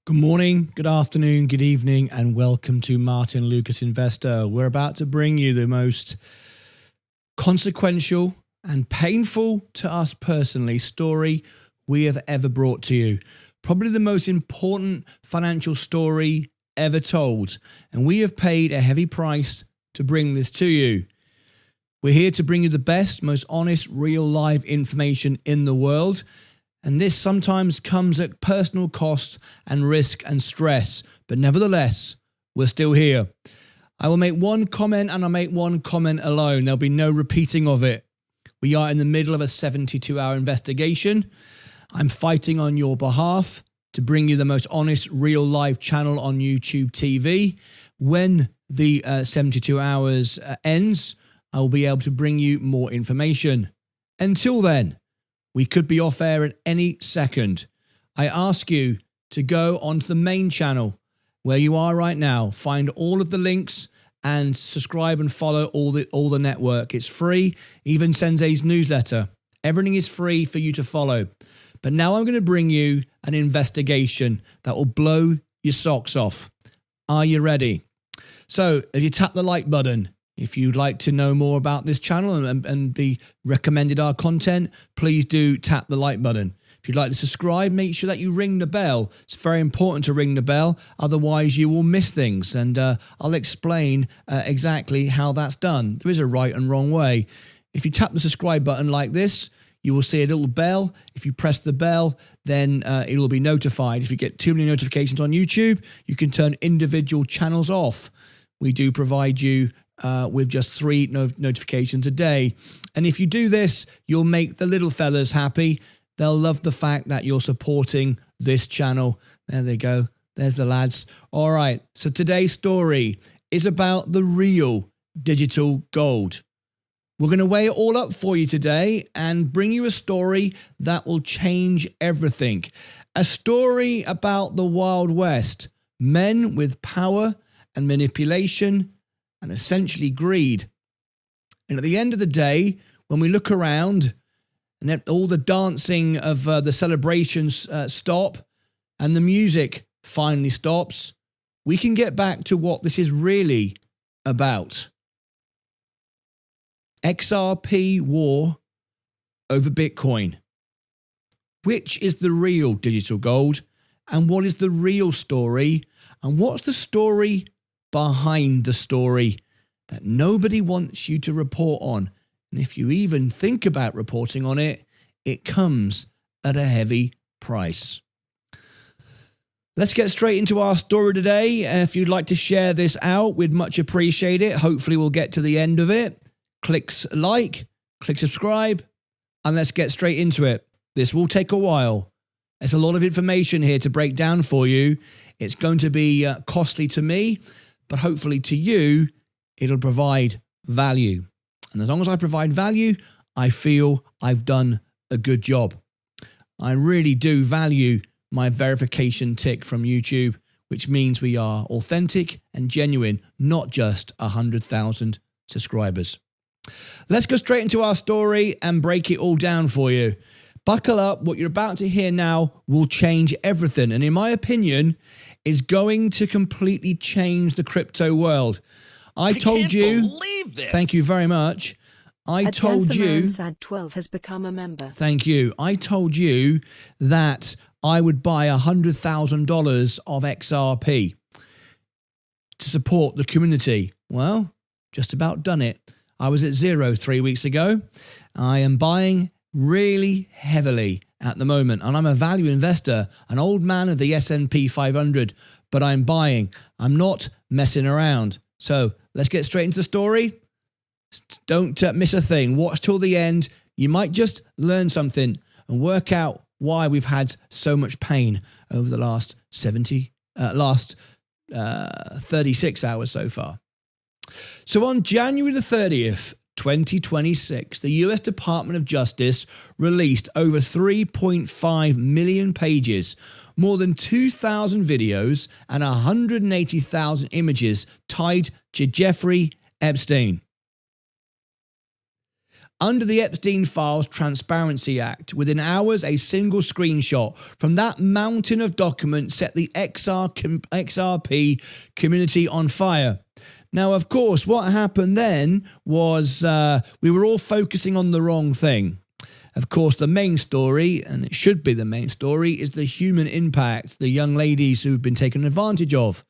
Good morning, good afternoon, good evening, and welcome to Martyn Lucas Investor. We're about to bring you the most consequential and painful to us personally story we have ever brought to you. Probably the most important financial story ever told. And we have paid a heavy price to bring this to you. We're here to bring you the best, most honest, real life information in the world. And this sometimes comes at personal cost and risk and stress. But nevertheless, we're still here. I will make one comment and I'll make one comment alone. There'll be no repeating of it. We are in the middle of a 72-hour investigation. I'm fighting on your behalf to bring you the most honest, real life channel on YouTube TV. When the 72 hours ends, I will be able to bring you more information. Until then, we could be off air at any second. I ask you to go onto the main channel where you are right now, find all of the links and subscribe and follow all the network. It's free, even Sensei's newsletter. Everything is free for you to follow. But now I'm going to bring you an investigation that will blow your socks off. Are you ready? So if you tap the like button, if you'd like to know more about this channel and be recommended our content, please do tap the like button. If you'd like to subscribe, make sure that you ring the bell. It's very important to ring the bell, otherwise you will miss things. And I'll explain exactly how that's done. There is a right and wrong way. If you tap the subscribe button like this, you will see a little bell. If you press the bell, then it will be notified. If you get too many notifications on YouTube, you can turn individual channels off. We do provide you with just 3 notifications a day. And if you do this, you'll make the little fellas happy. They'll love the fact that you're supporting this channel. There they go. There's the lads. All right. So today's story is about the real digital gold. We're going to weigh it all up for you today and bring you a story that will change everything. A story about the Wild West, men with power and manipulation and essentially greed. And at the end of the day, when we look around and all the dancing of the celebrations stop and the music finally stops, we can get back to what this is really about. XRP war over Bitcoin. Which is the real digital gold? And what is the real story? And what's the story behind the story that nobody wants you to report on? And if you even think about reporting on it, it comes at a heavy price. Let's get straight into our story today. If you'd like to share this out, we'd much appreciate it. Hopefully we'll get to the end of it. Click like, click subscribe, and let's get straight into it. This will take a while. There's a lot of information here to break down for you. It's going to be costly to me, but hopefully to you, it'll provide value. And as long as I provide value, I feel I've done a good job. I really do value my verification tick from YouTube, which means we are authentic and genuine, not just 100,000 subscribers. Let's go straight into our story and break it all down for you. Buckle up. What you're about to hear now will change everything. And in my opinion, is going to completely change the crypto world. I told you. Believe this. Thank you very much. I told you. Sad 12 has become a member. Thank you. I told you that I would buy $100,000 of XRP to support the community. Well, just about done it. I was at 0 3 weeks ago. I am buying really heavily at the moment, and I'm a value investor, an old man of the S&P 500, but I'm buying. I'm not messing around. So let's get straight into the story. Don't miss a thing. Watch till the end. You might just learn something and work out why we've had so much pain over the last 36 hours so far. So on January the 30th, 2026, the US Department of Justice released over 3.5 million pages, more than 2,000 videos, and 180,000 images tied to Jeffrey Epstein. Under the Epstein Files Transparency Act, within hours, a single screenshot from that mountain of documents set the XRP community on fire. Now, of course, what happened then was we were all focusing on the wrong thing. Of course, the main story, and it should be the main story, is the human impact, the young ladies who've been taken advantage of.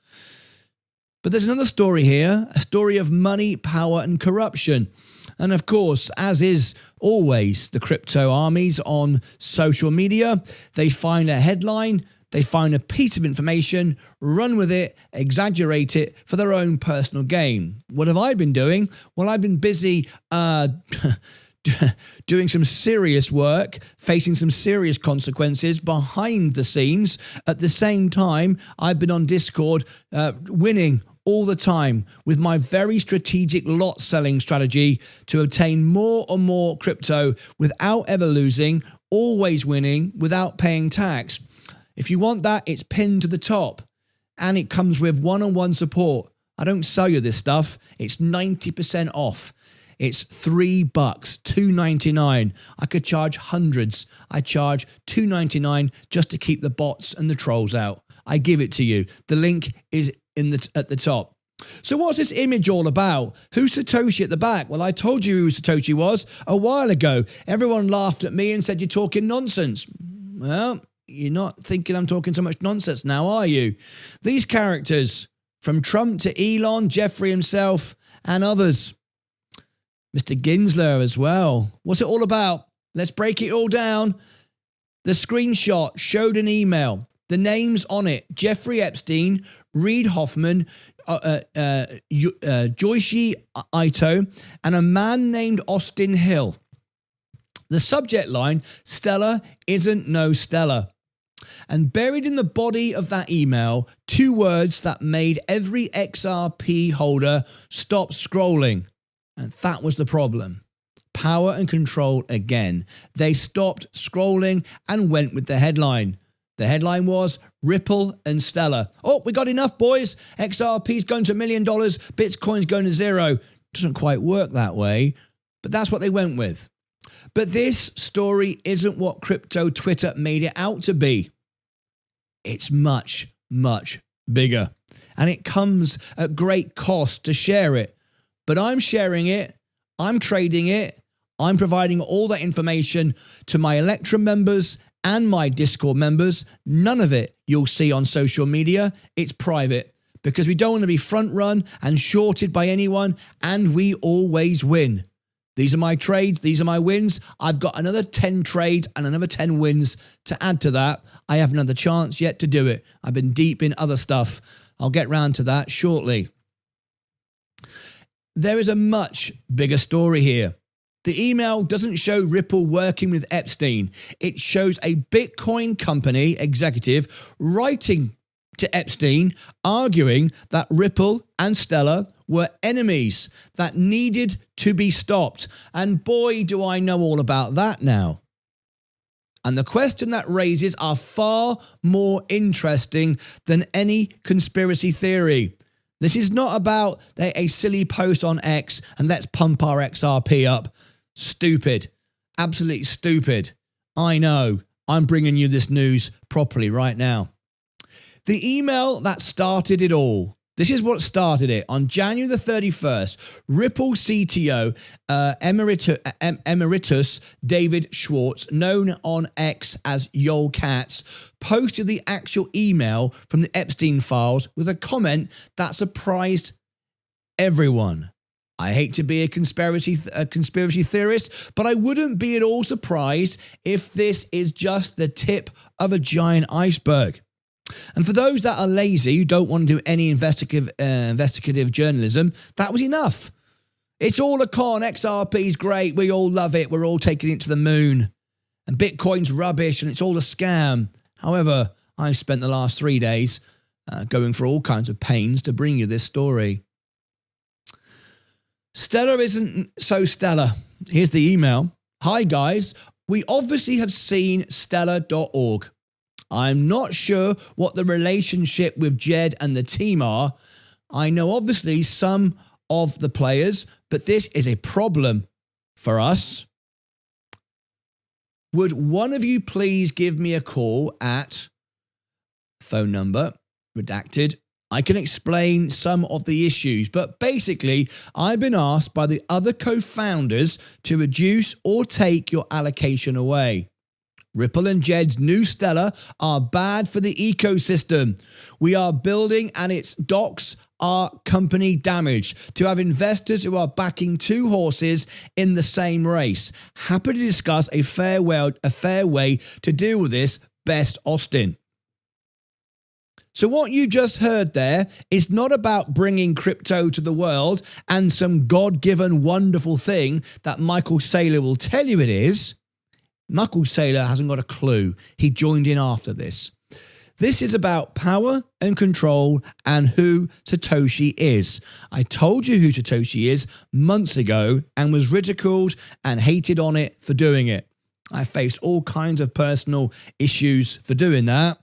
But there's another story here, a story of money, power and corruption. And of course, as is always the crypto armies on social media, they find a headline, they find a piece of information, run with it, exaggerate it for their own personal gain. What have I been doing? Well, I've been busy doing some serious work, facing some serious consequences behind the scenes. At the same time, I've been on Discord winning all the time with my very strategic lot selling strategy to obtain more and more crypto without ever losing, always winning without paying tax. If you want that, it's pinned to the top and it comes with one-on-one support. I don't sell you this stuff. It's 90% off. It's $3, $2.99. I could charge hundreds. I charge $2.99 just to keep the bots and the trolls out. I give it to you. The link is at the top. So what's this image all about? Who's Satoshi at the back? Well, I told you who Satoshi was a while ago. Everyone laughed at me and said you're talking nonsense. Well, you're not thinking I'm talking so much nonsense now, are you? These characters, from Trump to Elon, Jeffrey himself, and others. Mr. Gensler as well. What's it all about? Let's break it all down. The screenshot showed an email. The names on it: Jeffrey Epstein, Reid Hoffman, Joichi Ito, and a man named Austin Hill. The subject line: Stellar isn't no Stellar. And buried in the body of that email, two words that made every XRP holder stop scrolling. And that was the problem. Power and control again. They stopped scrolling and went with the headline. The headline was Ripple and Stellar. Oh, we got enough, boys. XRP's going to $1 million. Bitcoin's going to zero. Doesn't quite work that way, but that's what they went with. But this story isn't what crypto Twitter made it out to be. It's much, much bigger. And it comes at great cost to share it. But I'm sharing it. I'm trading it. I'm providing all that information to my Electrum members and my Discord members. None of it you'll see on social media. It's private because we don't want to be front run and shorted by anyone, and we always win. These are my trades. These are my wins. I've got another 10 trades and another 10 wins to add to that. I have another chance yet to do it. I've been deep in other stuff. I'll get round to that shortly. There is a much bigger story here. The email doesn't show Ripple working with Epstein. It shows a Bitcoin company executive writing to Epstein, arguing that Ripple and Stellar were enemies that needed to be stopped. And boy, do I know all about that now. And the question that raises are far more interesting than any conspiracy theory. This is not about a silly post on X and let's pump our XRP up. Stupid. Absolutely stupid. I know. I'm bringing you this news properly right now. The email that started it all. This is what started it. On January the 31st, Ripple CTO Emeritus David Schwartz, known on X as Yolcats, posted the actual email from the Epstein files with a comment that surprised everyone. I hate to be a conspiracy theorist, but I wouldn't be at all surprised if this is just the tip of a giant iceberg. And for those that are lazy, who don't want to do any investigative journalism, that was enough. It's all a con. XRP's great. We all love it. We're all taking it to the moon. And Bitcoin's rubbish and it's all a scam. However, I've spent the last 3 days going for all kinds of pains to bring you this story. Stellar isn't so stellar. Here's the email. Hi guys, we obviously have seen stellar.org. I'm not sure what the relationship with Jed and the team are. I know obviously some of the players, but this is a problem for us. Would one of you please give me a call at phone number, redacted. I can explain some of the issues, but basically I've been asked by the other co-founders to reduce or take your allocation away. Ripple and Jed's new Stellar are bad for the ecosystem. We are building and its docks are company damaged. To have investors who are backing two horses in the same race. Happy to discuss a fair way to deal with this. Best, Austin. So what you just heard there is not about bringing crypto to the world and some God-given wonderful thing that Michael Saylor will tell you it is. Michael Saylor hasn't got a clue. He joined in after this. This is about power and control and who Satoshi is. I told you who Satoshi is months ago and was ridiculed and hated on it for doing it. I faced all kinds of personal issues for doing that.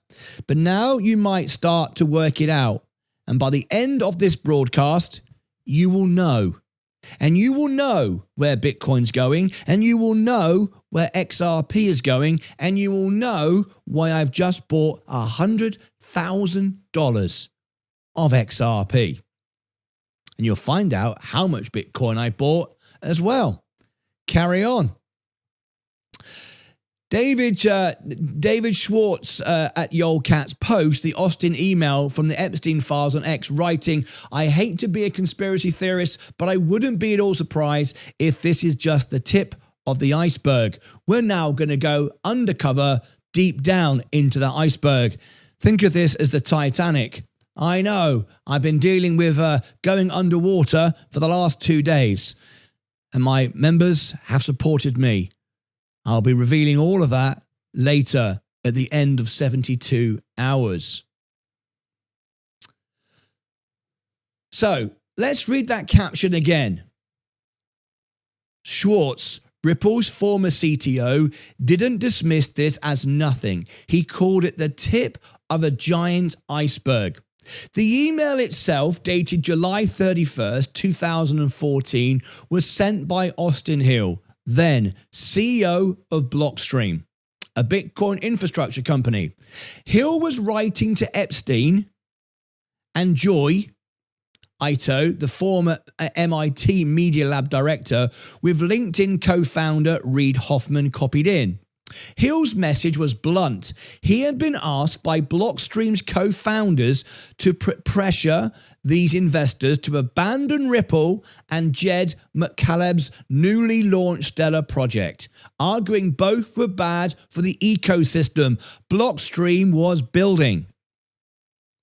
But now you might start to work it out. And by the end of this broadcast, you will know. And you will know where Bitcoin's going. And you will know where XRP is going. And you will know why I've just bought $100,000 of XRP. And you'll find out how much Bitcoin I bought as well. Carry on. David Schwartz at Yolcat's post the Austin email from the Epstein files on X writing, I hate to be a conspiracy theorist, but I wouldn't be at all surprised if this is just the tip of the iceberg. We're now going to go undercover deep down into the iceberg. Think of this as the Titanic. I know, I've been dealing with going underwater for the last 2 days, and my members have supported me. I'll be revealing all of that later at the end of 72 hours. So let's read that caption again. Schwartz, Ripple's former CTO, didn't dismiss this as nothing. He called it the tip of a giant iceberg. The email itself, dated July 31st, 2014, was sent by Austin Hill, then CEO of Blockstream, a Bitcoin infrastructure company. Hill was writing to Epstein and Joy Ito, the former MIT Media Lab director, with LinkedIn co-founder Reid Hoffman copied in. Hill's message was blunt. He had been asked by Blockstream's co-founders to pressure these investors to abandon Ripple and Jed McCaleb's newly launched Stellar project, arguing both were bad for the ecosystem Blockstream was building.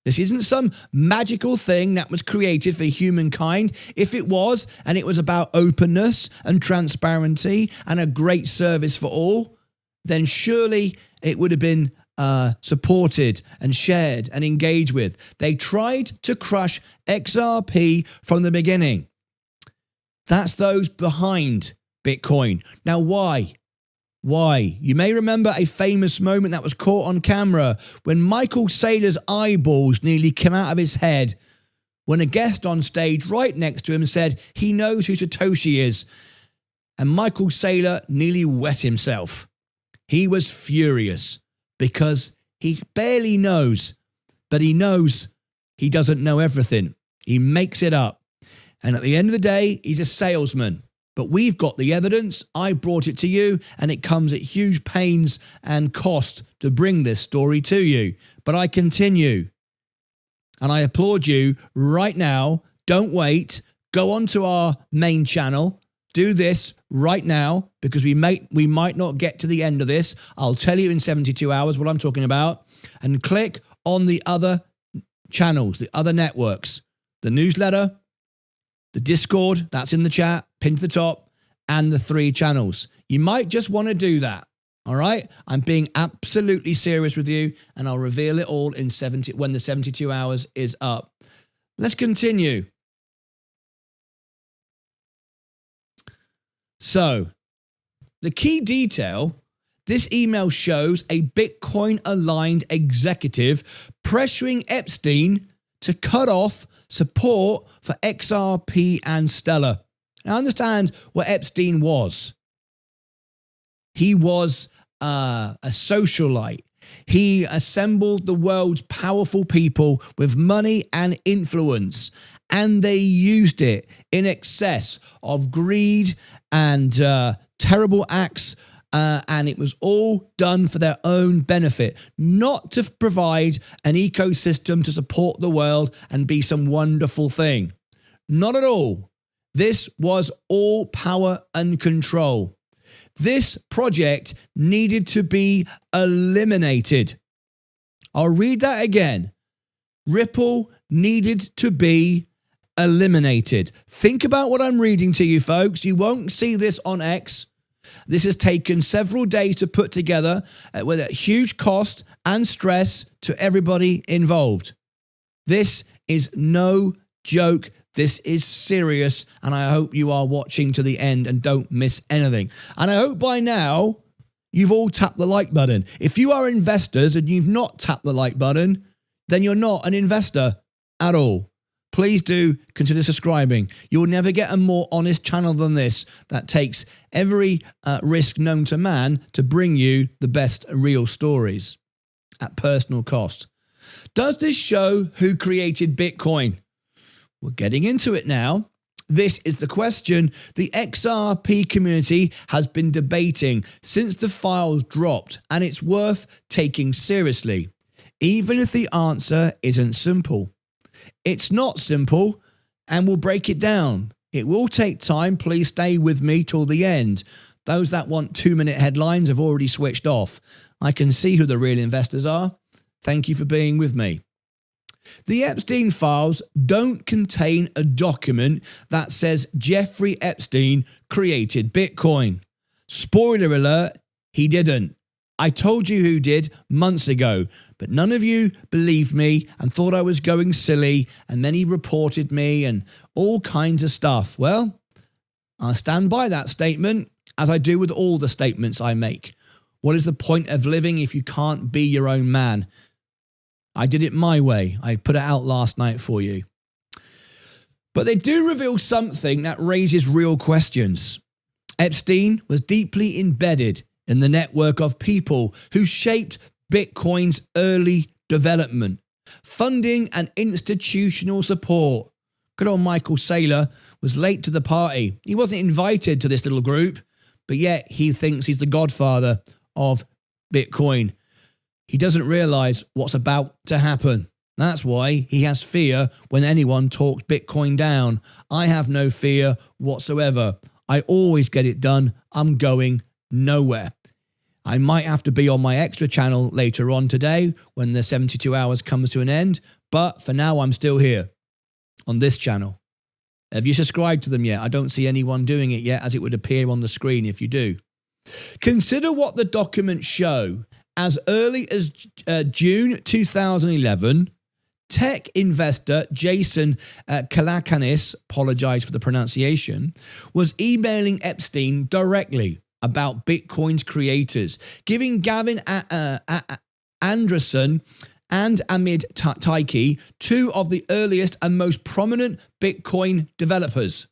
This isn't some magical thing that was created for humankind. If it was, and it was about openness and transparency and a great service for all, then surely it would have been supported and shared and engaged with. They tried to crush XRP from the beginning. That's those behind Bitcoin. Now, why? Why? You may remember a famous moment that was caught on camera when Michael Saylor's eyeballs nearly came out of his head when a guest on stage right next to him said he knows who Satoshi is. And Michael Saylor nearly wet himself. He was furious because he barely knows, but he knows he doesn't know everything. He makes it up. And at the end of the day, he's a salesman. But we've got the evidence. I brought it to you, and it comes at huge pains and cost to bring this story to you. But I continue. And I applaud you right now. Don't wait. Go onto our main channel. Do this right now because we might not get to the end of this. I'll tell you in 72 hours what I'm talking about. And click on the other channels, the other networks, the newsletter, the Discord, that's in the chat, pinned to the top, and the 3 channels. You might just want to do that. All right? I'm being absolutely serious with you, and I'll reveal it all in when the 72 hours is up. Let's continue. So, the key detail, this email shows a Bitcoin-aligned executive pressuring Epstein to cut off support for XRP and Stellar. Now, understand what Epstein was. He was a socialite. He assembled the world's powerful people with money and influence, and they used it in excess of greed and terrible acts, and it was all done for their own benefit, not to provide an ecosystem to support the world and be some wonderful thing. Not at all. This was all power and control. This project needed to be eliminated. I'll read that again. Ripple needed to be eliminated. Think about what I'm reading to you, folks. You won't see this on X. This has taken several days to put together with a huge cost and stress to everybody involved. This is no joke. This is serious, and I hope you are watching to the end and don't miss anything. And I hope by now you've all tapped the like button. If you are investors and you've not tapped the like button, then you're not an investor at all. Please do consider subscribing. You'll never get a more honest channel than this that takes every risk known to man to bring you the best real stories at personal cost. Does this show who created Bitcoin? We're getting into it now. This is the question the XRP community has been debating since the files dropped, and it's worth taking seriously, even if the answer isn't simple. It's not simple, and we'll break it down. It will take time. Please stay with me till the end. Those that want 2-minute headlines have already switched off. I can see who the real investors are. Thank you for being with me. The Epstein files don't contain a document that says Jeffrey Epstein created Bitcoin. Spoiler alert, he didn't. I told you who did months ago, but none of you believed me and thought I was going silly, and then he reported me and all kinds of stuff. Well, I stand by that statement, as I do with all the statements I make. What is the point of living if you can't be your own man? I did it my way. I put it out last night for you. But they do reveal something that raises real questions. Epstein was deeply embedded in the network of people who shaped Bitcoin's early development, funding and institutional support. Good old Michael Saylor was late to the party. He wasn't invited to this little group, but yet he thinks he's the godfather of Bitcoin. He doesn't realize what's about to happen. That's why he has fear when anyone talks Bitcoin down. I have no fear whatsoever. I always get it done. I'm going nowhere. I might have to be on my extra channel later on today when the 72 hours comes to an end, but for now I'm still here on this channel. Have you subscribed to them yet? I don't see anyone doing it yet, as it would appear on the screen if you do. Consider what the documents show. As early as June 2011, tech investor Jason Calacanis, apologize for the pronunciation, was emailing Epstein directly about Bitcoin's creators, giving Gavin Andresen and Amit Taiki, two of the earliest and most prominent Bitcoin developers.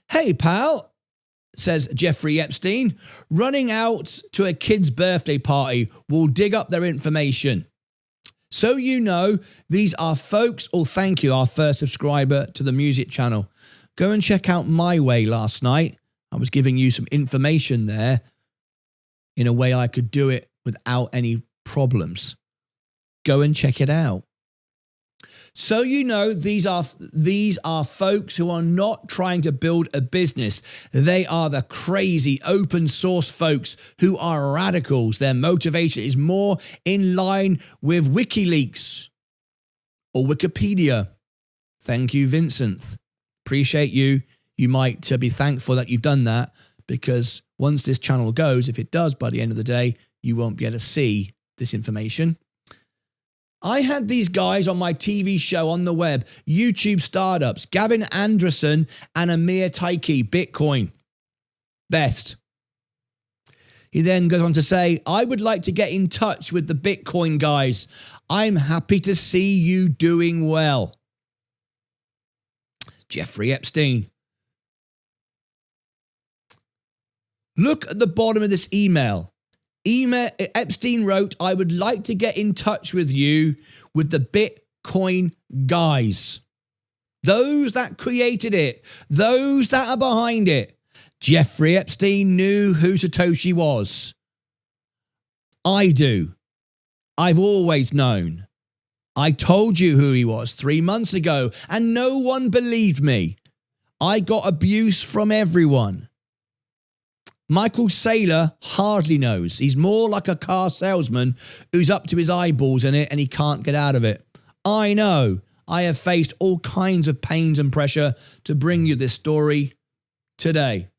Hey, pal, says Jeffrey Epstein, running out to a kid's birthday party will dig up their information. So you know, these are folks, thank you, our first subscriber to the music channel. Go and check out My Way last night. I was giving you some information there in a way I could do it without any problems. Go and check it out. So you know, these are folks who are not trying to build a business. They are the crazy open source folks who are radicals. Their motivation is more in line with WikiLeaks or Wikipedia. Thank you, Vincent. Appreciate you. You might be thankful that you've done that, because once this channel goes, if it does by the end of the day, you won't be able to see this information. I had these guys on my TV show on the web, YouTube startups, Gavin Andresen and Amit Taiki, Bitcoin. Best. He then goes on to say, I would like to get in touch with the Bitcoin guys. I'm happy to see you doing well. Jeffrey Epstein. Look at the bottom of this email. Epstein wrote, "I would like to get in touch with you with the Bitcoin guys. Those that created it, those that are behind it." Jeffrey Epstein knew who Satoshi was. I do. I've always known. I told you who he was 3 months ago, and no one believed me. I got abuse from everyone. Michael Saylor hardly knows. He's more like a car salesman who's up to his eyeballs in it and he can't get out of it. I know. I have faced all kinds of pains and pressure to bring you this story today.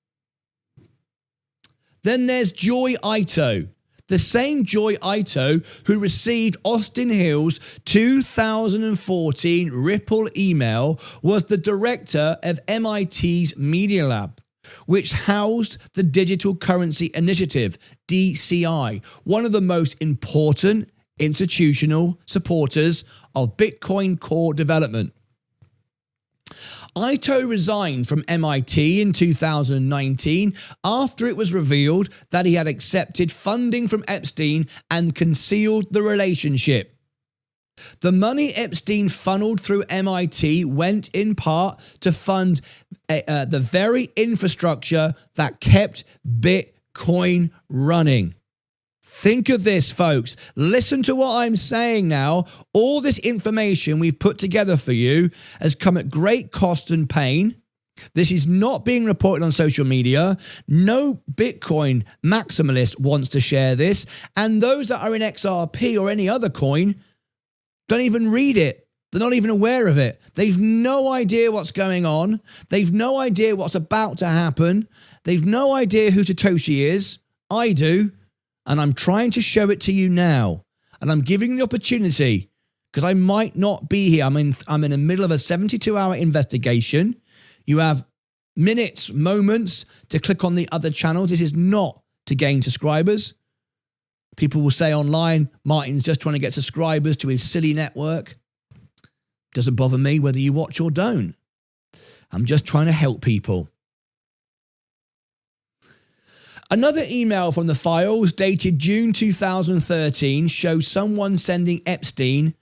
Then there's Joy Ito. The same Joy Ito who received Austin Hill's 2014 Ripple email was the director of MIT's Media Lab, which housed the Digital Currency Initiative, DCI, one of the most important institutional supporters of Bitcoin core development. Ito resigned from MIT in 2019 after it was revealed that he had accepted funding from Epstein and concealed the relationship. The money Epstein funneled through MIT went in part to fund the very infrastructure that kept Bitcoin running. Think of this, folks. Listen to what I'm saying now. All this information we've put together for you has come at great cost and pain. This is not being reported on social media. No Bitcoin maximalist wants to share this. And those that are in XRP or any other coin don't even read it. They're not even aware of it. They've no idea what's going on. They've no idea what's about to happen. They've no idea who Satoshi is. I do. And I'm trying to show it to you now. And I'm giving the opportunity because I might not be here. I'm in the middle of a 72-hour investigation. You have minutes, moments to click on the other channels. This is not to gain subscribers. People will say online, Martyn's just trying to get subscribers to his silly network. Doesn't bother me whether you watch or don't. I'm just trying to help people. Another email from the files dated June 2013 shows someone sending Epstein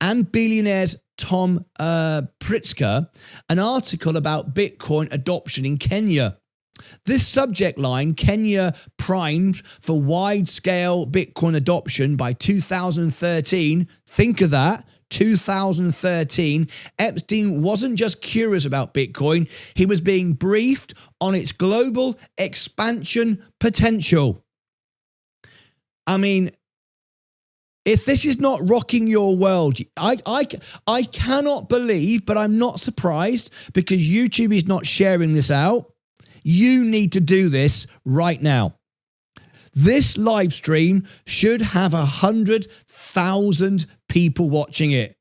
and Billionaires Tom Pritzker an article about Bitcoin adoption in Kenya. This subject line, Kenya primed for wide-scale Bitcoin adoption by 2013, think of that, 2013, Epstein wasn't just curious about Bitcoin, he was being briefed on its global expansion potential. I mean, if this is not rocking your world, I cannot believe, but I'm not surprised because YouTube is not sharing this out. You need to do this right now. This live stream should have 100,000 people watching it.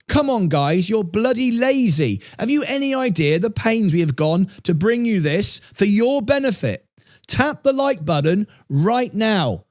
Come on, guys, you're bloody lazy. Have you any idea the pains we have gone to bring you this for your benefit? Tap the like button right now.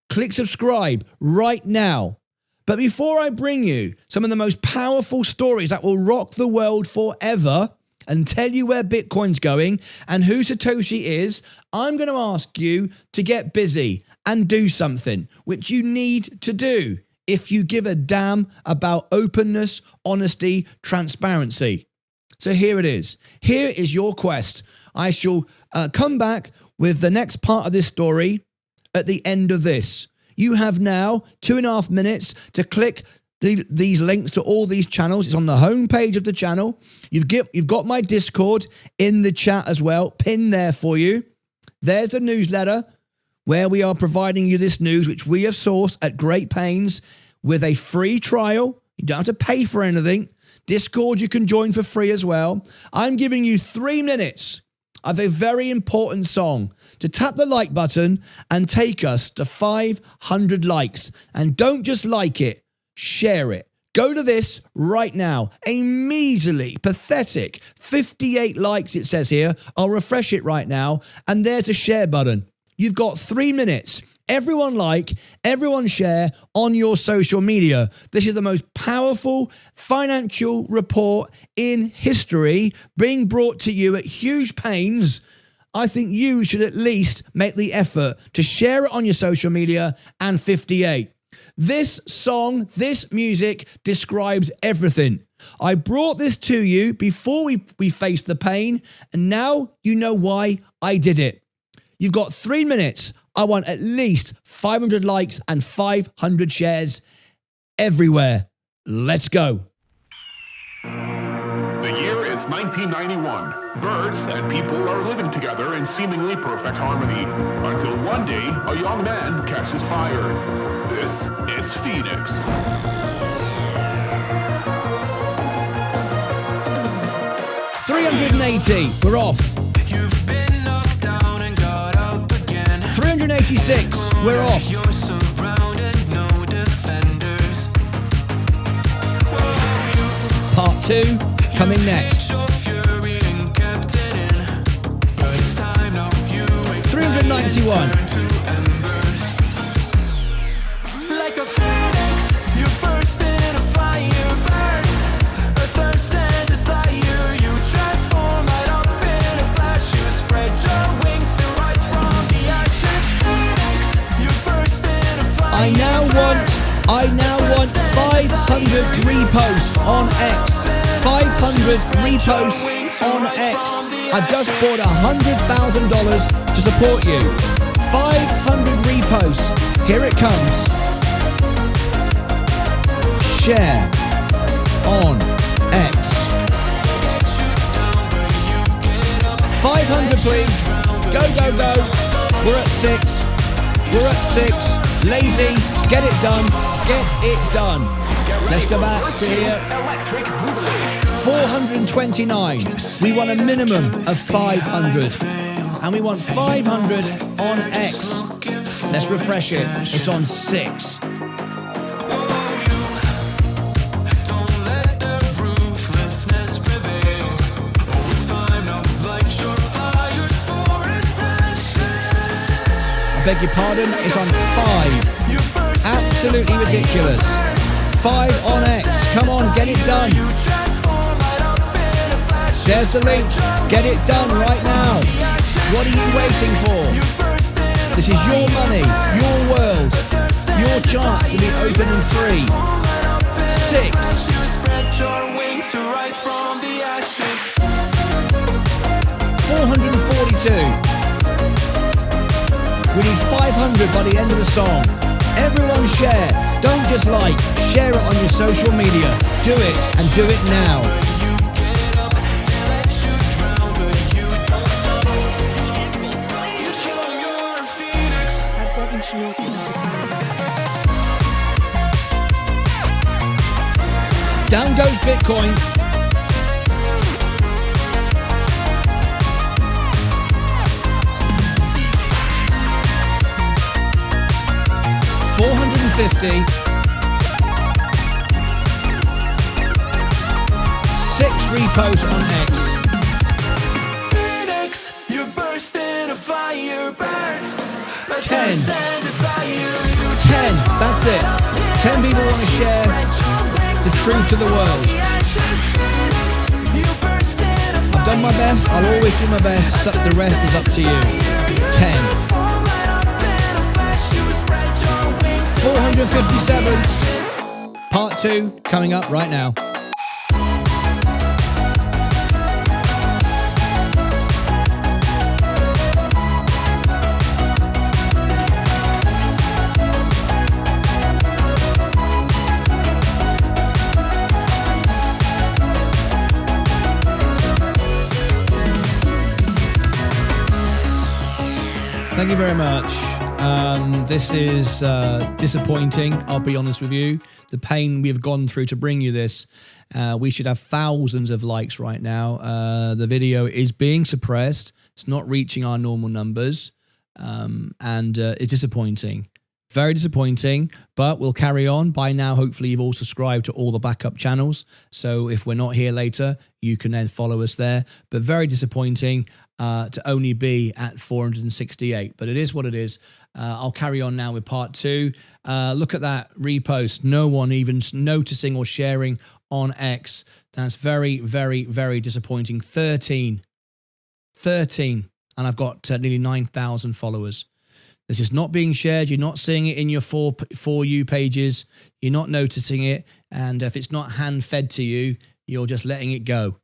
Click subscribe right now. But before I bring you some of the most powerful stories that will rock the world forever and tell you where Bitcoin's going and who Satoshi is, I'm going to ask you to get busy and do something which you need to do if you give a damn about openness, honesty, transparency. So here it is. Here is your quest. I shall come back with the next part of this story at the end of this. You have now 2.5 minutes to click these links to all these channels. It's on the home page of the channel. You've got my Discord in the chat as well, pinned there for you. There's the newsletter where we are providing you this news, which we have sourced at great pains with a free trial. You don't have to pay for anything. Discord you can join for free as well. I'm giving you 3 minutes of a very important song to tap the like button and take us to 500 likes. And don't just like it, share it. Go to this right now. A measly, pathetic 58 likes it says here. I'll refresh it right now. And there's a share button. You've got 3 minutes. Everyone like, everyone share on your social media. This is the most powerful financial report in history being brought to you at huge pains. I think you should at least make the effort to share it on your social media. And 58. This song, this music describes everything. I brought this to you before we faced the pain, and now you know why I did it. You've got 3 minutes. I want at least 500 likes and 500 shares everywhere. Let's go. The year is 1991. Birds and people are living together in seemingly perfect harmony, until one day a young man catches fire. This is Phoenix. $380. We're off. You've been knocked down and got up again. $386. We're off. You're surrounded, no defenders. Part 2 coming next. Your fury and kept it in. But it's time now, you 391. turn to embers. Like a phoenix, you burst in a fire burn. A thirst and desire, you transform right up in a flash. You spread your wings to rise from the ashes. Phoenix, you burst in a fire I now want 500 reposts on X. 500 reposts on X. I've just bought $100,000 to support you. 500 reposts. Here it comes. Share on X. 500 please. Go, go, go. We're at 6. We're at 6. Lazy. Get it done. Get it done. Let's go back to here. 429. We want a minimum of 500. And we want 500 on X. Let's refresh it. It's on 6. Don't let the ruthlessness prevail. Oh, it's time now, light your fires for ascension. I beg your pardon. It's on 5. Absolutely ridiculous. 5 on X. Come on, get it done. There's the link. Get it done right now. What are you waiting for? This is your money, your world, your chance to be open in 3, 6. 442. We need 500 by the end of the song. Everyone share. Don't just like. Share it on your social media. Do it and do it now. Down goes Bitcoin. $450. 6 reposts on X. Phoenix, you burst in a fire burn. 10. 10. That's it. 10 people want to share the truth to the world. I've done my best. I'll always do my best. The rest is up to you. 10. 457. Part 2 coming up right now. Thank you very much. This is disappointing, I'll be honest with you. The pain we have gone through to bring you this. We should have thousands of likes right now. The video is being suppressed. It's not reaching our normal numbers. And it's disappointing. Very disappointing, but we'll carry on. By now, hopefully, you've all subscribed to all the backup channels. So if we're not here later, you can then follow us there. But very disappointing to only be at 468. But it is what it is. I'll carry on now with part 2. Look at that repost. No one even noticing or sharing on X. That's very, very, very disappointing. 13. and I've got nearly 9,000 followers. This is not being shared. You're not seeing it in your for you pages. You're not noticing it. And if it's not hand-fed to you, you're just letting it go.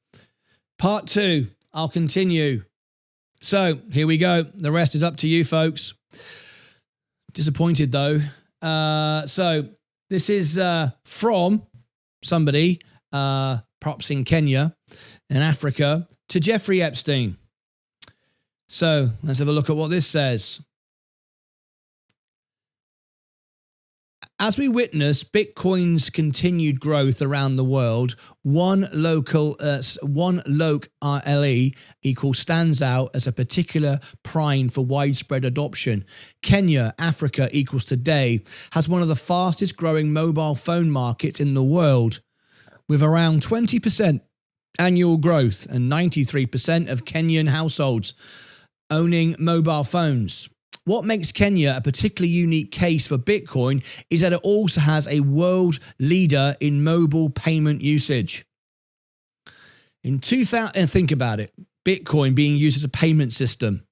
Part 2, I'll continue. So here we go. The rest is up to you, folks. Disappointed, though. So this is from somebody, perhaps in Kenya, in Africa, to Jeffrey Epstein. So let's have a look at what this says. As we witness Bitcoin's continued growth around the world, one local RLE stands out as a particular prime for widespread adoption. Kenya, Africa today has one of the fastest growing mobile phone markets in the world, with around 20% annual growth and 93% of Kenyan households owning mobile phones. What makes Kenya a particularly unique case for Bitcoin is that it also has a world leader in mobile payment usage. In 2000, and think about it, Bitcoin being used as a payment system.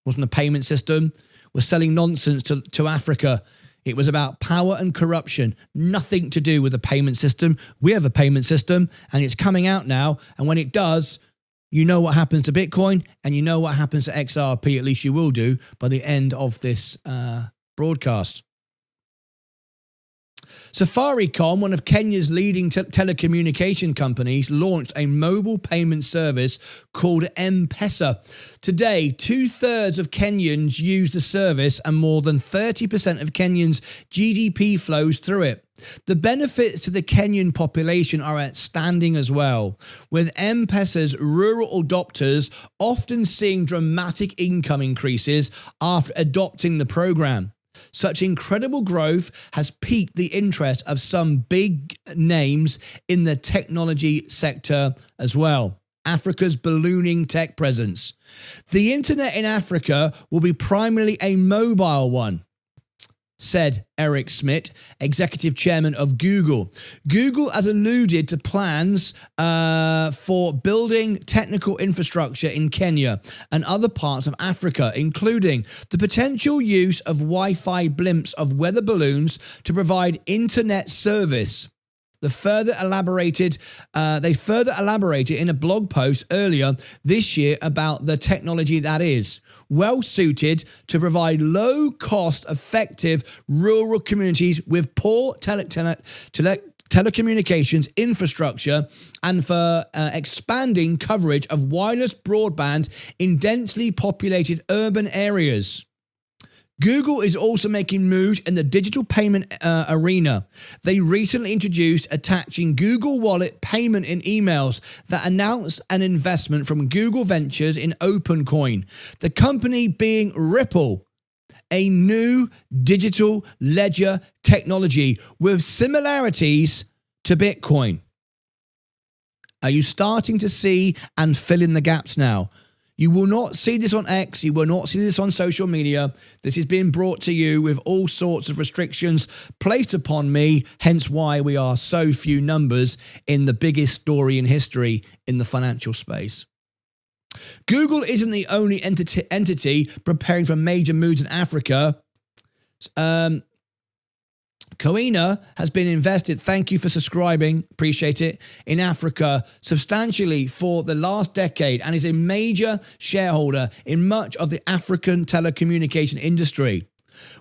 Wasn't a payment system. We're selling nonsense to Africa. It was about power and corruption, nothing to do with the payment system. We have a payment system and it's coming out now. And when it does, you know what happens to Bitcoin and you know what happens to XRP, at least you will do by the end of this broadcast. Safaricom, one of Kenya's leading telecommunication companies, launched a mobile payment service called M-Pesa. Today, 2/3 of Kenyans use the service and more than 30% of Kenyans' GDP flows through it. The benefits to the Kenyan population are outstanding as well, with M-Pesa's rural adopters often seeing dramatic income increases after adopting the program. Such incredible growth has piqued the interest of some big names in the technology sector as well. Africa's ballooning tech presence. The internet in Africa will be primarily a mobile one, said Eric Schmidt, executive chairman of Google. Google has alluded to plans for building technical infrastructure in Kenya and other parts of Africa, including the potential use of Wi-Fi blimps of weather balloons to provide internet service. They further elaborated in a blog post earlier this year about the technology that is well suited to provide low cost, effective rural communities with poor telecommunications infrastructure and for expanding coverage of wireless broadband in densely populated urban areas. Google is also making moves in the digital payment arena. They recently introduced attaching Google Wallet payment in emails that announced an investment from Google Ventures in OpenCoin, the company being Ripple, a new digital ledger technology with similarities to Bitcoin. Are you starting to see and fill in the gaps now? You will not see this on X. You will not see this on social media. This is being brought to you with all sorts of restrictions placed upon me, hence why we are so few numbers in the biggest story in history in the financial space. Google isn't the only entity preparing for major moves in Africa. Koina has been invested, thank you for subscribing, appreciate it, in Africa substantially for the last decade and is a major shareholder in much of the African telecommunication industry.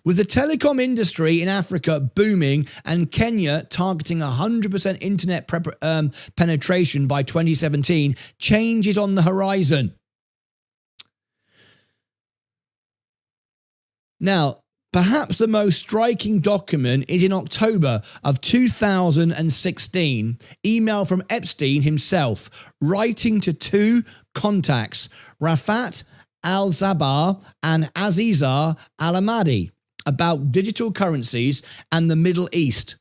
With the telecom industry in Africa booming and Kenya targeting 100% internet penetration by 2017, change is on the horizon. Now, perhaps the most striking document is in October of 2016, email from Epstein himself, writing to two contacts, Rafat Al-Zabar and Aziza Al-Ahmadi, about digital currencies and the Middle East.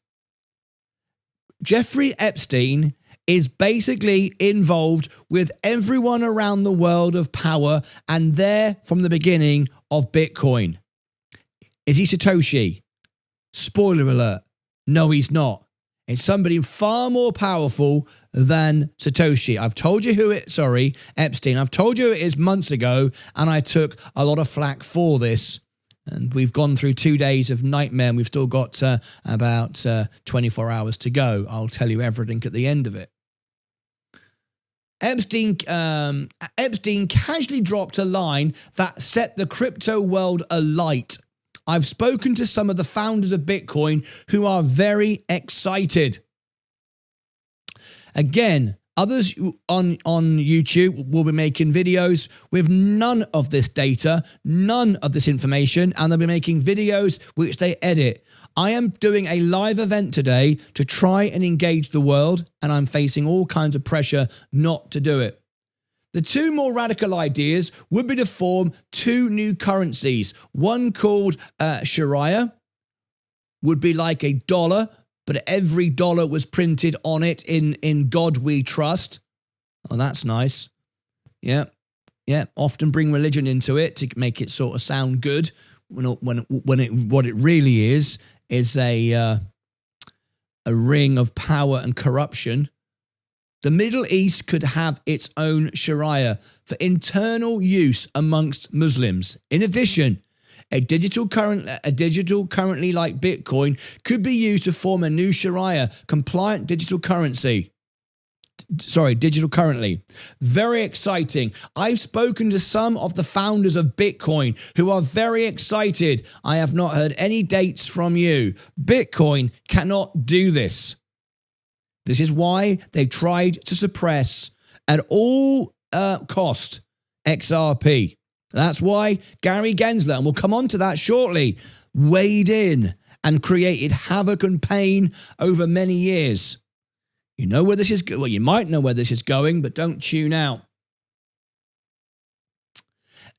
Jeffrey Epstein is basically involved with everyone around the world of power and there from the beginning of Bitcoin. Is he Satoshi? Spoiler alert, no he's not. It's somebody far more powerful than Satoshi. I've told you who it, sorry, Epstein. I've told you who it is months ago, and I took a lot of flack for this. And we've gone through 2 days of nightmare, and we've still got about 24 hours to go. I'll tell you everything at the end of it. Epstein casually dropped a line that set the crypto world alight. I've spoken to some of the founders of Bitcoin who are very excited. Again, others on YouTube will be making videos with none of this data, none of this information, and they'll be making videos which they edit. I am doing a live event today to try and engage the world, and I'm facing all kinds of pressure not to do it. The two more radical ideas would be to form two new currencies. One called Sharia, would be like a dollar, but every dollar was printed on it in God we trust. Oh, that's nice. Yeah. Often bring religion into it to make it sort of sound good. What it really is a ring of power and corruption. The Middle East could have its own Sharia for internal use amongst Muslims. In addition, a digital currency like Bitcoin could be used to form a new Sharia compliant digital currency. Digital currency. Very exciting. I've spoken to some of the founders of Bitcoin who are very excited. I have not heard any dates from you. Bitcoin cannot do this. This is why they tried to suppress at all cost XRP. That's why Gary Gensler, and we'll come on to that shortly, weighed in and created havoc and pain over many years. You know where this is going. Well, you might know where this is going, but don't tune out.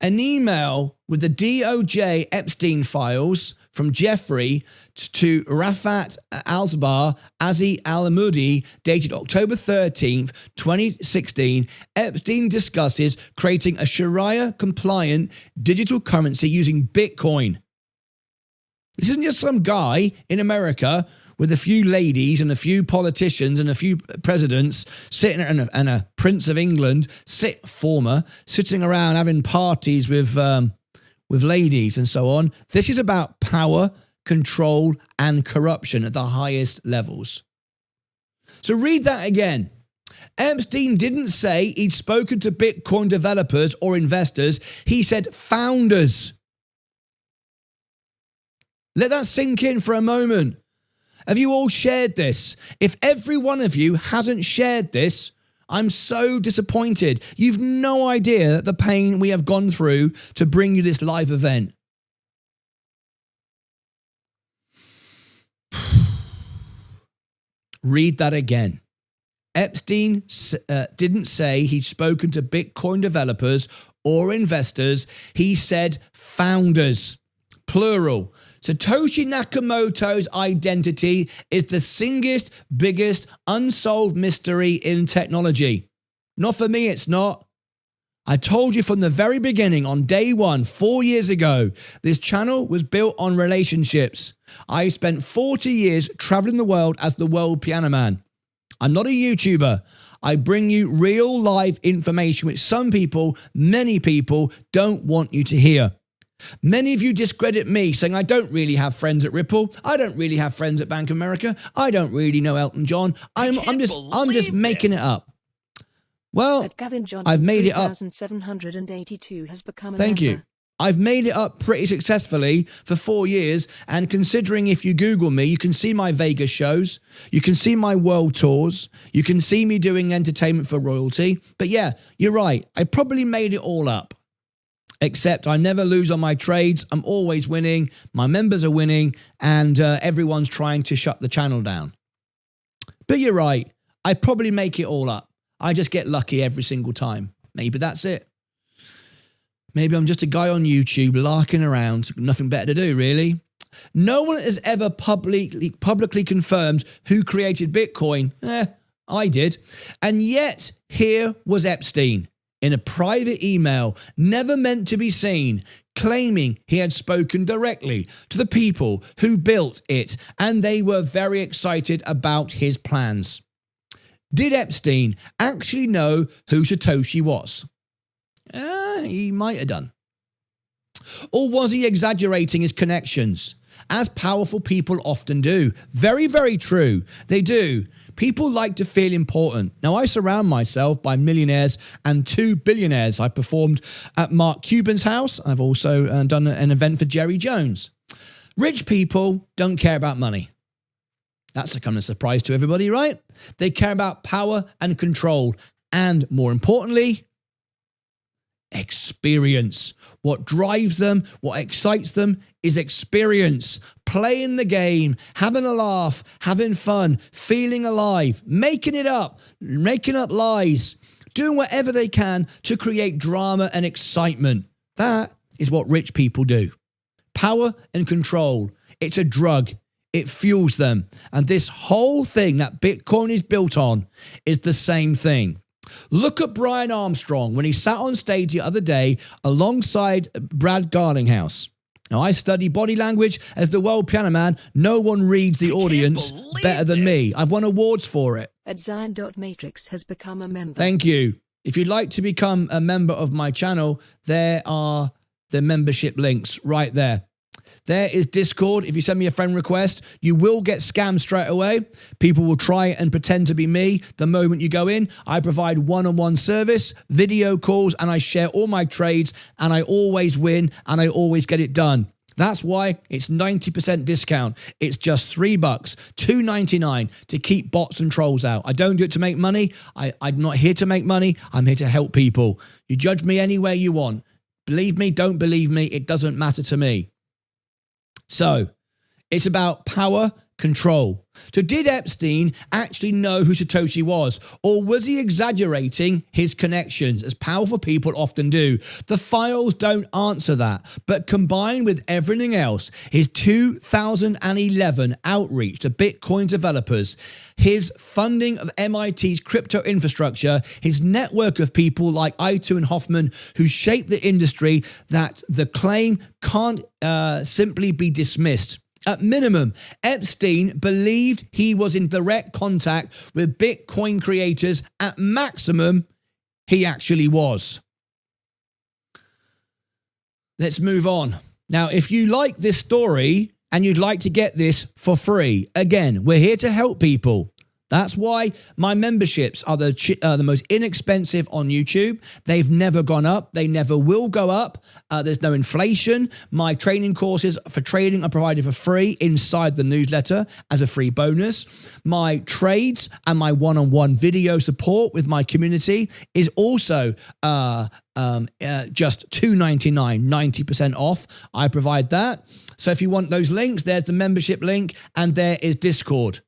An email with the DOJ Epstein files from Jeffrey to Rafat Azi Al-Mudi, dated October 13th, 2016, Epstein discusses creating a Sharia-compliant digital currency using Bitcoin. This isn't just some guy in America with a few ladies and a few politicians and a few presidents sitting and a Prince of England, sitting around having parties with ladies and so on. This is about power, control, and corruption at the highest levels. So read that again. Epstein didn't say he'd spoken to Bitcoin developers or investors. He said founders. Let that sink in for a moment. Have you all shared this? If every one of you hasn't shared this, I'm so disappointed. You've no idea the pain we have gone through to bring you this live event. Read that again. Epstein didn't say he'd spoken to Bitcoin developers or investors. He said founders, plural. Satoshi Nakamoto's identity is the single biggest unsolved mystery in technology. Not for me, it's not. I told you from the very beginning, on day one, 4 years ago, this channel was built on relationships. I spent 40 years traveling the world as the world piano man. I'm not a YouTuber. I bring you real live information which some people, many people, don't want you to hear. Many of you discredit me, saying I don't really have friends at Ripple. I don't really have friends at Bank of America. I don't really know Elton John. I'm just making it up. Well, I've made it up. 782 has become a Thank member. you. I've made it up pretty successfully for 4 years, and considering if you Google me, you can see my Vegas shows, you can see my world tours, you can see me doing entertainment for royalty. But yeah, you're right. I probably made it all up. Except I never lose on my trades. I'm always winning. My members are winning, and everyone's trying to shut the channel down. But you're right. I probably make it all up. I just get lucky every single time. Maybe that's it. Maybe I'm just a guy on YouTube larking around. Nothing better to do, really. No one has ever publicly confirmed who created Bitcoin. I did. And yet, here was Epstein. in a private email never meant to be seen, claiming he had spoken directly to the people who built it and they were very excited about his plans. Did Epstein actually know who Satoshi was? He might have done. Or was he exaggerating his connections, as powerful people often do? Very, very true. They do. People like to feel important. Now, I surround myself by millionaires and 2 billionaires. I performed at Mark Cuban's house. I've also done an event for Jerry Jones. Rich people don't care about money. That's a kind of surprise to everybody, right? They care about power and control. And more importantly, experience. What drives them, what excites them is experience. Playing the game, having a laugh, having fun, feeling alive, making it up, making up lies, doing whatever they can to create drama and excitement. That is what rich people do. Power and control. It's a drug. It fuels them. And this whole thing that Bitcoin is built on is the same thing. Look at Brian Armstrong when he sat on stage the other day alongside Brad Garlinghouse. Now, I study body language as the world piano man. No one reads the audience better than me. I've won awards for it. Zion.matrix has become a member. Thank you. If you'd like to become a member of my channel, there are the membership links right there. There is Discord. If you send me a friend request, you will get scammed straight away. People will try and pretend to be me the moment you go in. I provide one-on-one service, video calls, and I share all my trades, and I always win, and I always get it done. That's why it's 90% discount. It's just $3, $2.99 to keep bots and trolls out. I don't do it to make money. I'm not here to make money. I'm here to help people. You judge me any way you want. Believe me, don't believe me, it doesn't matter to me. So, it's about power, control. So did Epstein actually know who Satoshi was? Or was he exaggerating his connections, as powerful people often do? The files don't answer that. But combined with everything else, his 2011 outreach to Bitcoin developers, his funding of MIT's crypto infrastructure, his network of people like Ito and Hoffman who shaped the industry, that the claim can't simply be dismissed. At minimum, Epstein believed he was in direct contact with Bitcoin creators. At maximum, he actually was. Let's move on. Now, if you like this story and you'd like to get this for free, again, we're here to help people. That's why my memberships are the most inexpensive on YouTube. They've never gone up. They never will go up. There's no inflation. My training courses for trading are provided for free inside the newsletter as a free bonus. My trades and my one-on-one video support with my community is also just $2.99, 90% off. I provide that. So if you want those links, there's the membership link and there is Discord.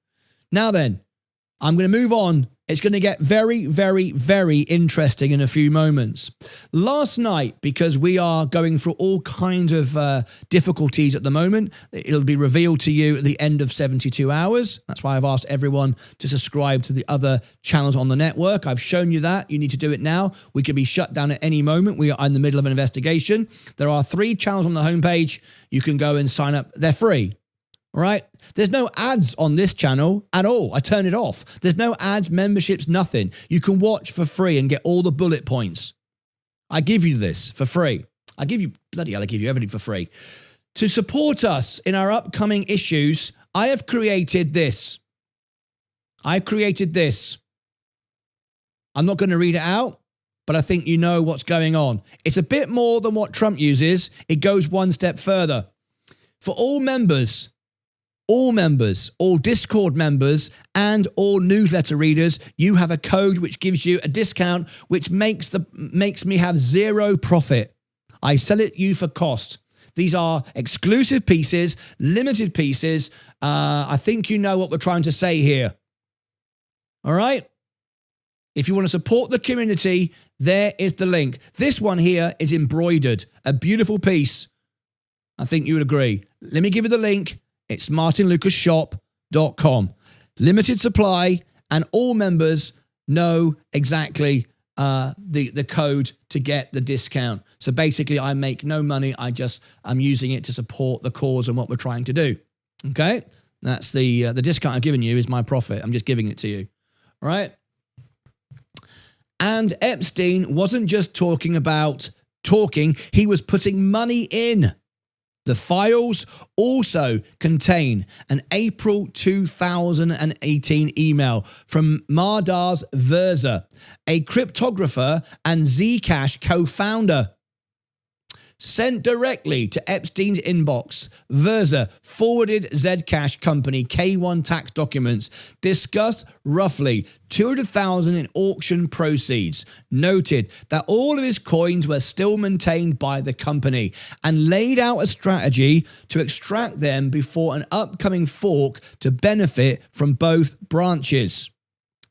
Now then, I'm going to move on. It's going to get very, very, very interesting in a few moments. Last night, because we are going through all kinds of difficulties at the moment, it'll be revealed to you at the end of 72 hours. That's why I've asked everyone to subscribe to the other channels on the network. I've shown you that. You need to do it now. We could be shut down at any moment. We are in the middle of an investigation. There are 3 channels on the homepage. You can go and sign up. They're free. All right. There's no ads on this channel at all. I turn it off. There's no ads, memberships, nothing. You can watch for free and get all the bullet points. I give you this for free. I give you everything for free. To support us in our upcoming issues, I have created this. I'm not going to read it out, but I think you know what's going on. It's a bit more than what Trump uses. It goes one step further. For all members, all Discord members, and all newsletter readers, you have a code which gives you a discount, which makes me have zero profit. I sell it you for cost. These are exclusive pieces, limited pieces. I think you know what we're trying to say here. All right? If you want to support the community, there is the link. This one here is embroidered, a beautiful piece. I think you would agree. Let me give you the link. It's martynlucasshop.com. Limited supply, and all members know exactly the code to get the discount. So basically, I make no money. I'm using it to support the cause and what we're trying to do. Okay, that's the discount I've given you is my profit. I'm just giving it to you. All right. And Epstein wasn't just talking, he was putting money in. The files also contain an April 2018 email from Martyn Verza, a cryptographer and Zcash co-founder. Sent directly to Epstein's inbox, Verza forwarded Zcash company K1 tax documents, discussed roughly $200,000 in auction proceeds, noted that all of his coins were still maintained by the company, and laid out a strategy to extract them before an upcoming fork to benefit from both branches.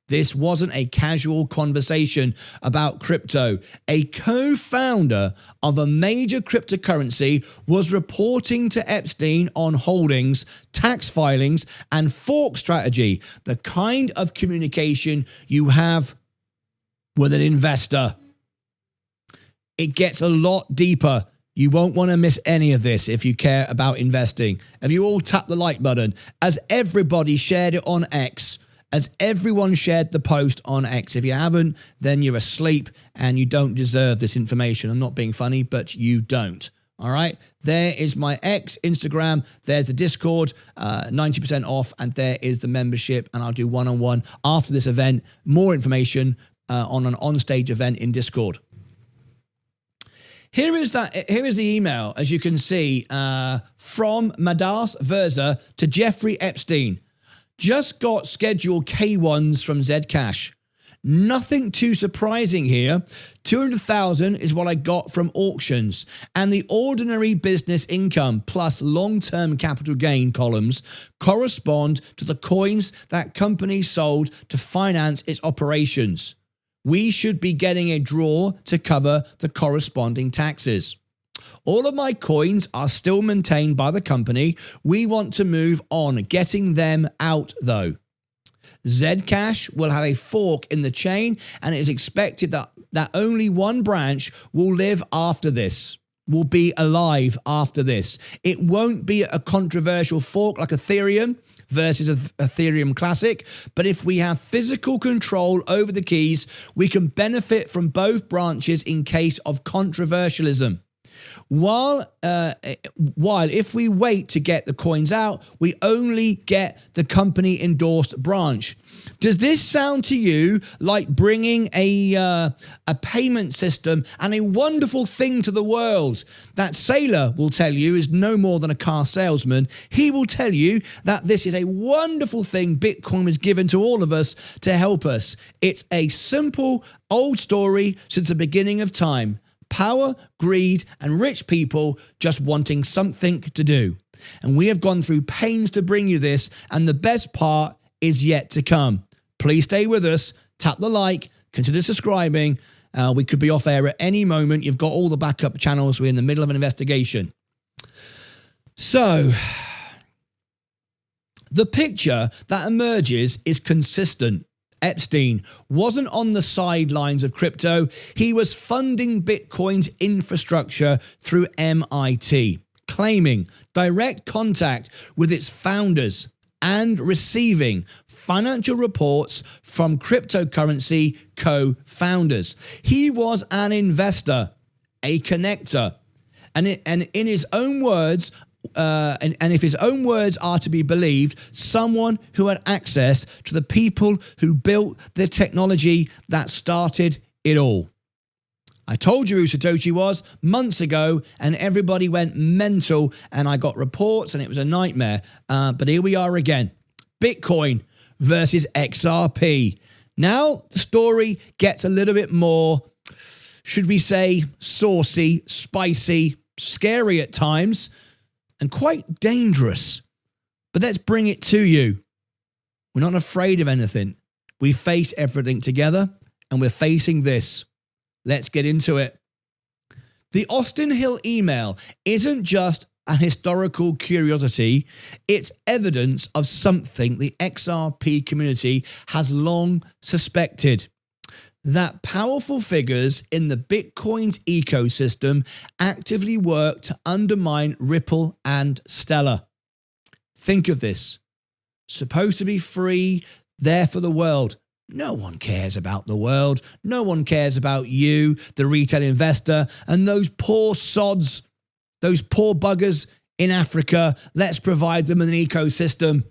This wasn't a casual conversation about crypto. A co-founder of a major cryptocurrency was reporting to Epstein on holdings, tax filings, and fork strategy, the kind of communication you have with an investor. It gets a lot deeper. You won't want to miss any of this if you care about investing. Have you all tapped the like button? As everybody shared it on X, as everyone shared the post on X. If you haven't, then you're asleep and you don't deserve this information. I'm not being funny, but you don't. All right. There is my X, Instagram. There's the Discord, 90% off. And there is the membership. And I'll do one-on-one after this event. More information on an on-stage event in Discord. Here is the email, as you can see, from Martyn Verza to Jeffrey Epstein. Just got scheduled K1s from Zcash. Nothing too surprising here. 200,000 is what I got from auctions, and the ordinary business income plus long-term capital gain columns correspond to the coins that company sold to finance its operations. We should be getting a draw to cover the corresponding taxes. All of my coins are still maintained by the company. We want to move on, getting them out though. Zcash will have a fork in the chain, and it is expected that only one branch will live after this, will be alive after this. It won't be a controversial fork like Ethereum versus Ethereum Classic, but if we have physical control over the keys, we can benefit from both branches in case of controversialism. While if we wait to get the coins out, we only get the company endorsed branch. Does this sound to you like bringing a payment system and a wonderful thing to the world? That Sailor will tell you is no more than a car salesman. He will tell you that this is a wonderful thing Bitcoin was given to all of us to help us. It's a simple old story since the beginning of time. Power, greed, and rich people just wanting something to do. And we have gone through pains to bring you this, and the best part is yet to come. Please stay with us, tap the like, consider subscribing. We could be off air at any moment. You've got all the backup channels. We're in the middle of an investigation. So, the picture that emerges is consistent. Epstein wasn't on the sidelines of crypto. He was funding Bitcoin's infrastructure through MIT, claiming direct contact with its founders and receiving financial reports from cryptocurrency co-founders. He was an investor, a connector, and in his own words, and if his own words are to be believed, someone who had access to the people who built the technology that started it all. I told you who Satoshi was months ago, and everybody went mental, and I got reports, and it was a nightmare. But here we are again. Bitcoin versus XRP. Now the story gets a little bit more, should we say, saucy, spicy, scary at times, and quite dangerous. But let's bring it to you. We're not afraid of anything. We face everything together, and we're facing this. Let's get into it. The Austin Hill email isn't just a historical curiosity. It's evidence of something the XRP community has long suspected. that powerful figures in the Bitcoin's ecosystem actively work to undermine Ripple and Stellar. Think of this. Supposed to be free, there for the world. No one cares about the world. No one cares about you, the retail investor, and those poor sods, those poor buggers in Africa. Let's provide them an ecosystem.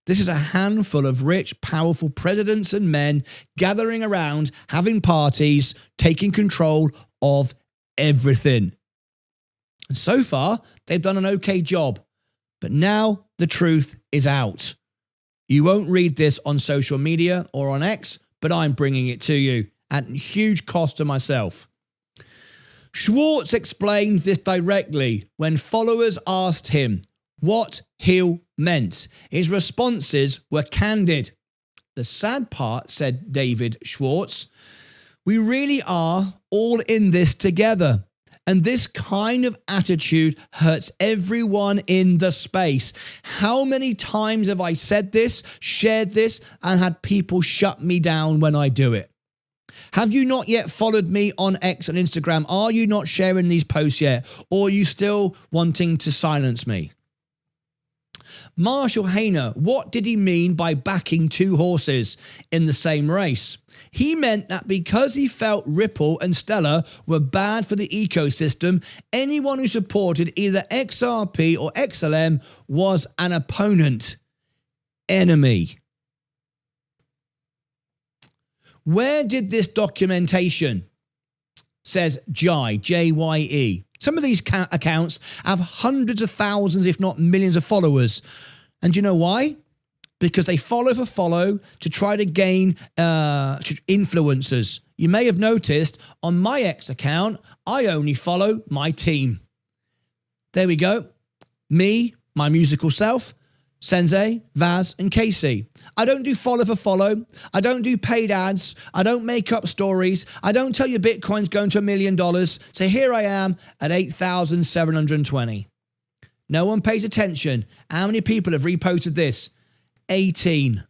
This is a handful of rich, powerful presidents and men gathering around, having parties, taking control of everything. And so far, they've done an okay job. But now the truth is out. You won't read this on social media or on X, but I'm bringing it to you at huge cost to myself. Schwartz explained this directly when followers asked him what Hill meant. His responses were candid. The sad part, said David Schwartz, we really are all in this together. And this kind of attitude hurts everyone in the space. How many times have I said this, shared this, and had people shut me down when I do it? Have you not yet followed me on X and Instagram? Are you not sharing these posts yet? Or are you still wanting to silence me? Marshall Hayner, what did he mean by backing two horses in the same race? He meant that because he felt Ripple and Stellar were bad for the ecosystem, anyone who supported either XRP or XLM was an opponent, enemy. Where did this documentation, says Jye, J-Y-E. Some of these accounts have hundreds of thousands, if not millions of followers. And do you know why? Because they follow for follow to try to gain influencers. You may have noticed on my X account, I only follow my team. There we go. Me, my musical self, Sensei, Vaz, and Casey. I don't do follow for follow. I don't do paid ads. I don't make up stories. I don't tell you Bitcoin's going to $1 million. So here I am at 8,720. No one pays attention. How many people have reposted this? 18.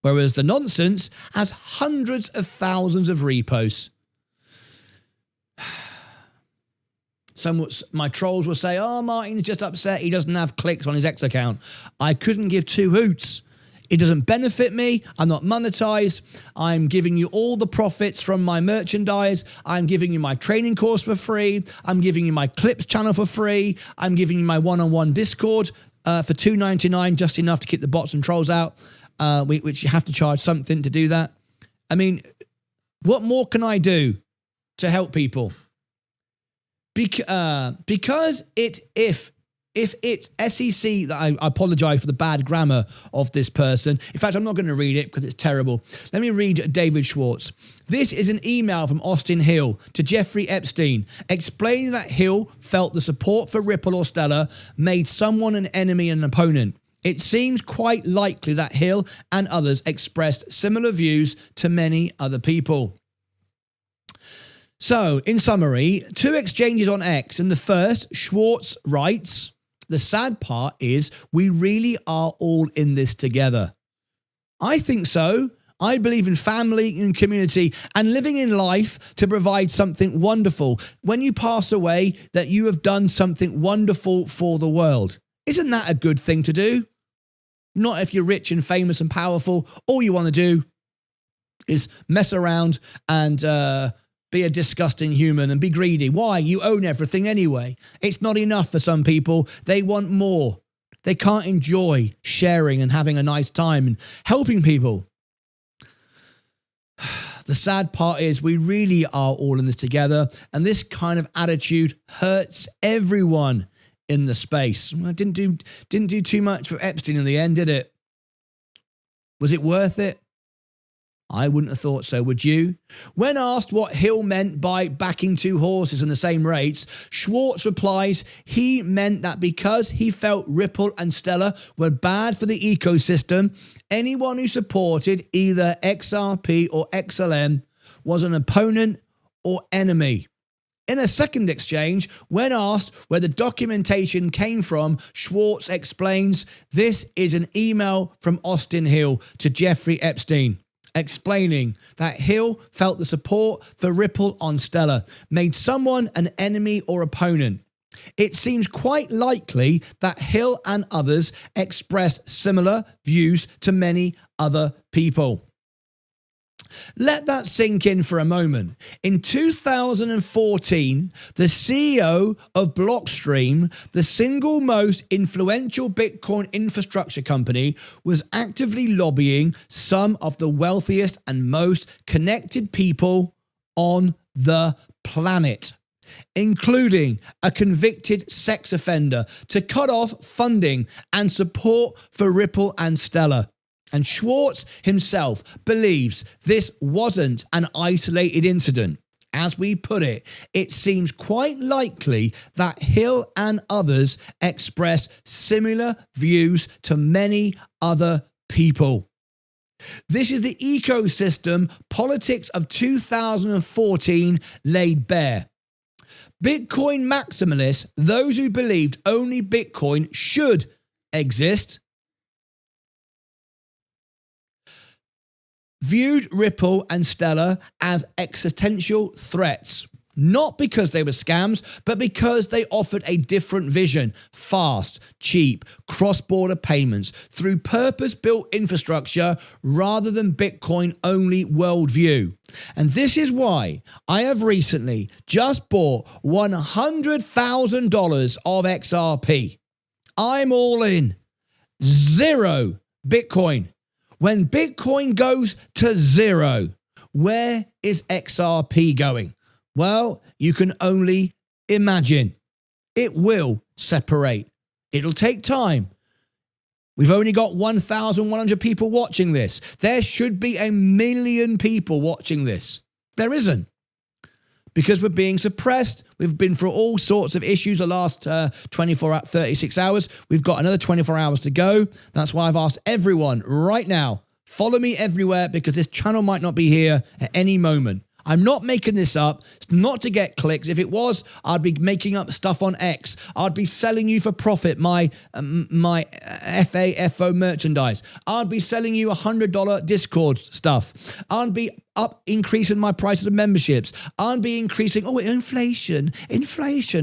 Whereas the nonsense has hundreds of thousands of reposts. My trolls will say, oh, Martyn's just upset he doesn't have clicks on his X account. I couldn't give two hoots. It doesn't benefit me. I'm not monetized. I'm giving you all the profits from my merchandise. I'm giving you my training course for free. I'm giving you my clips channel for free. I'm giving you my one-on-one Discord for $2.99, just enough to keep the bots and trolls out, which you have to charge something to do that. I mean, what more can I do to help people? Because if it's SEC, I apologize for the bad grammar of this person. In fact, I'm not going to read it because it's terrible. Let me read David Schwartz. This is an email from Austin Hill to Jeffrey Epstein, explaining that Hill felt the support for Ripple or Stellar made someone an enemy and an opponent. It seems quite likely that Hill and others expressed similar views to many other people. So, in summary, two exchanges on X. In the first, Schwartz writes, the sad part is we really are all in this together. I think so. I believe in family and community and living in life to provide something wonderful. When you pass away, that you have done something wonderful for the world. Isn't that a good thing to do? Not if you're rich and famous and powerful. All you want to do is mess around and be a disgusting human and be greedy. Why? You own everything anyway. It's not enough for some people. They want more. They can't enjoy sharing and having a nice time and helping people. The sad part is we really are all in this together, and this kind of attitude hurts everyone in the space. I didn't do too much for Epstein in the end, did it? Was it worth it? I wouldn't have thought so, would you? When asked what Hill meant by backing two horses in the same race, Schwartz replies he meant that because he felt Ripple and Stellar were bad for the ecosystem, anyone who supported either XRP or XLM was an opponent or enemy. In a second exchange, when asked where the documentation came from, Schwartz explains this is an email from Austin Hill to Jeffrey Epstein. explaining that Hill felt the support for Ripple on Stellar made someone an enemy or opponent. It seems quite likely that Hill and others expressed similar views to many other people. Let that sink in for a moment. In 2014, the CEO of Blockstream, the single most influential Bitcoin infrastructure company, was actively lobbying some of the wealthiest and most connected people on the planet, including a convicted sex offender, to cut off funding and support for Ripple and Stellar. And Schwartz himself believes this wasn't an isolated incident. As we put it, it seems quite likely that Hill and others express similar views to many other people. This is the ecosystem politics of 2014 laid bare. Bitcoin maximalists, those who believed only Bitcoin should exist, viewed Ripple and Stellar as existential threats, not because they were scams, but because they offered a different vision: fast, cheap, cross-border payments through purpose-built infrastructure rather than Bitcoin-only worldview. And this is why I have recently just bought $100,000 of XRP. I'm all in. 0 Bitcoin. When Bitcoin goes to 0, where is XRP going? Well, you can only imagine. It will separate. It'll take time. We've only got 1,100 people watching this. There should be 1 million people watching this. There isn't. Because we're being suppressed. We've been through all sorts of issues the last 36 hours. We've got another 24 hours to go. That's why I've asked everyone right now, follow me everywhere, because this channel might not be here at any moment. I'm not making this up. It's not to get clicks. If it was, I'd be making up stuff on X. I'd be selling you for profit my FAFO merchandise. I'd be selling you $100 Discord stuff. I'd be increasing my prices of memberships. I'd be increasing, inflation,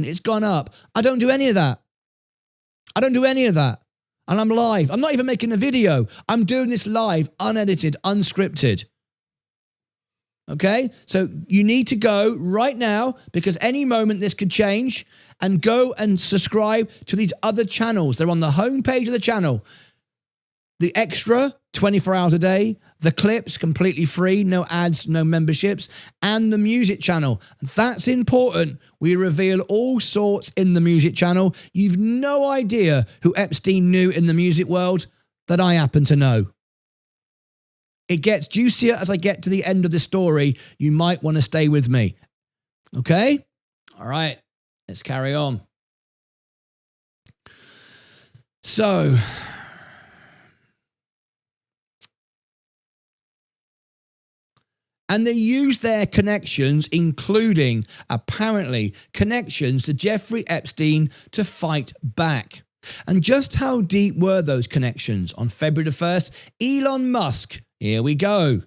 it's gone up. I don't do any of that. And I'm live. I'm not even making a video. I'm doing this live, unedited, unscripted. Okay, so you need to go right now, because any moment this could change, and go and subscribe to these other channels. They're on the homepage of the channel. The extra, 24 hours a day. The clips, completely free, no ads, no memberships. And the music channel. That's important. We reveal all sorts in the music channel. You've no idea who Epstein knew in the music world that I happen to know. It gets juicier as I get to the end of the story. You might want to stay with me. Okay? All right. Let's carry on. So, and they used their connections, including, apparently, connections to Jeffrey Epstein, to fight back. And just how deep were those connections? On February the 1st, Elon Musk, here we go.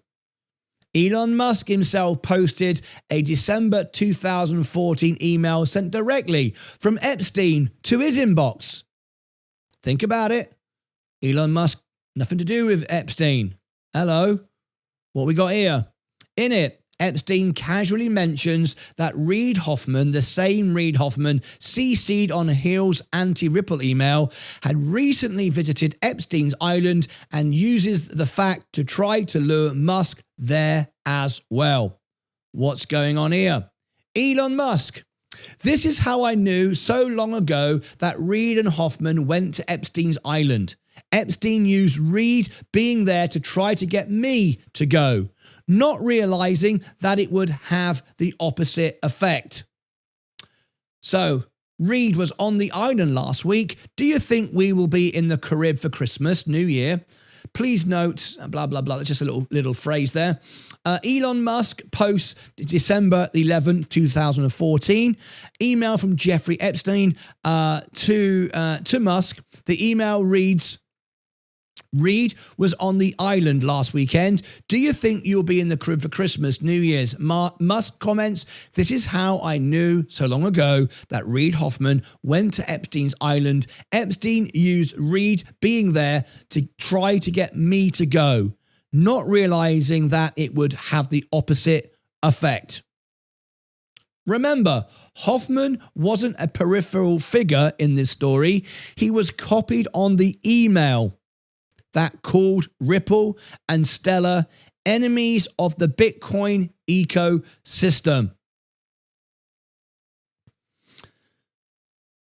Elon Musk himself posted a December 2014 email sent directly from Epstein to his inbox. Think about it. Elon Musk, nothing to do with Epstein. Hello. What we got here? In it, Epstein casually mentions that Reid Hoffman, the same Reid Hoffman CC'd on Hill's anti-Ripple email, had recently visited Epstein's island and uses the fact to try to lure Musk there as well. What's going on here? Elon Musk. This is how I knew so long ago that Reid and Hoffman went to Epstein's island. Epstein used Reid being there to try to get me to go, not realizing that it would have the opposite effect. So, Reid was on the island last week. Do you think we will be in the Carib for Christmas, New Year? Please note, blah, blah, blah. That's just a little phrase there. Elon Musk posts December 11th, 2014. Email from Jeffrey Epstein to Musk. The email reads, Reed was on the island last weekend. Do you think you'll be in the crib for Christmas, New Year's? Musk comments, this is how I knew so long ago that Reid Hoffman went to Epstein's island. Epstein used Reed being there to try to get me to go, not realizing that it would have the opposite effect. Remember, Hoffman wasn't a peripheral figure in this story. He was copied on the email that called Ripple and Stellar enemies of the Bitcoin ecosystem.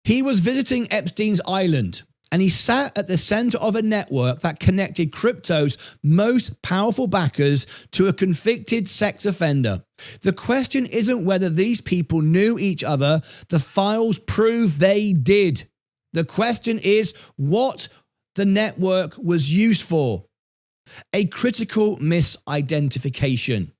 He was visiting Epstein's island, and he sat at the center of a network that connected crypto's most powerful backers to a convicted sex offender. The question isn't whether these people knew each other. The files prove they did. The question is what the network was used for. A critical misidentification.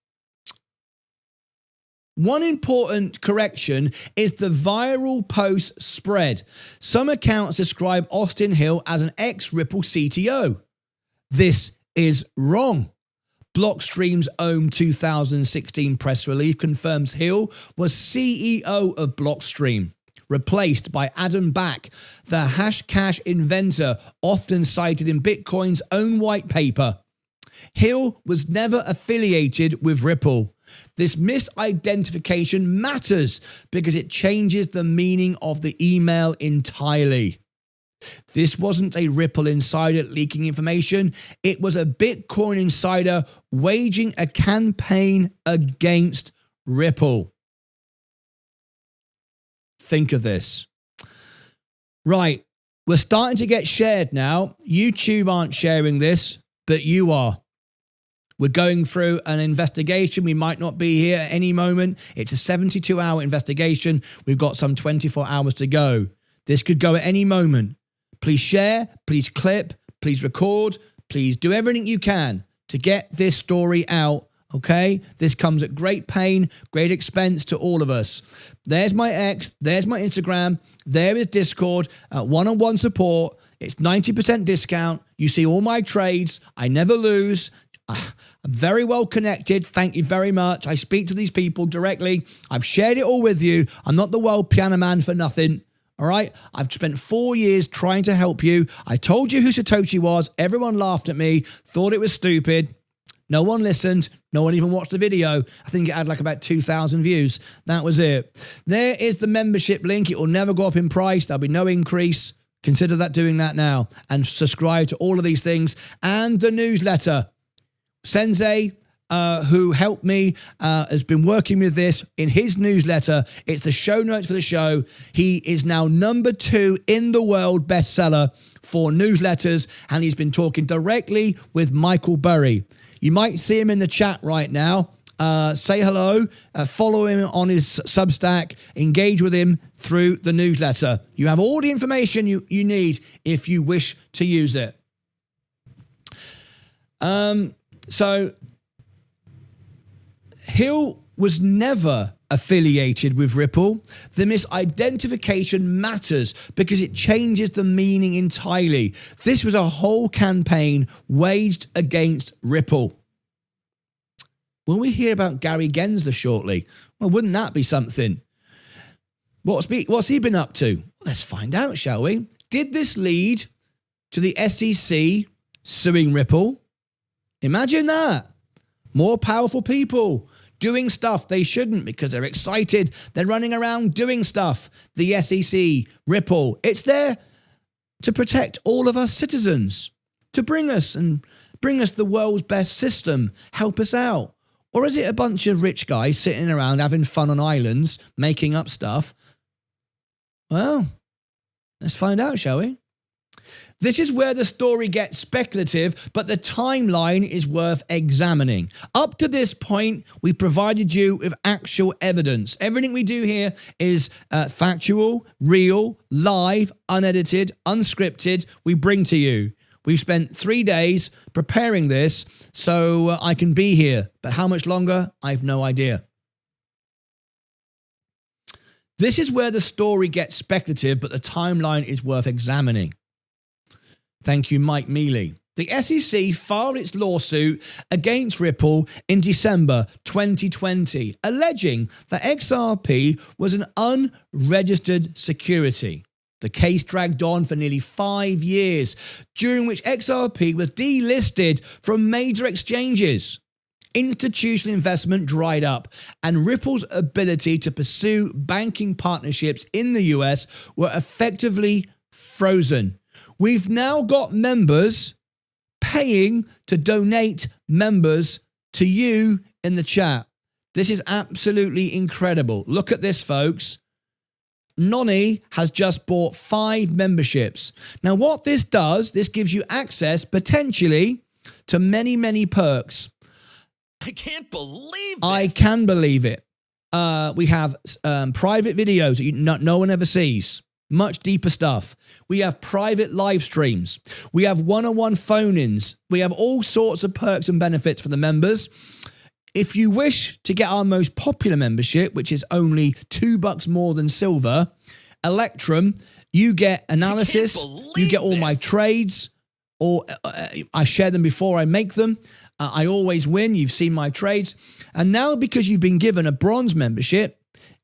One important correction is the viral post spread. Some accounts describe Austin Hill as an ex-Ripple CTO. This is wrong. Blockstream's own 2016 press release confirms Hill was CEO of Blockstream, replaced by Adam Back, the Hashcash inventor often cited in Bitcoin's own white paper. Hill was never affiliated with Ripple. This misidentification matters because it changes the meaning of the email entirely. This wasn't a Ripple insider leaking information. It was a Bitcoin insider waging a campaign against Ripple. Think of this. Right, we're starting to get shared now. YouTube aren't sharing this, but you are. We're going through an investigation. We might not be here at any moment. It's a 72-hour investigation. We've got some 24 hours to go. This could go at any moment. Please share, please clip, please record, please do everything you can to get this story out, okay? This comes at great pain, great expense to all of us. There's my X, there's my Instagram, there is Discord, one-on-one support. It's 90% discount. You see all my trades. I never lose. I'm very well connected. Thank you very much. I speak to these people directly. I've shared it all with you. I'm not the world piano man for nothing. All right. I've spent 4 years trying to help you. I told you who Satoshi was. Everyone laughed at me, thought it was stupid. No one listened. No one even watched the video. I think it had like about 2,000 views. That was it. There is the membership link. It will never go up in price. There'll be no increase. Consider that doing that now and subscribe to all of these things and the newsletter. Sensei, who helped me, has been working with this in his newsletter. It's the show notes for the show. He is now #2 in the world bestseller for newsletters, and he's been talking directly with Michael Burry. You might see him in the chat right now. Say hello, follow him on his Substack, engage with him through the newsletter. You have all the information you need if you wish to use it. So Hill was never affiliated with Ripple. The misidentification matters because it changes the meaning entirely. This was a whole campaign waged against Ripple. Will we hear about Gary Gensler shortly? Well, wouldn't that be something? What's he been up to? Let's find out, shall we? Did this lead to the SEC suing Ripple? Imagine that. More powerful people doing stuff they shouldn't because they're excited. They're running around doing stuff. The SEC, Ripple, it's there to protect all of us citizens, to bring us the world's best system, help us out. Or is it a bunch of rich guys sitting around having fun on islands, making up stuff? Well, let's find out, shall we? This is where the story gets speculative, but the timeline is worth examining. Up to this point, we provided you with actual evidence. Everything we do here is factual, real, live, unedited, unscripted. We bring to you. We've spent 3 days preparing this so I can be here. But how much longer? I have no idea. This is where the story gets speculative, but the timeline is worth examining. Thank you, Mike Mealy. The SEC filed its lawsuit against Ripple in December 2020, alleging that XRP was an unregistered security. The case dragged on for nearly 5 years, during which XRP was delisted from major exchanges. Institutional investment dried up, and Ripple's ability to pursue banking partnerships in the US were effectively frozen. We've now got members paying to donate members to you in the chat. This is absolutely incredible. Look at this, folks. Nonny has just bought 5 memberships. Now, what this does, this gives you access potentially to many, many perks. I can't believe this. I can believe it. We have private videos that no one ever sees. Much deeper stuff. We have private live streams. We have one-on-one phone-ins. We have all sorts of perks and benefits for the members. If you wish to get our most popular membership, which is only $2 more than silver, Electrum, you get analysis, you get all my trades, or I share them before I make them. I always win. You've seen my trades. And now because you've been given a bronze membership,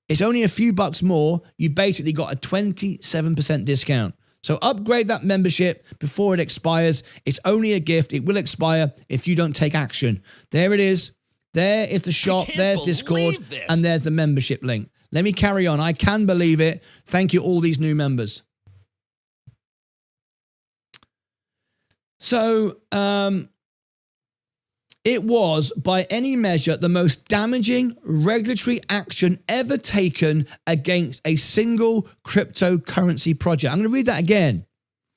it's only a few bucks more. You've basically got a 27% discount. So upgrade that membership before it expires. It's only a gift. It will expire if you don't take action. There it is. There is the shop. There's Discord. And there's the membership link. Let me carry on. I can believe it. Thank you, all these new members. So, it was, by any measure, the most damaging regulatory action ever taken against a single cryptocurrency project. I'm going to read that again.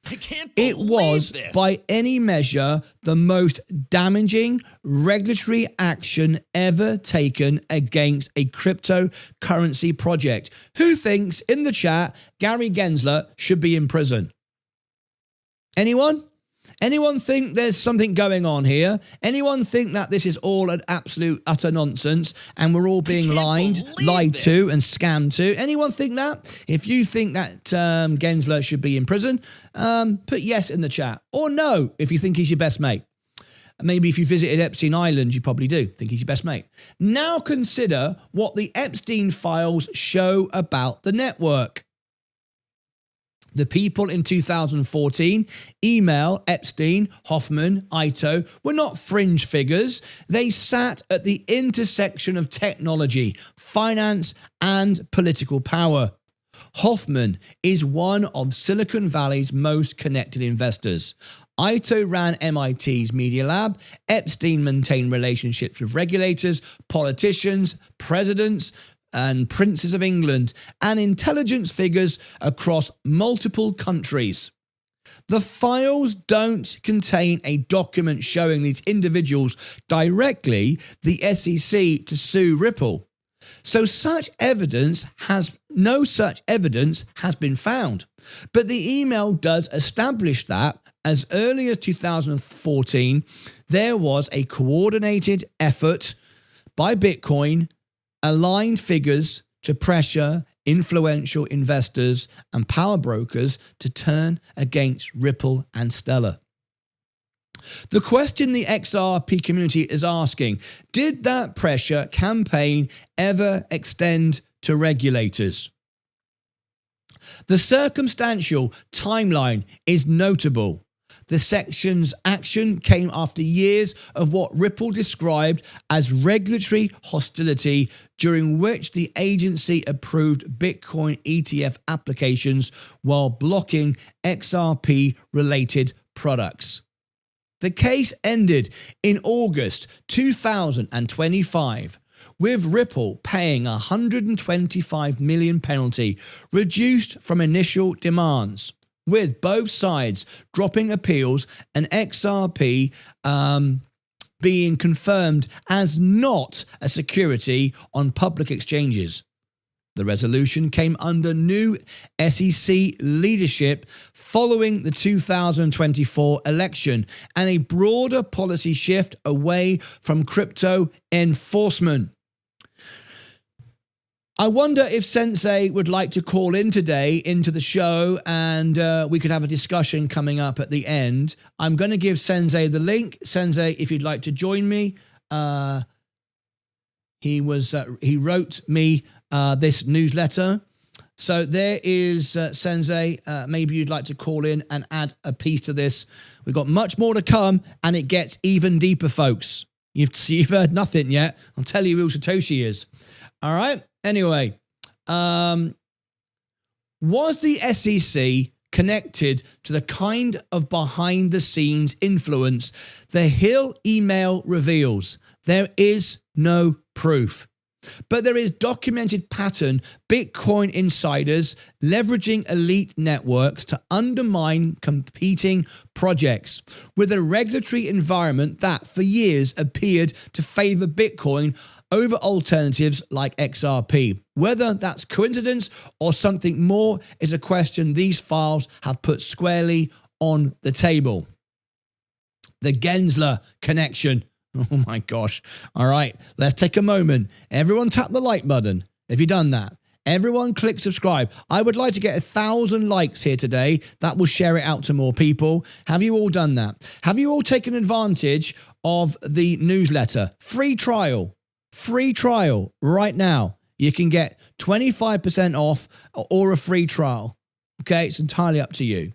I can't believe It was, this. by any measure, the most damaging regulatory action ever taken against a cryptocurrency project. Who thinks, in the chat, Gary Gensler should be in prison? Anyone? Anyone think there's something going on here? Anyone think that this is all an absolute utter nonsense and we're all being lied to and scammed to? Anyone think that? If you think that Gensler should be in prison, put yes in the chat. Or no, if you think he's your best mate. Maybe if you visited Epstein Island, you probably do think he's your best mate. Now consider what the Epstein files show about the network. The people in 2014, email, Epstein, Hoffman, Ito, were not fringe figures. They sat at the intersection of technology, finance, and political power. Hoffman is one of Silicon Valley's most connected investors. Ito ran MIT's Media Lab. Epstein maintained relationships with regulators, politicians, presidents, and princes of England, and intelligence figures across multiple countries. The files don't contain a document showing these individuals directly the SEC to sue Ripple. So no such evidence has been found. But the email does establish that as early as 2014, there was a coordinated effort by Bitcoin aligned figures to pressure influential investors and power brokers to turn against Ripple and Stellar. The question the XRP community is asking, did that pressure campaign ever extend to regulators? The circumstantial timeline is notable. The section's action came after years of what Ripple described as regulatory hostility, during which the agency approved Bitcoin ETF applications while blocking XRP-related products. The case ended in August 2025, with Ripple paying a $125 million penalty, reduced from initial demands, with both sides dropping appeals and XRP being confirmed as not a security on public exchanges. The resolution came under new SEC leadership following the 2024 election and a broader policy shift away from crypto enforcement. I wonder if Sensei would like to call in today into the show, and we could have a discussion coming up at the end. I'm going to give Sensei the link. Sensei, if you'd like to join me, he wrote me this newsletter. So there is Sensei. Maybe you'd like to call in and add a piece to this. We've got much more to come, and it gets even deeper, folks. You've heard nothing yet. I'll tell you who Satoshi is. All right. Anyway, was the SEC connected to the kind of behind-the-scenes influence the Hill email reveals? There is no proof. But there is documented pattern Bitcoin insiders leveraging elite networks to undermine competing projects with a regulatory environment that for years appeared to favor Bitcoin over alternatives like XRP. Whether that's coincidence or something more is a question these files have put squarely on the table. The Gensler connection. Oh my gosh. All right, let's take a moment. Everyone tap the like button. Have you done that? Everyone click subscribe. I would like to get 1,000 likes here today. That will share it out to more people. Have you all done that? Have you all taken advantage of the newsletter? Free trial right now. You can get 25% off or a free trial. Okay, it's entirely up to you.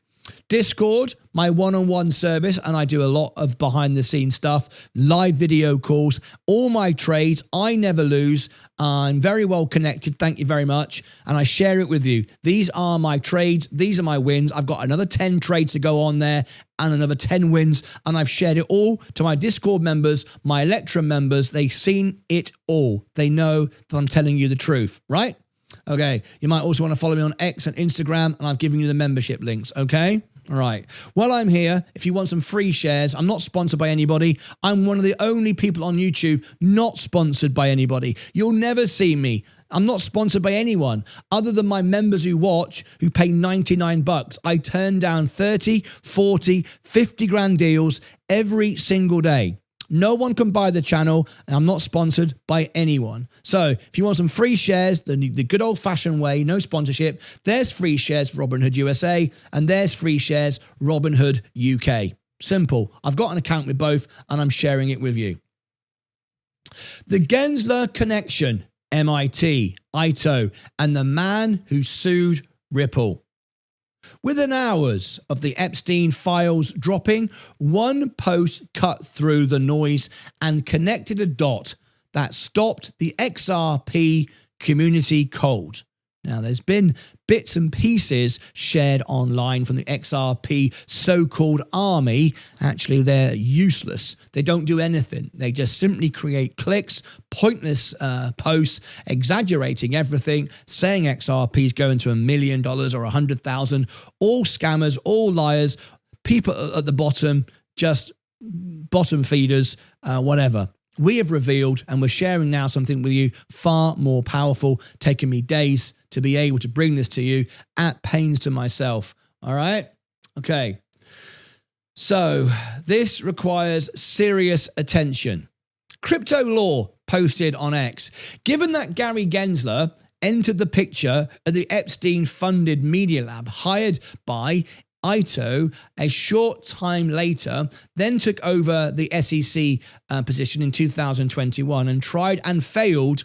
Discord, my one-on-one service, and I do a lot of behind-the-scenes stuff, live video calls, all my trades. I never lose. I'm very well connected. Thank you very much. And I share it with you. These are my trades. These are my wins. I've got another 10 trades to go on there and another 10 wins. And I've shared it all to my Discord members, my Electrum members. They've seen it all. They know that I'm telling you the truth, right? Okay, you might also want to follow me on X and Instagram, and I've given you the membership links, okay? All right. While I'm here, if you want some free shares, I'm not sponsored by anybody. I'm one of the only people on YouTube not sponsored by anybody. You'll never see me. I'm not sponsored by anyone other than my members who watch, who pay $99. I turn down 30, 40, 50 grand deals every single day. No one can buy the channel, and I'm not sponsored by anyone. So if you want some free shares, the good old-fashioned way, no sponsorship, there's free shares Robinhood USA, and there's free shares Robinhood UK. Simple. I've got an account with both, and I'm sharing it with you. The Gensler connection, MIT, Ito, and the man who sued Ripple. Within hours of the Epstein files dropping, one post cut through the noise and connected a dot that stopped the XRP community cold. Now, there's been bits and pieces shared online from the XRP so-called army. Actually, they're useless. They don't do anything. They just simply create clicks, pointless posts, exaggerating everything, saying XRP is going to $1 million or 100,000. All scammers, all liars, people at the bottom, just bottom feeders, whatever. We have revealed, and we're sharing now something with you far more powerful, taking me days to be able to bring this to you at pains to myself. All right? Okay. So this requires serious attention. Crypto Law posted on X. Given that Gary Gensler entered the picture at the Epstein-funded Media Lab hired by Ito a short time later, then took over the SEC position in 2021 and tried and failed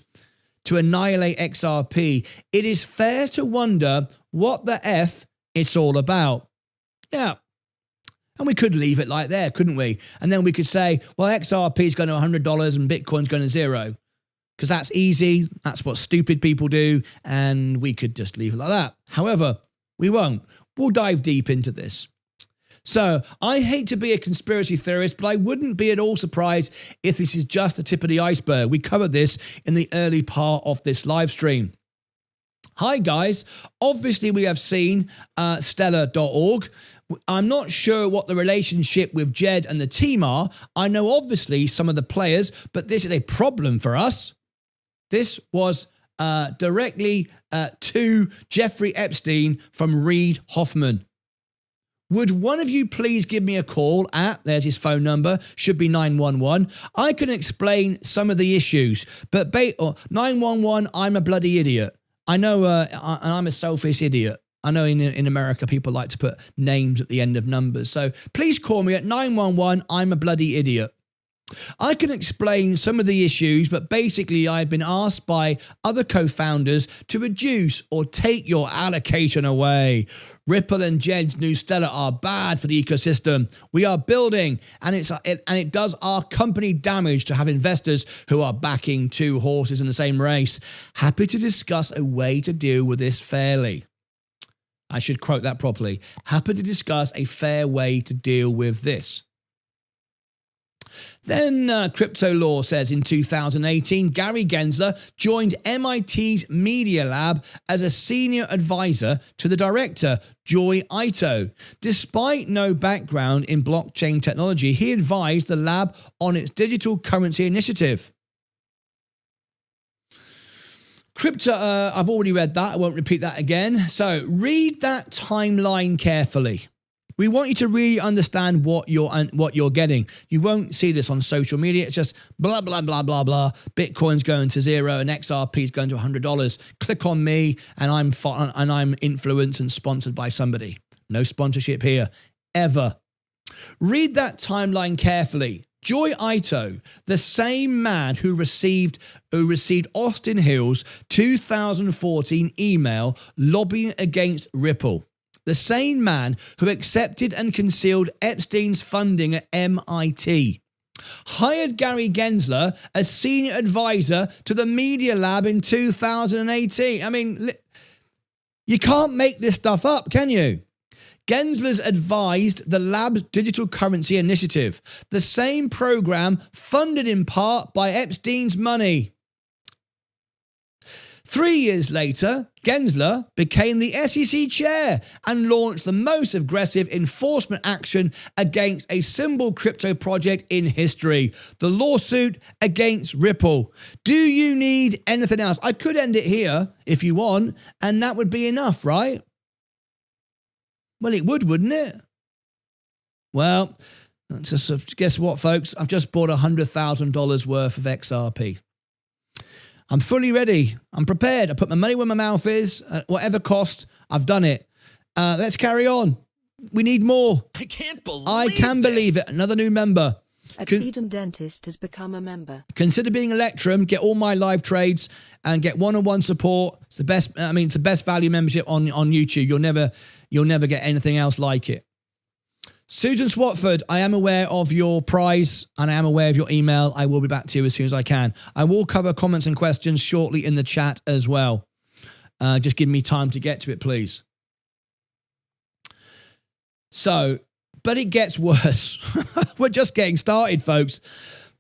to annihilate XRP, it is fair to wonder what the F it's all about. Yeah. And we could leave it like there, couldn't we? And then we could say, well, XRP is going to $100 and Bitcoin's going to $0. Because that's easy. That's what stupid people do. And we could just leave it like that. However, we won't. We'll dive deep into this. So I hate to be a conspiracy theorist, but I wouldn't be at all surprised if this is just the tip of the iceberg. We covered this in the early part of this live stream. Hi guys, obviously we have seen stellar.org. I'm not sure what the relationship with Jed and the team are. I know obviously some of the players, but this is a problem for us. This was directly to Jeffrey Epstein from Reid Hoffman. Would one of you please give me a call at, there's his phone number, should be 911. I can explain some of the issues, but 911, I'm a bloody idiot. I know, and I'm a selfish idiot. I know in America, people like to put names at the end of numbers. So please call me at 911, I'm a bloody idiot. I can explain some of the issues, but basically I've been asked by other co-founders to reduce or take your allocation away. Ripple and Jed's new Stellar are bad for the ecosystem we are building, and it does our company damage to have investors who are backing two horses in the same race. Happy to discuss a way to deal with this fairly. I should quote that properly. Happy to discuss a fair way to deal with this. Then Crypto Law says in 2018, Gary Gensler joined MIT's Media Lab as a senior advisor to the director, Joy Ito. Despite no background in blockchain technology, he advised the lab on its digital currency initiative. Crypto, I've already read that. I won't repeat that again. So read that timeline carefully. We want you to really understand what you're getting. You won't see this on social media. It's just blah, blah, blah, blah, blah. Bitcoin's going to zero and XRP is going to $100. Click on me and I'm influenced and sponsored by somebody. No sponsorship here, ever. Read that timeline carefully. Joy Ito, the same man who received Austin Hill's 2014 email lobbying against Ripple. The same man who accepted and concealed Epstein's funding at MIT, hired Gary Gensler as senior advisor to the Media Lab in 2018. I mean, you can't make this stuff up, can you? Gensler's advised the lab's digital currency initiative, the same program funded in part by Epstein's money. 3 years later, Gensler became the SEC chair and launched the most aggressive enforcement action against a symbol crypto project in history, the lawsuit against Ripple. Do you need anything else? I could end it here if you want, and that would be enough, right? Well, it would, wouldn't it? Well, guess what, folks? I've just bought $100,000 worth of XRP. I'm fully ready. I'm prepared. I put my money where my mouth is. At whatever cost, I've done it. Let's carry on. We need more. I can't believe I can believe it. Another new member. Eden Dentist has become a member. Consider being Electrum. Get all my live trades and get one-on-one support. It's the best. I mean, it's the best value membership on YouTube. You'll never get anything else like it. Susan Swatford, I am aware of your prize and I am aware of your email. I will be back to you as soon as I can. I will cover comments and questions shortly in the chat as well. Just give me time to get to it, please. So, but it gets worse. We're just getting started, folks.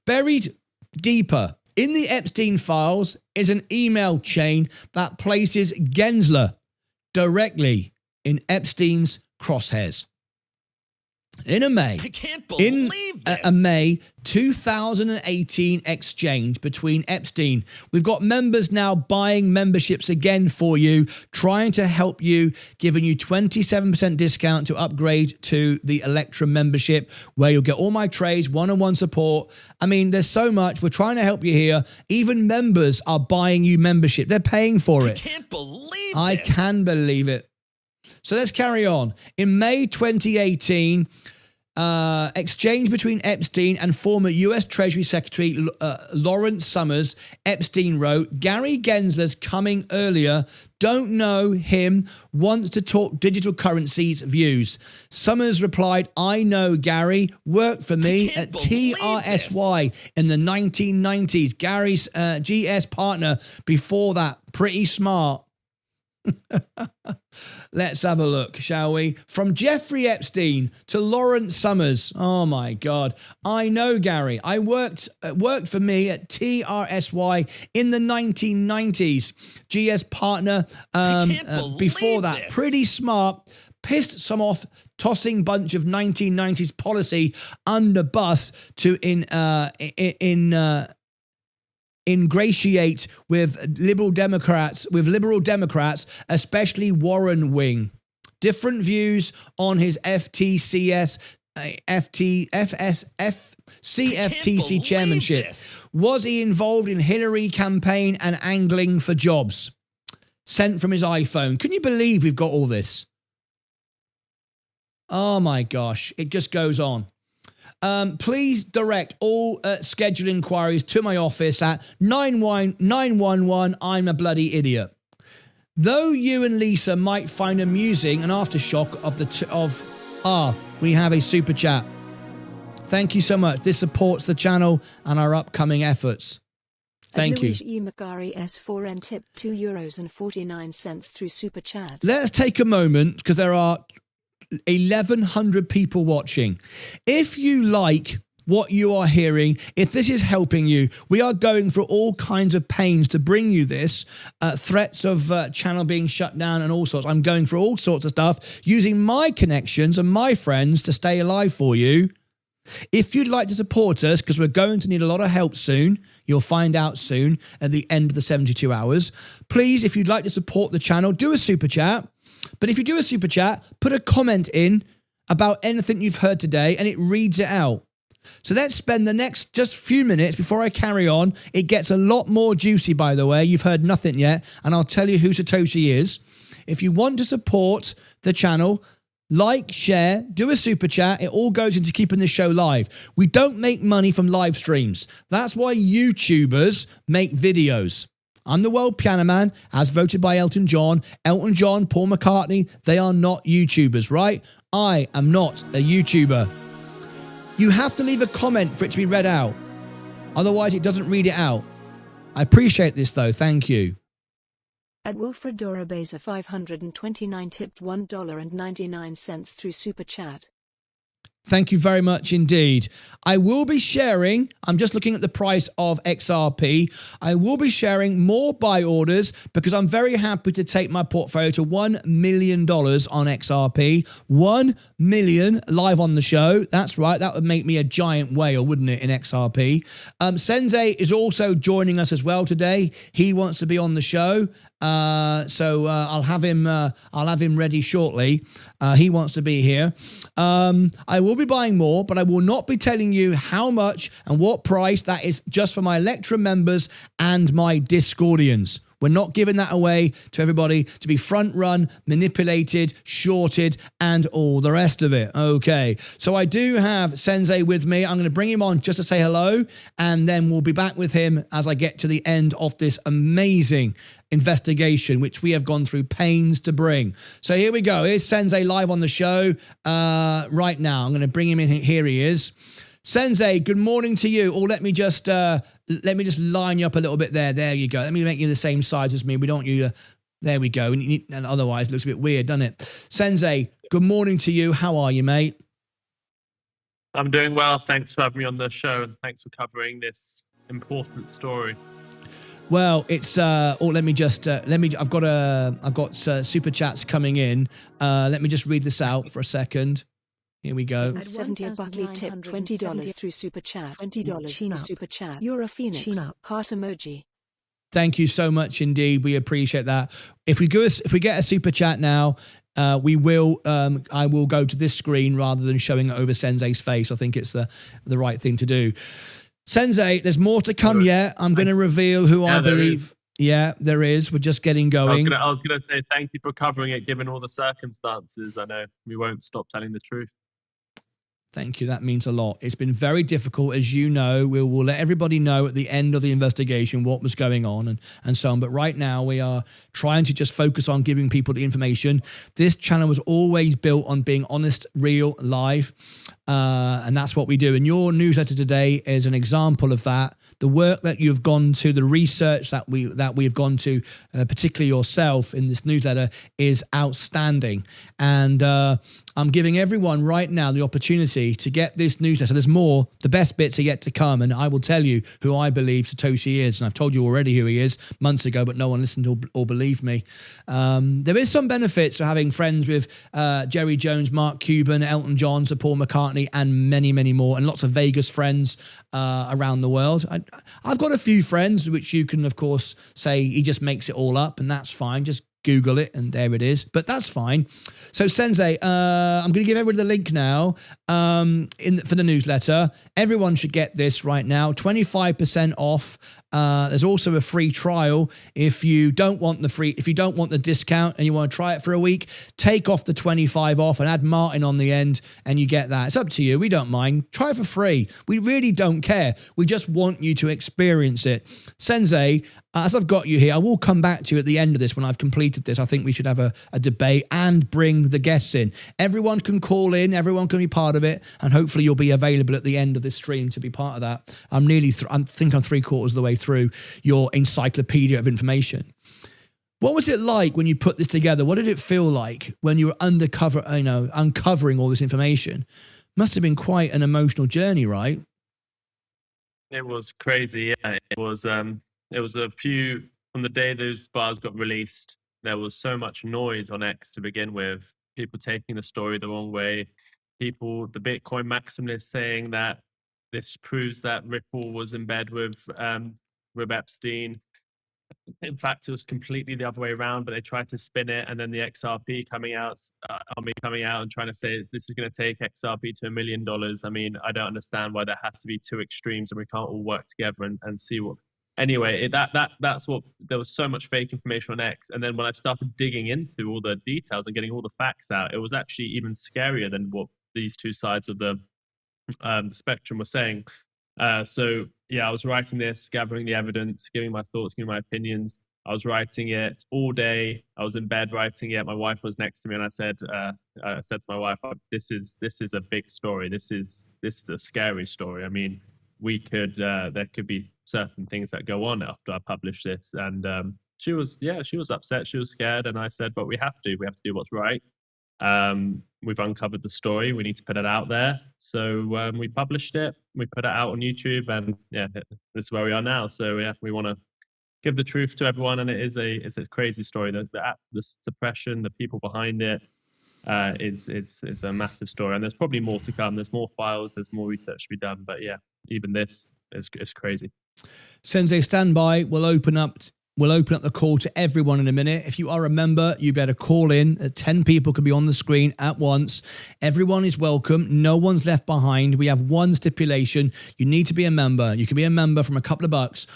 Buried deeper in the Epstein files is an email chain that places Gensler directly in Epstein's crosshairs. In a May, I can't believe this. A May 2018 exchange between Epstein. We've got members now buying memberships again for you, trying to help you, giving you 27% discount to upgrade to the Electrum membership, where you'll get all my trades, one-on-one support. I mean, there's so much. We're trying to help you here. Even members are buying you membership. They're paying for it. I can't believe I this. can believe it. So let's carry on. In May 2018, exchange between Epstein and former US Treasury Secretary Lawrence Summers. Epstein wrote, Gary Gensler's coming earlier. Don't know him. Wants to talk digital currencies views. Summers replied, I know Gary. Worked for me at TRSY in the 1990s. Gary's GS partner before that. Pretty smart. Let's have a look, shall we? From Jeffrey Epstein to Lawrence Summers. Oh my God. I know Gary. I worked for me at TRSY in the 1990s. GS partner before that. This. Pretty Pretty smart. Pissed some off, tossing bunch of 1990s policy under bus to ingratiate with liberal Democrats, especially Warren wing. different views on his CFTC chairmanship. Was he involved in Hillary campaign and angling for jobs? Sent from his iPhone. Can you believe we've got all this? Oh my gosh, it just goes on. Please direct all scheduled inquiries to my office at 911 I'm a bloody idiot. Though you and Lisa might find amusing an aftershock we have a super chat. Thank you so much. This supports the channel and our upcoming efforts. Thank you. Luigi E. Macari S4N tip €2.49 through super chat. Let's take a moment because there are 1,100 people watching. If you like what you are hearing, if this is helping you, we are going through all kinds of pains to bring you this, threats of channel being shut down and all sorts. I'm going through all sorts of stuff using my connections and my friends to stay alive for you. If you'd like to support us, because we're going to need a lot of help soon, you'll find out soon at the end of the 72 hours. Please, if you'd like to support the channel, do a super chat. But if you do a super chat, put a comment in about anything you've heard today and it reads it out. So let's spend the next just few minutes before I carry on. It gets a lot more juicy, by the way. You've heard nothing yet, and I'll tell you who Satoshi is. If you want to support the channel, like, share, do a super chat. It all goes into keeping the show live. We don't make money from live streams. That's why YouTubers make videos. I'm the world piano man, as voted by Elton John. Elton John, Paul McCartney, they are not YouTubers, right? I am not a YouTuber. You have to leave a comment for it to be read out. Otherwise, it doesn't read it out. I appreciate this, though. Thank you. At Wilfred Dorabeza 529 tipped $1.99 through super chat. Thank you very much indeed. I will be sharing, I'm just looking at the price of XRP. I will be sharing more buy orders because I'm very happy to take my portfolio to $1 million on XRP. 1 million live on the show. That's right. That would make me a giant whale, wouldn't it, in XRP? Sensei is also joining us as well today. He wants to be on the show. So I'll have him ready shortly. He wants to be here. I will be buying more, but I will not be telling you how much and what price. That is just for my Electrum members and my Discordians. We're not giving that away to everybody to be front run, manipulated, shorted, and all the rest of it. Okay, so I do have Sensei with me. I'm going to bring him on just to say hello, and then we'll be back with him as I get to the end of this amazing investigation, which we have gone through pains to bring. So here we go. Here's Sensei live on the show right now. I'm going to bring him in. Here he is. Sensei, good morning to you. Or let me just line you up a little bit there. There you go. Let me make you the same size as me. We don't you. There we go. And otherwise, it looks a bit weird, doesn't it? Sensei, good morning to you. How are you, mate? I'm doing well. Thanks for having me on the show, and thanks for covering this important story. Well, it's I've got super chats coming in. Let me just read this out for a second. Here we go. At 70 Buckley tip $20 through super chat. $20 through super chat. You're a phoenix. Heart emoji. Thank you so much indeed. We appreciate that. If we get a super chat now, I will go to this screen rather than showing it over Sensei's face. I think it's the right thing to do. Sensei, there's more to come yet. I'm going to reveal who I believe. Yeah, there is. We're just getting going. I was going to say thank you for covering it, given all the circumstances. I know we won't stop telling the truth. Thank you. That means a lot. It's been very difficult, as you know. We will let everybody know at the end of the investigation what was going on and so on. But right now, we are trying to just focus on giving people the information. This channel was always built on being honest, real, live. And that's what we do. And your newsletter today is an example of that. The work that you've gone to, the research that we have gone to, particularly yourself in this newsletter, is outstanding. And I'm giving everyone right now the opportunity to get this newsletter. There's more. The best bits are yet to come. And I will tell you who I believe Satoshi is. And I've told you already who he is months ago, but no one listened or believed me. There is some benefits to having friends with Jerry Jones, Mark Cuban, Elton John, Sir Paul McCartney, and many, many more, and lots of Vegas friends around the world. I've got a few friends, which you can, of course, say he just makes it all up, and that's fine. Just Google it, and there it is. But that's fine. So Sensei, I'm going to give everyone the link now for the newsletter. Everyone should get this right now. 25% off. There's also a free trial. If you don't want the discount and you want to try it for a week, take off the 25 off and add Martyn on the end, and you get that. It's up to you. We don't mind. Try it for free. We really don't care. We just want you to experience it. Sensei, as I've got you here, I will come back to you at the end of this when I've completed this. I think we should have a debate and bring the guests in. Everyone can call in. Everyone can be part of it. And hopefully you'll be available at the end of this stream to be part of that. I think I'm 3/4 of the way through your encyclopedia of information. What was it like when you put this together? What did it feel like when you were uncovering all this information? Must have been quite an emotional journey, right? It was crazy. Yeah, it was a few from the day those bars got released. There was so much noise on X to begin with. People taking the story the wrong way. People, the Bitcoin maximalists, saying that this proves that Ripple was in bed with Epstein. In fact, it was completely the other way around, but they tried to spin it, and then the XRP coming out and trying to say this is going to take XRP to $1 million. I mean, I don't understand why there has to be two extremes and we can't all work together and see what. Anyway, that's what, there was so much fake information on X, and then when I started digging into all the details and getting all the facts out, it was actually even scarier than what these two sides of the spectrum were saying. So yeah, I was writing this, gathering the evidence, giving my thoughts, giving my opinions. I was writing it all day. I was in bed writing it. My wife was next to me, and I said to my wife, "This is a big story. This is a scary story. I mean, there could be certain things that go on after I publish this." And she was upset. She was scared, and I said, "But we have to do what's right. We've uncovered the story. We need to put it out there." So we published it. We put it out on YouTube, and yeah, this is where we are now. So yeah, we want to give the truth to everyone, and it's a crazy story. The suppression, the people behind it, it's a massive story, and there's probably more to come. There's more files. There's more research to be done. But yeah, even this is crazy. Sensei, stand by. We'll open up the call to everyone in a minute. If you are a member, you better call in. 10 people could be on the screen at once. Everyone is welcome. No one's left behind. We have one stipulation. You need to be a member. You can be a member from a couple of bucks.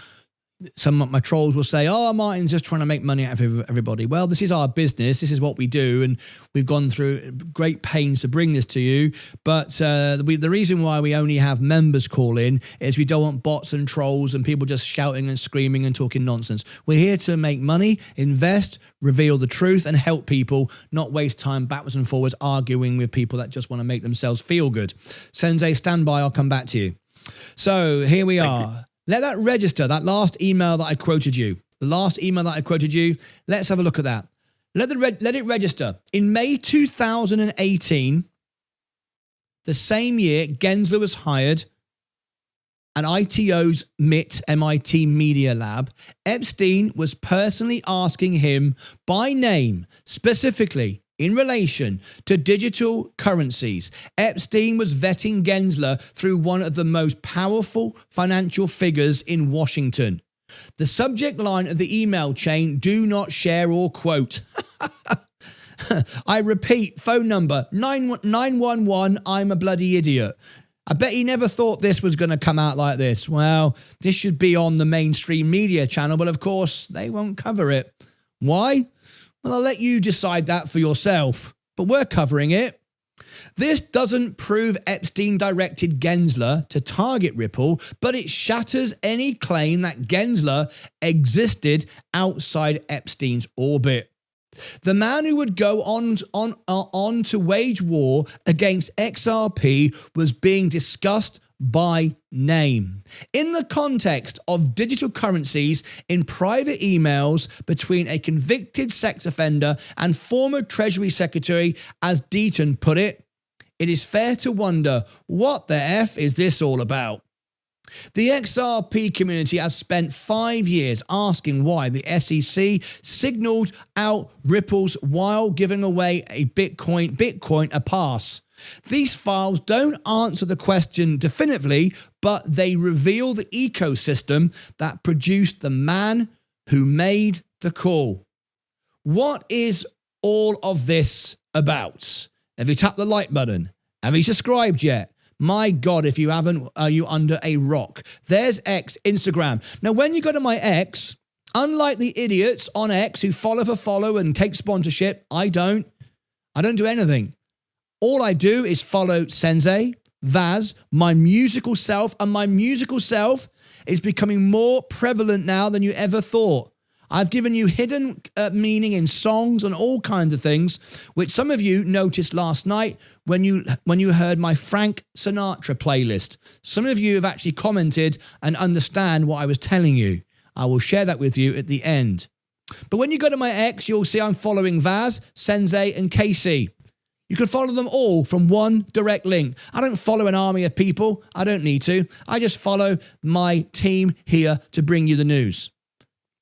Some of my trolls will say, "Oh, Martyn's just trying to make money out of everybody." Well, this is our business. This is what we do. And we've gone through great pains to bring this to you. But the reason why we only have members call in is we don't want bots and trolls and people just shouting and screaming and talking nonsense. We're here to make money, invest, reveal the truth, and help people, not waste time backwards and forwards arguing with people that just want to make themselves feel good. Sensei, stand by. I'll come back to you. So here we are. Let that register, that last email that I quoted you. The last email that I quoted you, let's have a look at that. Let it register. In May 2018, the same year, Gensler was hired at ITO's MIT Media Lab. Epstein was personally asking him by name, specifically, in relation to digital currencies. Epstein was vetting Gensler through one of the most powerful financial figures in Washington. The subject line of the email chain, "Do not share or quote." I repeat, phone number 911, I'm a bloody idiot. I bet he never thought this was going to come out like this. Well, this should be on the mainstream media channel, but of course they won't cover it. Why? Well, I'll let you decide that for yourself, but we're covering it. This doesn't prove Epstein directed Gensler to target Ripple, but it shatters any claim that Gensler existed outside Epstein's orbit. The man who would go on to wage war against XRP was being discussed by name. In the context of digital currencies in private emails between a convicted sex offender and former Treasury Secretary, as Deaton put it, it is fair to wonder, what the F is this all about? The XRP community has spent 5 years asking why the SEC signaled out Ripple's while giving away a Bitcoin a pass. These files don't answer the question definitively, but they reveal the ecosystem that produced the man who made the call. What is all of this about? Have you tapped the like button? Have you subscribed yet? My God, if you haven't, are you under a rock? There's X, Instagram. Now, when you go to my X, unlike the idiots on X who follow for follow and take sponsorship, I don't do anything. All I do is follow Sensei, Vaz, my musical self, and my musical self is becoming more prevalent now than you ever thought. I've given you hidden meaning in songs and all kinds of things, which some of you noticed last night when you heard my Frank Sinatra playlist. Some of you have actually commented and understand what I was telling you. I will share that with you at the end. But when you go to my X, you'll see I'm following Vaz, Sensei, and Casey. You can follow them all from one direct link. I don't follow an army of people. I don't need to. I just follow my team here to bring you the news.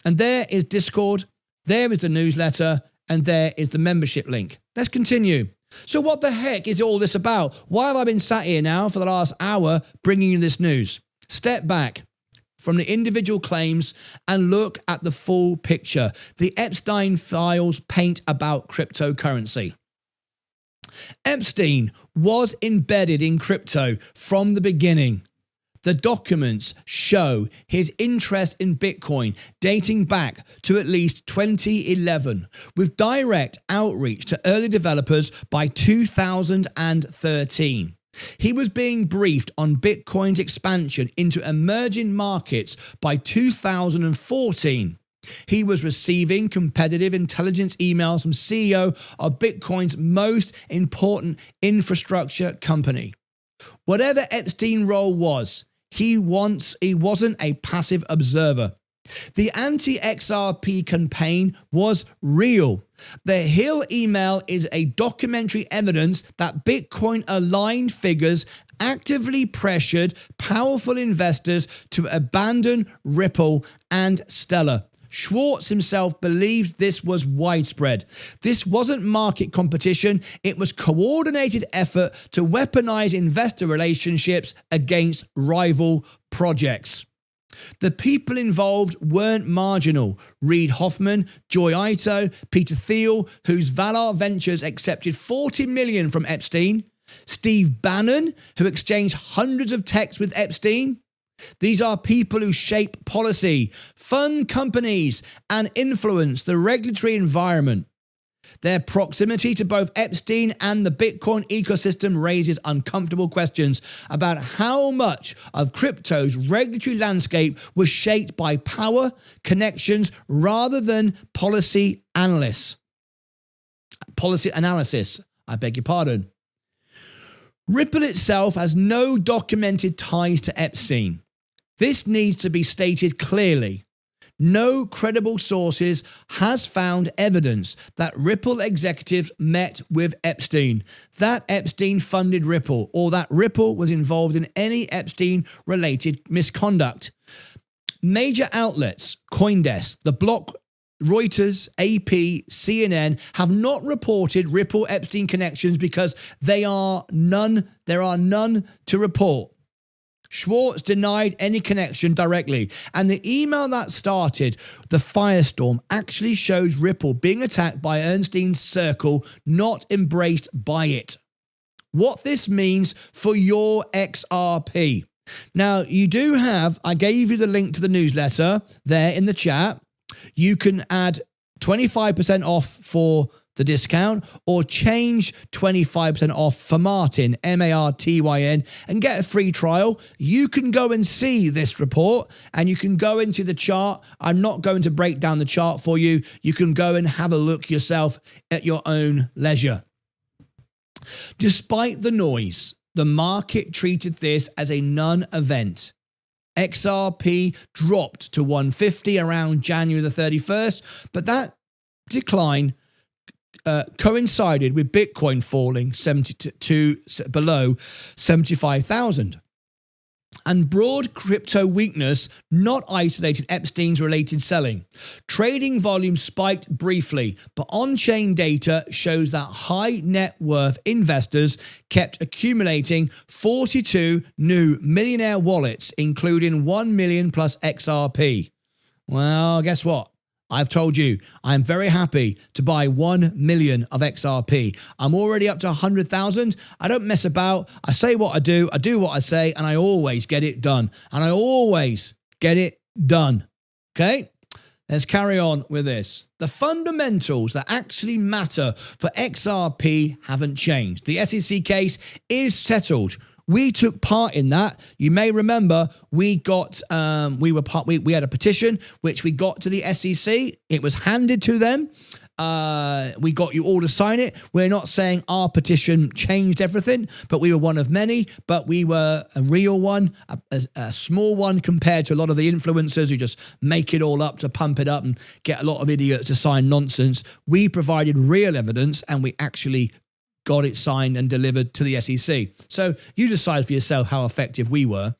And there is Discord, there is the newsletter, and there is the membership link. Let's continue. So what the heck is all this about? Why have I been sat here now for the last hour bringing you this news? Step back from the individual claims and look at the full picture. The Epstein files paint about cryptocurrency. Epstein was embedded in crypto from the beginning. The documents show his interest in Bitcoin dating back to at least 2011, with direct outreach to early developers by 2013. He was being briefed on Bitcoin's expansion into emerging markets by 2014. He was receiving competitive intelligence emails from CEO of Bitcoin's most important infrastructure company. Whatever Epstein's role was, he wasn't a passive observer. The anti-XRP campaign was real. The Hill email is a documentary evidence that Bitcoin-aligned figures actively pressured powerful investors to abandon Ripple and Stellar. Schwartz himself believes this was widespread. This wasn't market competition, it was coordinated effort to weaponize investor relationships against rival projects. The people involved weren't marginal. Reid Hoffman, Joy Ito, Peter Thiel, whose Valar Ventures accepted $40 million from Epstein, Steve Bannon, who exchanged hundreds of texts with Epstein. These are people who shape policy, fund companies, and influence the regulatory environment. Their proximity to both Epstein and the Bitcoin ecosystem raises uncomfortable questions about how much of crypto's regulatory landscape was shaped by power, connections, rather than policy analysis. I beg your pardon. Ripple itself has no documented ties to Epstein. This needs to be stated clearly. No credible sources has found evidence that Ripple executives met with Epstein, that Epstein funded Ripple, or that Ripple was involved in any Epstein-related misconduct. Major outlets, CoinDesk, The Block, Reuters, AP, CNN have not reported Ripple Epstein connections because there are none to report. Schwartz denied any connection directly, and the email that started the firestorm actually shows Ripple being attacked by Epstein's circle, not embraced by it. What this means for your XRP. Now, you do have, I gave you the link to the newsletter there in the chat. You can add 25% off for the discount or change 25% off for Martyn, Martyn, and get a free trial. You can go and see this report and you can go into the chart. I'm not going to break down the chart for you. You can go and have a look yourself at your own leisure. Despite the noise, the market treated this as a non-event. XRP dropped to 150 around January the 31st, but that decline coincided with Bitcoin falling to below 75,000. And broad crypto weakness not isolated Epstein's related selling. Trading volume spiked briefly, but on-chain data shows that high net worth investors kept accumulating 42 new millionaire wallets, including 1 million plus XRP. Well, guess what? I've told you, I'm very happy to buy 1 million of XRP. I'm already up to 100,000. I don't mess about. I say what I do what I say, and I always get it done. And I always get it done. Okay? Let's carry on with this. The fundamentals that actually matter for XRP haven't changed. The SEC case is settled. We took part in that. You may remember we got we had a petition which we got to the SEC. It was handed to them. We got you all to sign it. We're not saying our petition changed everything, but we were one of many. But we were a real one, a small one compared to a lot of the influencers who just make it all up to pump it up and get a lot of idiots to sign nonsense. We provided real evidence, and we actually got it signed and delivered to the SEC. So you decide for yourself how effective we were.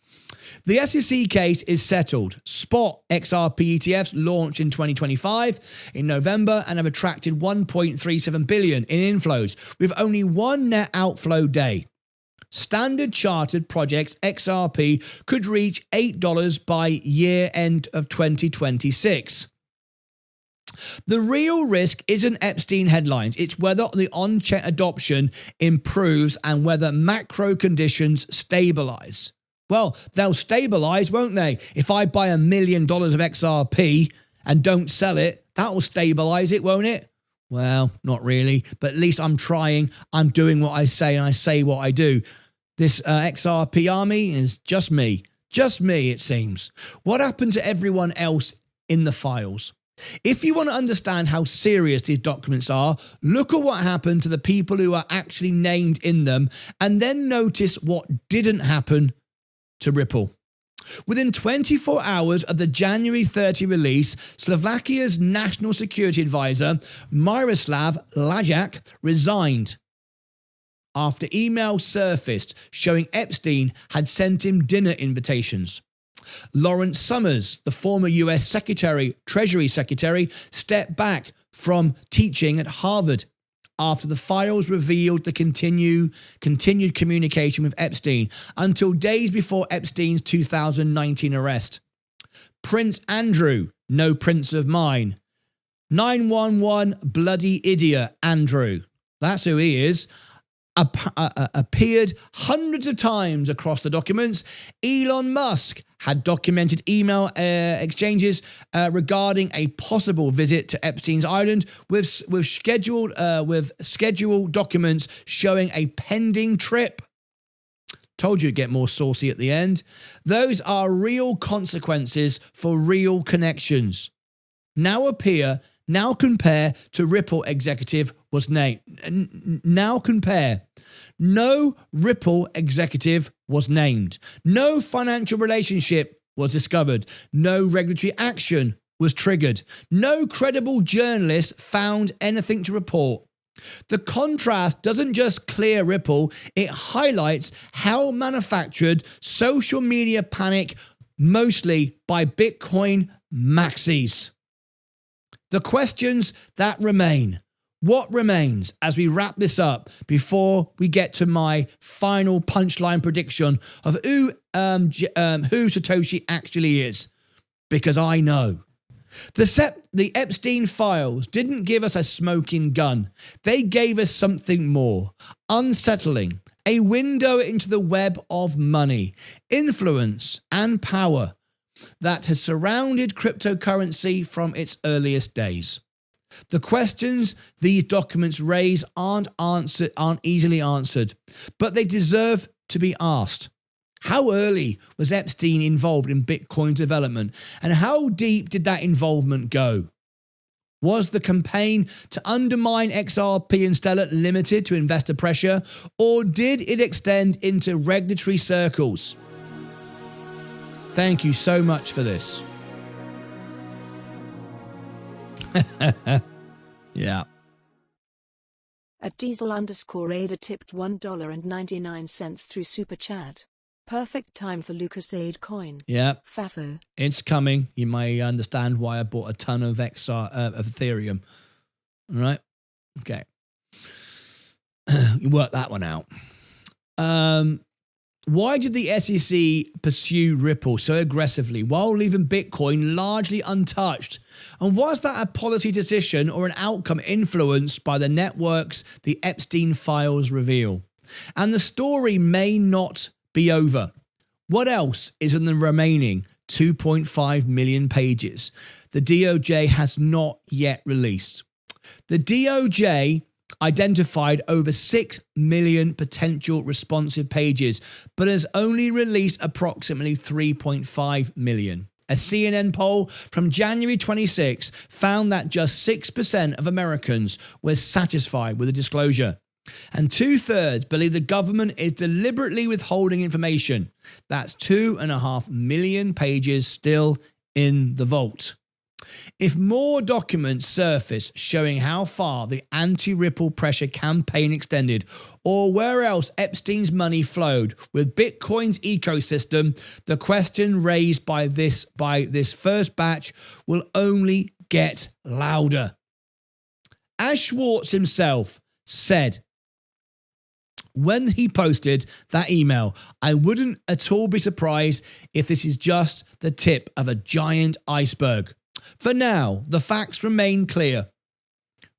The SEC case is settled. Spot XRP ETFs launched in 2025 in November and have attracted 1.37 billion in inflows with only one net outflow day. Standard Chartered projects XRP could reach $8 by year end of 2026. The real risk isn't Epstein headlines. It's whether the on-chain adoption improves and whether macro conditions stabilize. Well, they'll stabilize, won't they? If I buy $1 million of XRP and don't sell it, that will stabilize it, won't it? Well, not really, but at least I'm trying. I'm doing what I say, and I say what I do. This XRP army is just me, it seems. What happened to everyone else in the files? If you want to understand how serious these documents are, look at what happened to the people who are actually named in them, and then notice what didn't happen to Ripple. Within 24 hours of the January 30 release, Slovakia's national security advisor, Miroslav Lajak, resigned after emails surfaced showing Epstein had sent him dinner invitations. Lawrence Summers, the former US Treasury Secretary, stepped back from teaching at Harvard after the files revealed the continued communication with Epstein until days before Epstein's 2019 arrest. Prince Andrew, no prince of mine. 911 bloody idiot Andrew. That's who he is. Appeared hundreds of times across the documents. Elon Musk had documented email exchanges regarding a possible visit to Epstein's island with scheduled documents showing a pending trip. Told you it'd get more saucy at the end. Those are real consequences for real connections. Now compare to Ripple executive was named. Now compare. No Ripple executive was named. No financial relationship was discovered. No regulatory action was triggered. No credible journalist found anything to report. The contrast doesn't just clear Ripple, it highlights how manufactured social media panic, mostly by Bitcoin maxis. The questions that remain. What remains as we wrap this up before we get to my final punchline prediction of who Satoshi actually is? Because I know. The Epstein files didn't give us a smoking gun. They gave us something more. Unsettling. A window into the web of money, influence and power that has surrounded cryptocurrency from its earliest days. The questions these documents raise aren't easily answered, but they deserve to be asked. How early was Epstein involved in Bitcoin's development, and how deep did that involvement go? Was the campaign to undermine XRP and Stellar limited to investor pressure, or did it extend into regulatory circles? Thank you so much for this. Yeah. At Diesel_Ada tipped $1.99 through Super Chat. Perfect time for Lucas Aid coin. Yeah. Fafo. It's coming. You may understand why I bought a ton of Ethereum. All right. Okay. You work that one out. Why did the SEC pursue Ripple so aggressively while leaving Bitcoin largely untouched And was that a policy decision or an outcome influenced by the networks the Epstein files reveal? And the story may not be over. What else is in the remaining 2.5 million pages the DOJ has not yet released? The DOJ identified over 6 million potential responsive pages, but has only released approximately 3.5 million. A CNN poll from January 26 found that just 6% of Americans were satisfied with the disclosure. And 2/3 believe the government is deliberately withholding information. That's 2.5 million pages still in the vault. If more documents surface showing how far the anti-Ripple pressure campaign extended, or where else Epstein's money flowed with Bitcoin's ecosystem, the question raised by this first batch will only get louder. As Schwartz himself said when he posted that email, I wouldn't at all be surprised if this is just the tip of a giant iceberg. For now, the facts remain clear.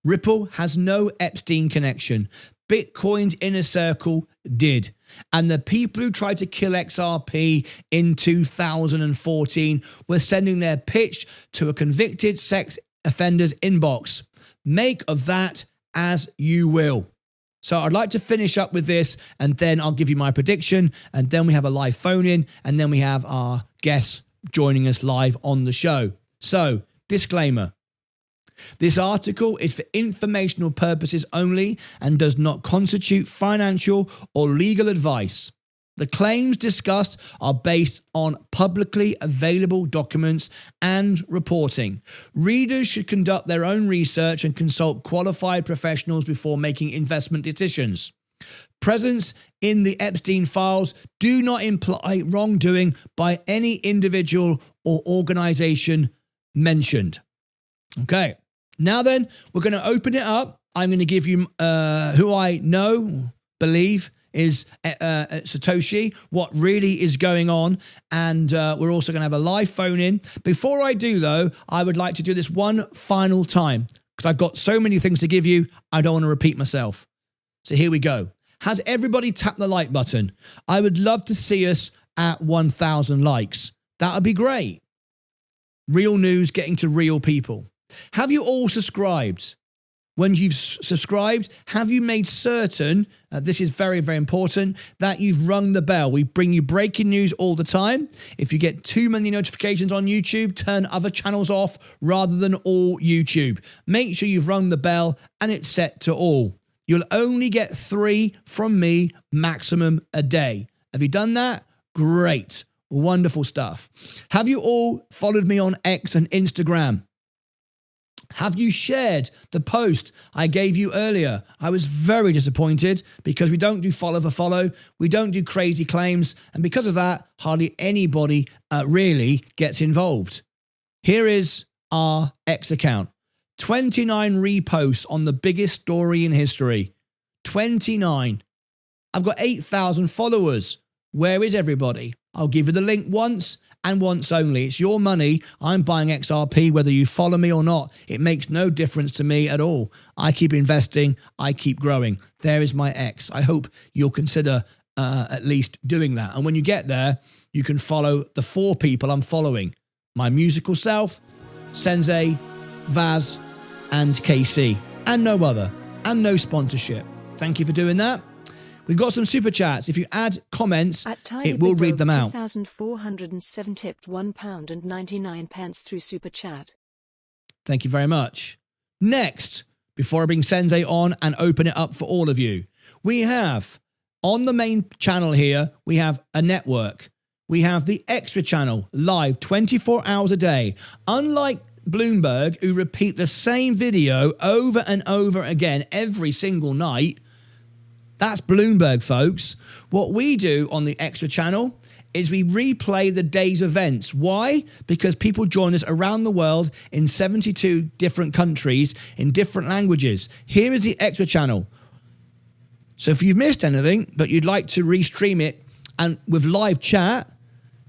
Ripple has no Epstein connection. Bitcoin's inner circle did. And the people who tried to kill XRP in 2014 were sending their pitch to a convicted sex offender's inbox. Make of that as you will. So I'd like to finish up with this, and then I'll give you my prediction, and then we have a live phone in, and then we have our guests joining us live on the show. So, disclaimer. This article is for informational purposes only and does not constitute financial or legal advice. The claims discussed are based on publicly available documents and reporting. Readers should conduct their own research and consult qualified professionals before making investment decisions. Presence in the Epstein files do not imply wrongdoing by any individual or organization mentioned. Okay, now then, we're going to open it up. I'm going to give you who I believe is Satoshi, what really is going on, and we're also going to have a live phone in. Before I do, though, I would like to do this one final time, because I've got so many things to give you, I don't want to repeat myself. So here we go. Has everybody tapped the like button? I would love to see us at 1,000 likes. That would be great. Real news getting to real people. Have you all subscribed? When you've subscribed, have you made certain, this is very, very important, that you've rung the bell? We bring you breaking news all the time. If you get too many notifications on YouTube, turn other channels off rather than all YouTube. Make sure you've rung the bell and it's set to all. You'll only get 3 from me maximum a day. Have you done that? Great. Wonderful stuff. Have you all followed me on X and Instagram? Have you shared the post I gave you earlier? I was very disappointed because we don't do follow for follow. We don't do crazy claims. And because of that, hardly anybody really gets involved. Here is our X account. 29 reposts on the biggest story in history. 29. I've got 8,000 followers. Where is everybody? I'll give you the link once and once only. It's your money. I'm buying XRP, whether you follow me or not. It makes no difference to me at all. I keep investing. I keep growing. There is my X. I hope you'll consider at least doing that. And when you get there, you can follow the 4 people I'm following. My musical self, Sensei, Vaz, and KC. And no other. And no sponsorship. Thank you for doing that. We've got some super chats. If you add comments, it will read them out. 2,407 tipped £1.99 through super chat. Thank you very much. Next, before I bring Sensei on and open it up for all of you, we have on the main channel here, we have a network. We have the extra channel live 24 hours a day. Unlike Bloomberg, who repeat the same video over and over again every single night, that's Bloomberg, folks. What we do on the extra channel is we replay the day's events. Why? Because people join us around the world in 72 different countries in different languages. Here is the extra channel. So if you've missed anything, but you'd like to restream it and with live chat,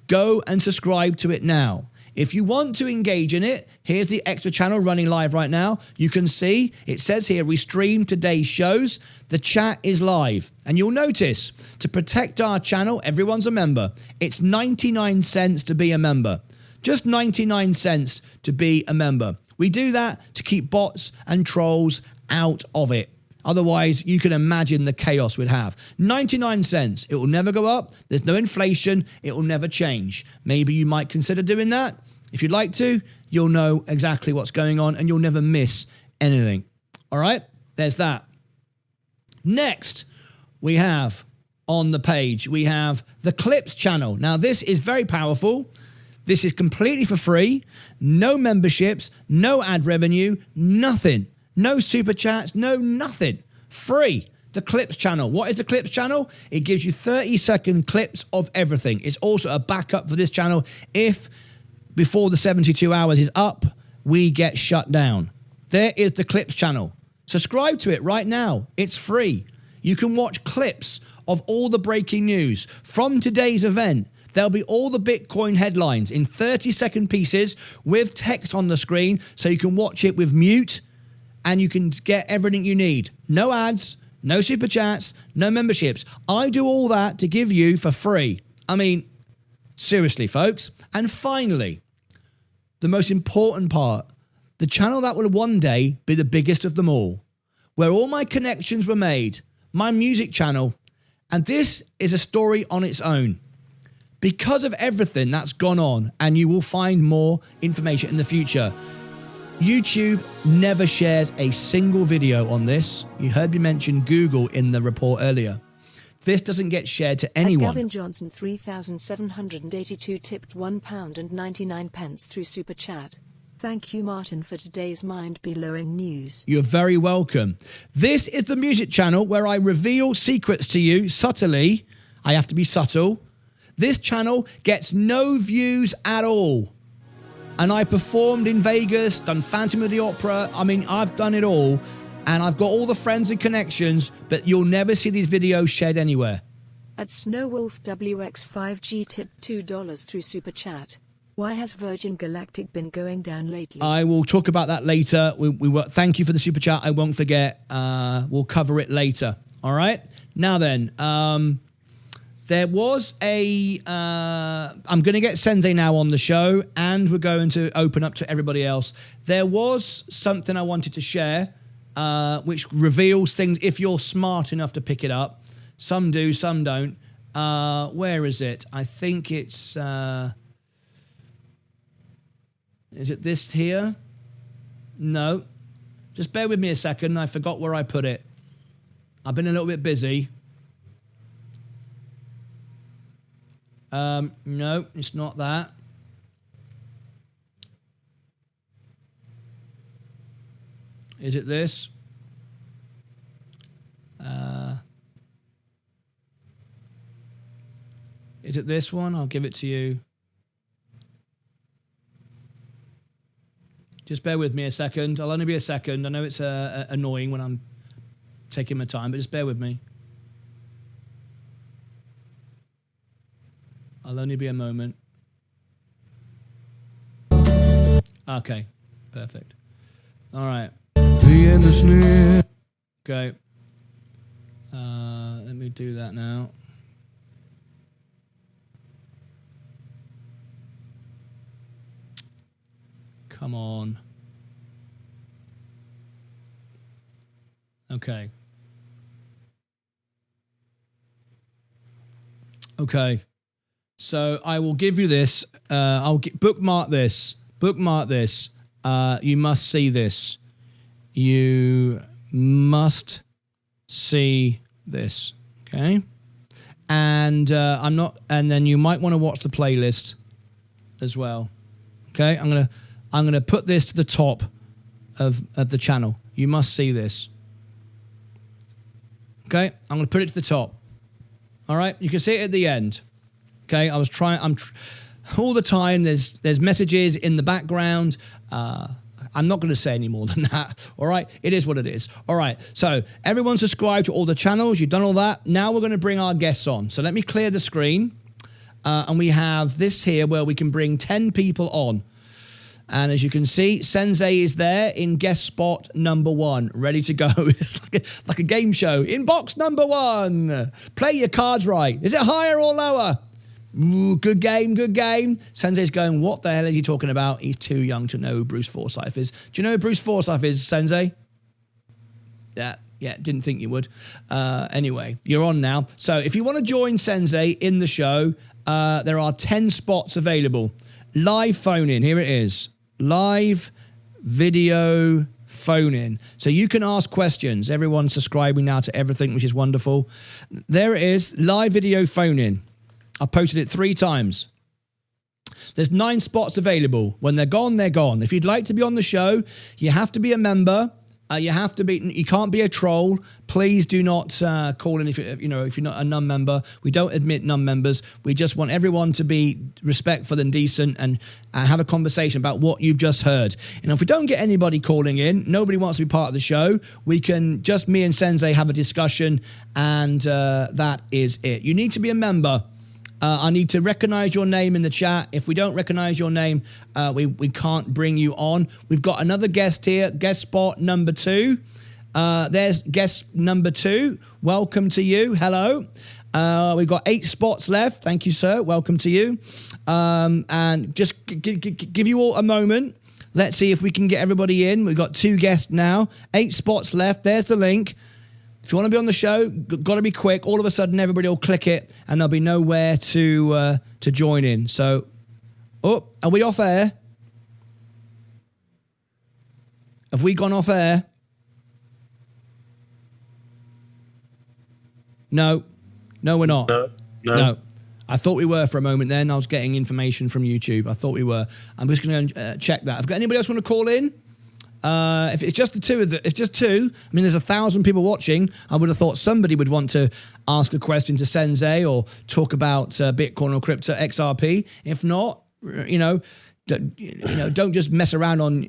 go and subscribe to it now. If you want to engage in it, here's the extra channel running live right now. You can see, it says here, we stream today's shows. The chat is live. And you'll notice, to protect our channel, everyone's a member. It's 99 cents to be a member. Just 99 cents to be a member. We do that to keep bots and trolls out of it. Otherwise, you can imagine the chaos we'd have. 99 cents. It will never go up. There's no inflation. It will never change. Maybe you might consider doing that. If you'd like to, you'll know exactly what's going on and you'll never miss anything. All right? There's that. Next, we have on the page, we have the Clips channel. Now, this is very powerful. This is completely for free. No memberships, no ad revenue, nothing. No super chats, no nothing. Free. The Clips channel. What is the Clips channel? It gives you 30-second clips of everything. It's also a backup for this channel if before the 72 hours is up, we get shut down. There is the Clips channel. Subscribe to it right now. It's free. You can watch clips of all the breaking news from today's event. There'll be all the Bitcoin headlines in 30-second pieces with text on the screen so you can watch it with mute and you can get everything you need. No ads, no super chats, no memberships. I do all that to give you for free. I mean, seriously, folks. And finally, the most important part, the channel that will one day be the biggest of them all, where all my connections were made, my music channel, and this is a story on its own. Because of everything that's gone on, and you will find more information in the future, YouTube never shares a single video on this. You heard me mention Google in the report earlier. This doesn't get shared to anyone. Gavin Johnson 3782 tipped £1.99 through Super Chat. Thank you, Martyn, for today's mind-blowing news. You're very welcome. This is the music channel where I reveal secrets to you subtly. I have to be subtle. This channel gets no views at all. And I performed in Vegas, done Phantom of the Opera. I mean, I've done it all. And I've got all the friends and connections, but you'll never see these videos shared anywhere. At Snowwolf WX5G tipped $2 through Super Chat. Why has Virgin Galactic been going down lately? I will talk about that later. Thank you for the super chat. I won't forget. We'll cover it later. All right. Now then, there was I'm going to get Sensei now on the show, and we're going to open up to everybody else. There was something I wanted to share, which reveals things if you're smart enough to pick it up. Some do, some don't. Where is it? I think it's... is it this here? No. Just bear with me a second. I forgot where I put it. I've been a little bit busy. No, it's not that. Is it this? Is it this one? I'll give it to you. Just bear with me a second. I'll only be a second. I know it's annoying when I'm taking my time, but just bear with me. I'll only be a moment. Okay, perfect. All right. Okay. Let me do that now. Come on. Okay. Okay. So I will give you this. Bookmark this. Bookmark this. You must see this. You must see this. Okay. And then you might want to watch the playlist as well. Okay. I'm gonna put this to the top of the channel. You must see this. Okay, I'm gonna put it to the top. All right, you can see it at the end. Okay, all the time. There's messages in the background. I'm not going to say any more than that. All right, it is what it is. All right, so everyone subscribed to all the channels. You've done all that. Now we're going to bring our guests on. So let me clear the screen, and we have this here where we can bring 10 people on. And as you can see, Sensei is there in guest spot number 1, ready to go. It's like a game show. In box number 1. Play your cards right. Is it higher or lower? Ooh, good game, good game. Sensei's going, what the hell is he talking about? He's too young to know who Bruce Forsyth is. Do you know who Bruce Forsyth is, Sensei? Yeah, didn't think you would. Anyway, you're on now. So if you want to join Sensei in the show, there are 10 spots available. Live phone-in, here it is. Live video phone-in. So you can ask questions. Everyone's subscribing now to everything, which is wonderful. There it is, live video phone-in. I posted it 3 times. There's 9 spots available. When they're gone, they're gone. If you'd like to be on the show, you have to be a member. You can't be a troll. Please do not call in if you're not a non-member. We don't admit non-members. We just want everyone to be respectful and decent and have a conversation about what you've just heard. And if we don't get anybody calling in, nobody wants to be part of the show, we can just me and Sensei have a discussion, and that is it. You need to be a member. I need to recognize your name in the chat. If we don't recognize your name, we can't bring you on. We've got another guest here, guest spot number 2. There's guest number 2. Welcome to you. Hello. We've got 8 spots left. Thank you, sir. Welcome to you. And just give you all a moment. Let's see if we can get everybody in. We've got 2 guests now. 8 spots left. There's the link. If you want to be on the show, got to be quick. All of a sudden, everybody will click it, and there'll be nowhere to join in. So, are we off air? Have we gone off air? No, we're not. No. I thought we were for a moment. Then I was getting information from YouTube. I thought we were. I'm just going to check that. Have got anybody else want to call in? If it's just the 2 of it's just 2. I mean, there's 1,000 people watching. I would have thought somebody would want to ask a question to Sensei or talk about Bitcoin or crypto XRP. If not, don't just mess around on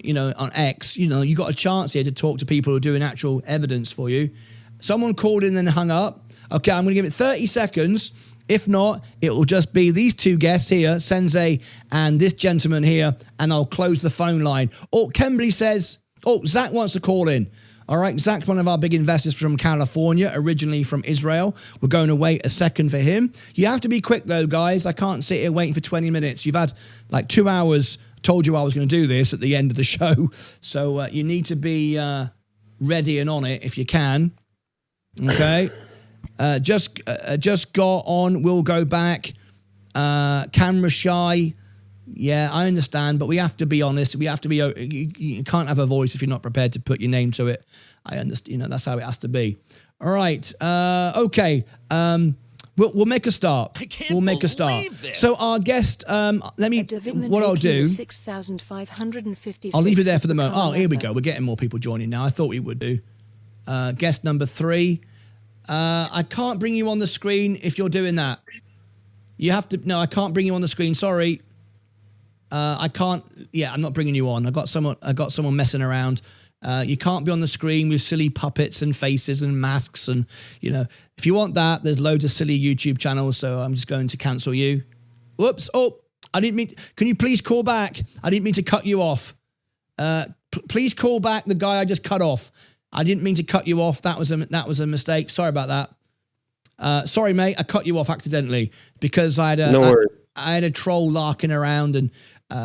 X. You got a chance here to talk to people who are doing actual evidence for you. Someone called in and hung up. Okay, I'm going to give it 30 seconds. If not, it will just be these 2 guests here, Sensei and this gentleman here, and I'll close the phone line. Kembley says, Zach wants to call in. All right, Zach's one of our big investors from California, originally from Israel. We're going to wait a second for him. You have to be quick, though, guys. I can't sit here waiting for 20 minutes. You've had like 2 hours, told you I was going to do this at the end of the show. So you need to be ready and on it if you can. Okay. Just got on. We'll go back. Camera shy. Yeah, I understand, but we have to be honest. We have to be. You can't have a voice if you're not prepared to put your name to it. I understand. That's how it has to be. All right. Okay. We'll make a start. We'll make a start. This. So our guest. Let me. What I'll do. 6,556. I'll leave you there for the moment. Oh, here we go. We're getting more people joining now. I thought we would do. Guest number 3. I can't bring you on the screen if you're doing that. You have to. No, I can't bring you on the screen. Sorry. I can't. Yeah, I'm not bringing you on. I got someone messing around. You can't be on the screen with silly puppets and faces and masks and if you want that, there's loads of silly YouTube channels. So I'm just going to cancel you. Whoops. Oh, I didn't mean. Can you please call back? I didn't mean to cut you off. Please call back the guy I just cut off. I didn't mean to cut you off. That was a mistake. Sorry about that. Sorry, mate. I cut you off accidentally because I had a troll larking around, and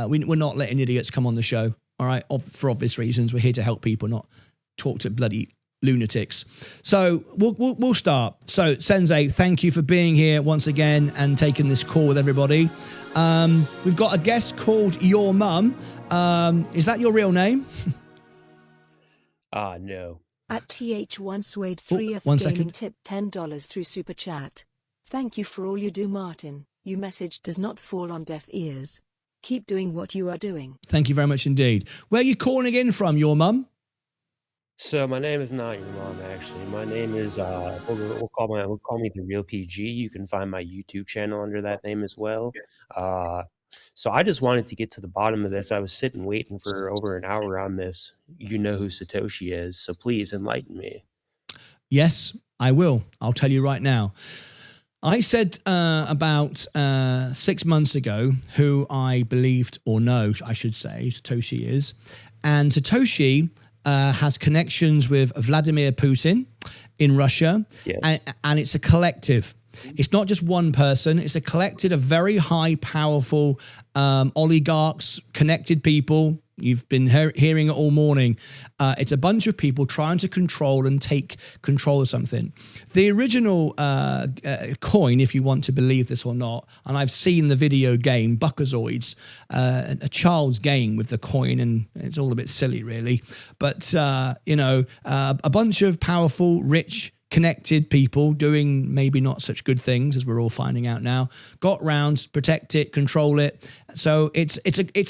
we're not letting idiots come on the show. All right, for obvious reasons. We're here to help people, not talk to bloody lunatics. So we'll start. So Sensei, thank you for being here once again and taking this call with everybody. We've got a guest called Your Mum. Is that your real name? No. At TH1 Swade 3th Gaming tip $10 through Super Chat. Thank you for all you do, Martyn. Your message does not fall on deaf ears. Keep doing what you are doing. Thank you very much indeed. Where are you calling in from, Your Mum? So my name is not Your Mom, actually. My name is we'll call me the Real PG. You can find my YouTube channel under that name as well. So I just wanted to get to the bottom of this. I was sitting waiting for over an hour on this. You know who Satoshi is, so please enlighten me. Yes, I will. I'll tell you right now. I said about 6 months ago who I believed, or know, I should say, Satoshi is. And Satoshi has connections with Vladimir Putin in Russia, Yes. and it's a collective. It's not just one person. It's a collective of very high, powerful oligarchs, connected people. You've been hearing it all morning. It's a bunch of people trying to control and take control of something. The original coin, if you want to believe this or not, and I've seen the video game, Buckazoids, a child's game with the coin, and it's all a bit silly, really. But, a bunch of powerful, rich, connected people doing maybe not such good things, as we're all finding out now, got round, protect it, control it. So it's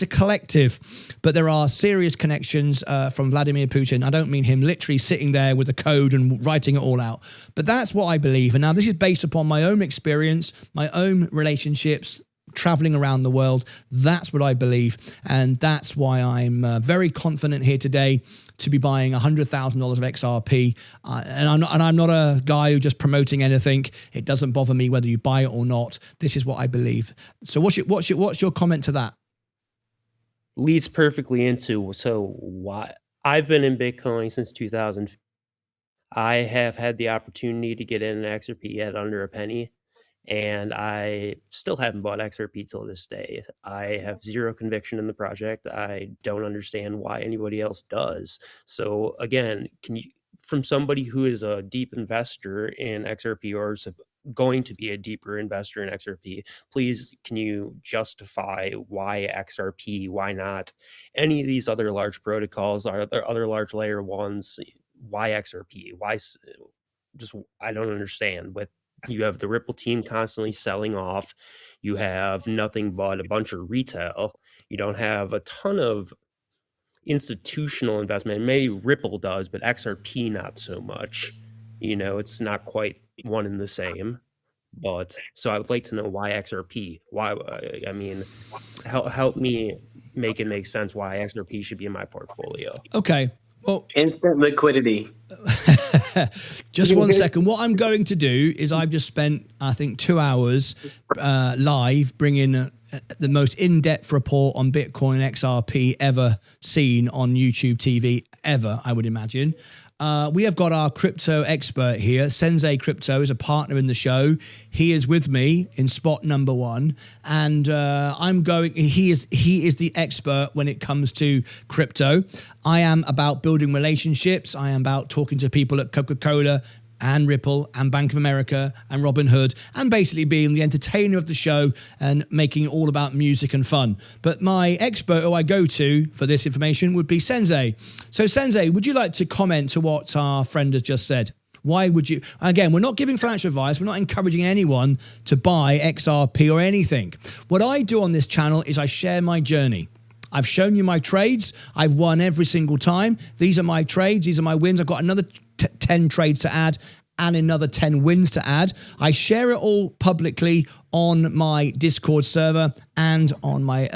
a collective, but there are serious connections from Vladimir Putin. I don't mean him literally sitting there with a code and writing it all out, but that's what I believe. And now this is based upon my own experience, my own relationships, traveling around the world. That's what I believe, and that's why I'm very confident here today to be buying $100,000 of XRP. And I'm not a guy who just promoting anything. It doesn't bother me whether you buy it or not. This is what I believe. So what's your comment to that? Leads perfectly into why I've been in Bitcoin since 2000. I have had the opportunity to get in an XRP at under a penny, and I still haven't bought XRP till this day. I have zero conviction in the project. I don't understand why anybody else does. So again, from somebody who is a deep investor in XRP, or is going to be a deeper investor in XRP, please, can you justify why XRP? Why not any of these other large protocols? Are there other large layer ones? Why XRP? Why? I don't understand. You have the Ripple team constantly selling off. You have nothing but a bunch of retail. You don't have a ton of institutional investment. Maybe Ripple does, but XRP not so much. It's not quite one and the same. But so I would like to know why XRP. Why? I mean, help me make it make sense why XRP should be in my portfolio. Okay. Well, instant liquidity. Just 1 second. What I'm going to do is I've just spent, I think, 2 hours live bringing the most in-depth report on Bitcoin and XRP ever seen on YouTube TV ever, I would imagine. We have got our crypto expert here. Sensei Crypto is a partner in the show. He is with me in spot number 1, and he is the expert when it comes to crypto. I am about building relationships. I am about talking to people at Coca-Cola and Ripple and Bank of America and Robinhood, and basically being the entertainer of the show and making it all about music and fun. But my expert who I go to for this information would be Sensei. So Sensei, would you like to comment to what our friend has just said? Why would you? Again, we're not giving financial advice. We're not encouraging anyone to buy XRP or anything. What I do on this channel is I share my journey. I've shown you my trades. I've won every single time. These are my trades. These are my wins. I've got another 10 trades to add and another 10 wins to add. I share it all publicly on my Discord server and on my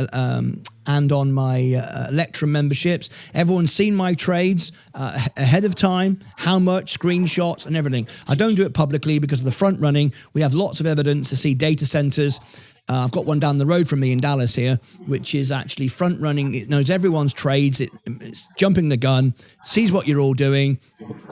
Electrum memberships. Everyone's seen my trades ahead of time, how much, screenshots and everything. I don't do it publicly because of the front running. We have lots of evidence to see data centers. I've got one down the road from me in Dallas here, which is actually front running. It knows everyone's trades. It's jumping the gun, sees what you're all doing,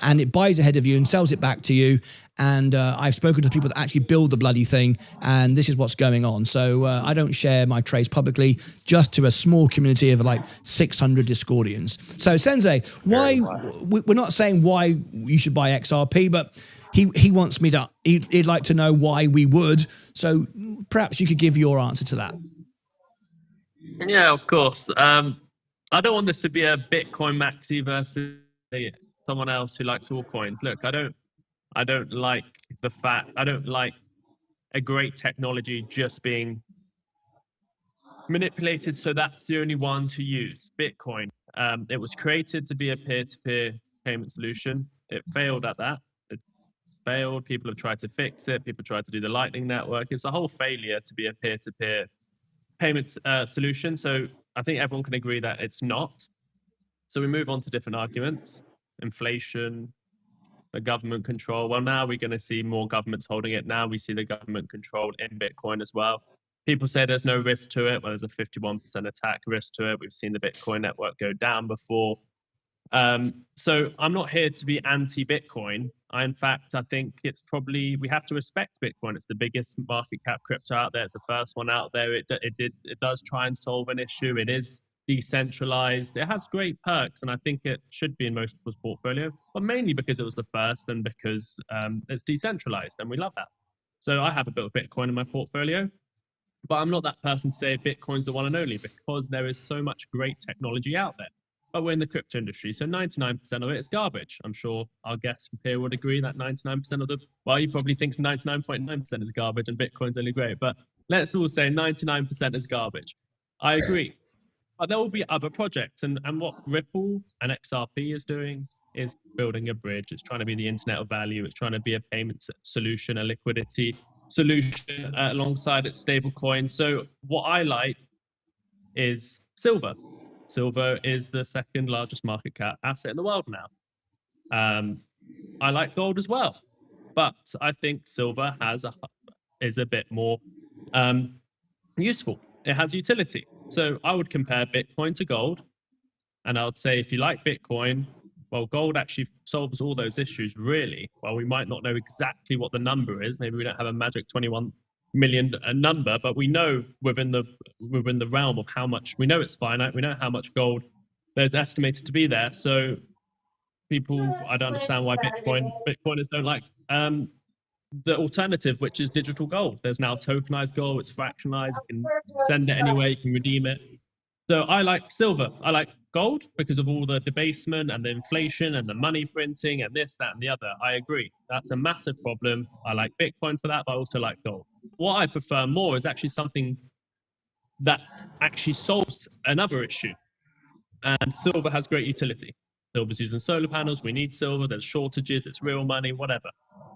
and it buys ahead of you and sells it back to you. And I've spoken to people that actually build the bloody thing, and this is what's going on. So I don't share my trades publicly, just to a small community of like 600 Discordians. So Sensei, why we're not saying why you should buy XRP, but he wants me to, he'd like to know why we would. So perhaps you could give your answer to that. Yeah, of course. I don't want this to be a Bitcoin maxi versus someone else who likes all coins. Look, I don't like I don't like a great technology just being manipulated so that's the only one to use. Bitcoin, it was created to be a peer-to-peer payment solution. It failed at that. It failed. People have tried to fix it. People tried to do the Lightning Network. It's a whole failure to be a peer-to-peer payments solution. So I think everyone can agree that it's not. So we move on to different arguments. Inflation, the government control. Well, now we're going to see more governments holding it. Now we see the government control in Bitcoin as well. People say there's no risk to it. Well, there's a 51% attack risk to it. We've seen the Bitcoin network go down before. So I'm not here to be anti-Bitcoin. In fact, I think it's probably, we have to respect Bitcoin. It's the biggest market cap crypto out there. It's the first one out there. It does try and solve an issue. It is decentralized. It has great perks, and I think it should be in most people's portfolio, but mainly because it was the first and because it's decentralized, and we love that. So I have a bit of Bitcoin in my portfolio, but I'm not that person to say Bitcoin's the one and only, because there is so much great technology out there. But we're in the crypto industry, so 99% of it is garbage. I'm sure our guests here would agree that 99% of the, well, you probably think 99.9% is garbage and Bitcoin's only great, but let's all say 99% is garbage. I agree. But there will be other projects, and what Ripple and XRP is doing is building a bridge. It's trying to be the internet of value. It's trying to be a payment solution, a liquidity solution alongside its stable coin. So what I like is silver. Silver is the second largest market cap asset in the world now. I like gold as well, but I think silver is a bit more useful. It has utility. So I would compare Bitcoin to gold, and I would say if you like Bitcoin, well, gold actually solves all those issues really. Well, we might not know exactly what the number is. Maybe we don't have a magic 21 million number, but we know within the realm of how much, we know it's finite. We know how much gold there's estimated to be there. So people, I don't understand why Bitcoiners don't like the alternative, which is digital gold. There's now tokenized gold. It's fractionalized. You can send it anywhere. You can redeem it. So I like silver. I like gold because of all the debasement and the inflation and the money printing and this, that, and the other. I agree. That's a massive problem. I like Bitcoin for that, but I also like gold. What I prefer more is actually something that actually solves another issue. And silver has great utility. Silver's using solar panels. We need silver. There's shortages. It's real money, whatever.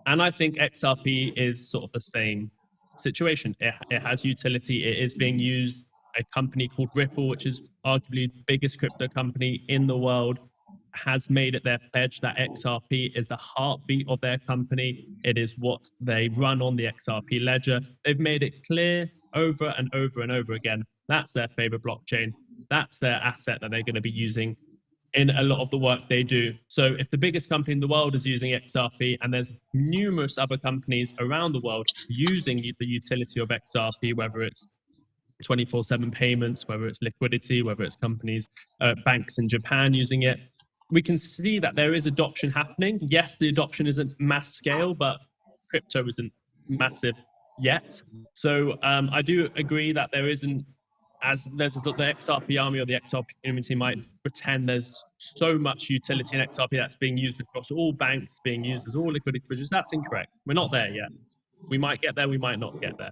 And I think XRP is sort of the same situation. It has utility. It is being used. A company called Ripple, which is arguably the biggest crypto company in the world, has made it their pledge that XRP is the heartbeat of their company. It is what they run on the XRP ledger. They've made it clear over and over and over again. That's their favorite blockchain. That's their asset that they're going to be using in a lot of the work they do. So if the biggest company in the world is using XRP, and there's numerous other companies around the world using the utility of XRP, whether it's 24/7 payments, whether it's liquidity, whether it's companies, banks in Japan using it, we can see that there is adoption happening. Yes, the adoption isn't mass scale, but crypto isn't massive yet. So I do agree that there isn't, as there's the XRP army or the XRP community might pretend there's so much utility in XRP that's being used across all banks, being used as all liquidity bridges. That's incorrect. We're not there yet. We might get there, we might not get there.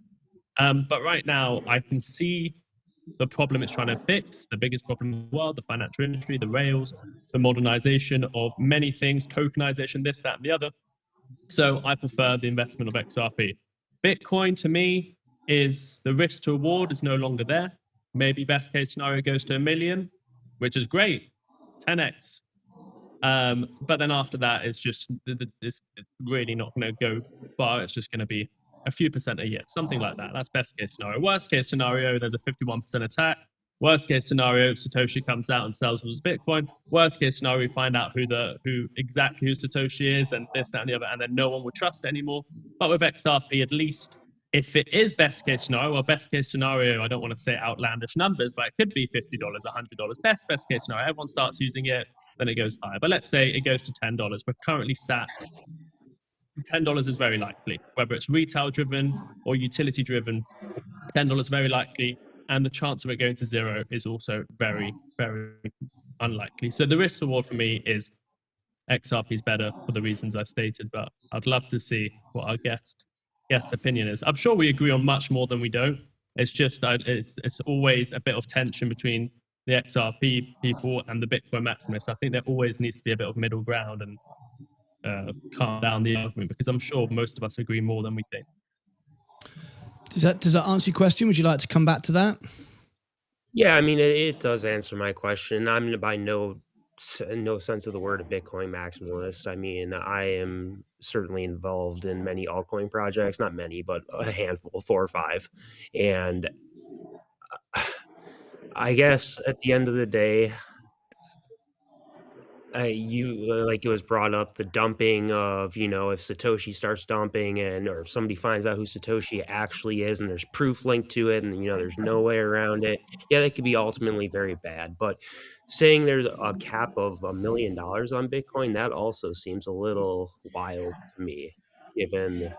But right now, I can see the problem it's trying to fix, the biggest problem in the world, the financial industry, the rails, the modernization of many things, tokenization, this, that, and the other. So I prefer the investment of XRP. Bitcoin, to me, is the risk to reward is no longer there. Maybe best case scenario goes to 1 million, which is great, 10x. But then after that, it's just, it's really not going to go far. It's just going to be a few percent a year, something like that. That's best case scenario. Worst case scenario, there's a 51% attack. Worst case scenario, Satoshi comes out and sells his Bitcoin. Worst case scenario, we find out who exactly Satoshi is and this, that, and the other, and then no one would trust it anymore. But with XRP, at least, if it is best case scenario, or best case scenario, I don't want to say outlandish numbers, but it could be $50, $100. Best case scenario, everyone starts using it, then it goes higher. But let's say it goes to $10. We're currently sat $10 is very likely, whether it's retail driven or utility driven. $10 very likely, and the chance of it going to zero is also very, very unlikely. So the risk reward for me is XRP is better for the reasons I stated, but I'd love to see what our guest's opinion is. I'm sure we agree on much more than we don't. It's just it's always a bit of tension between the XRP people and the Bitcoin maximalists. I think there always needs to be a bit of middle ground and calm down the argument, because I'm sure most of us agree more than we think. Does that answer your question? Would you like to come back to that? Yeah, I mean, it does answer my question. I'm by no in no sense of the word a Bitcoin maximalist. I mean, I am certainly involved in many altcoin projects, not many, but a handful, 4 or 5. And I guess at the end of the day, like it was brought up the dumping of, if Satoshi starts dumping or if somebody finds out who Satoshi actually is and there's proof linked to it and, there's no way around it. Yeah, that could be ultimately very bad. But saying there's a cap of $1 million on Bitcoin, that also seems a little wild to me, given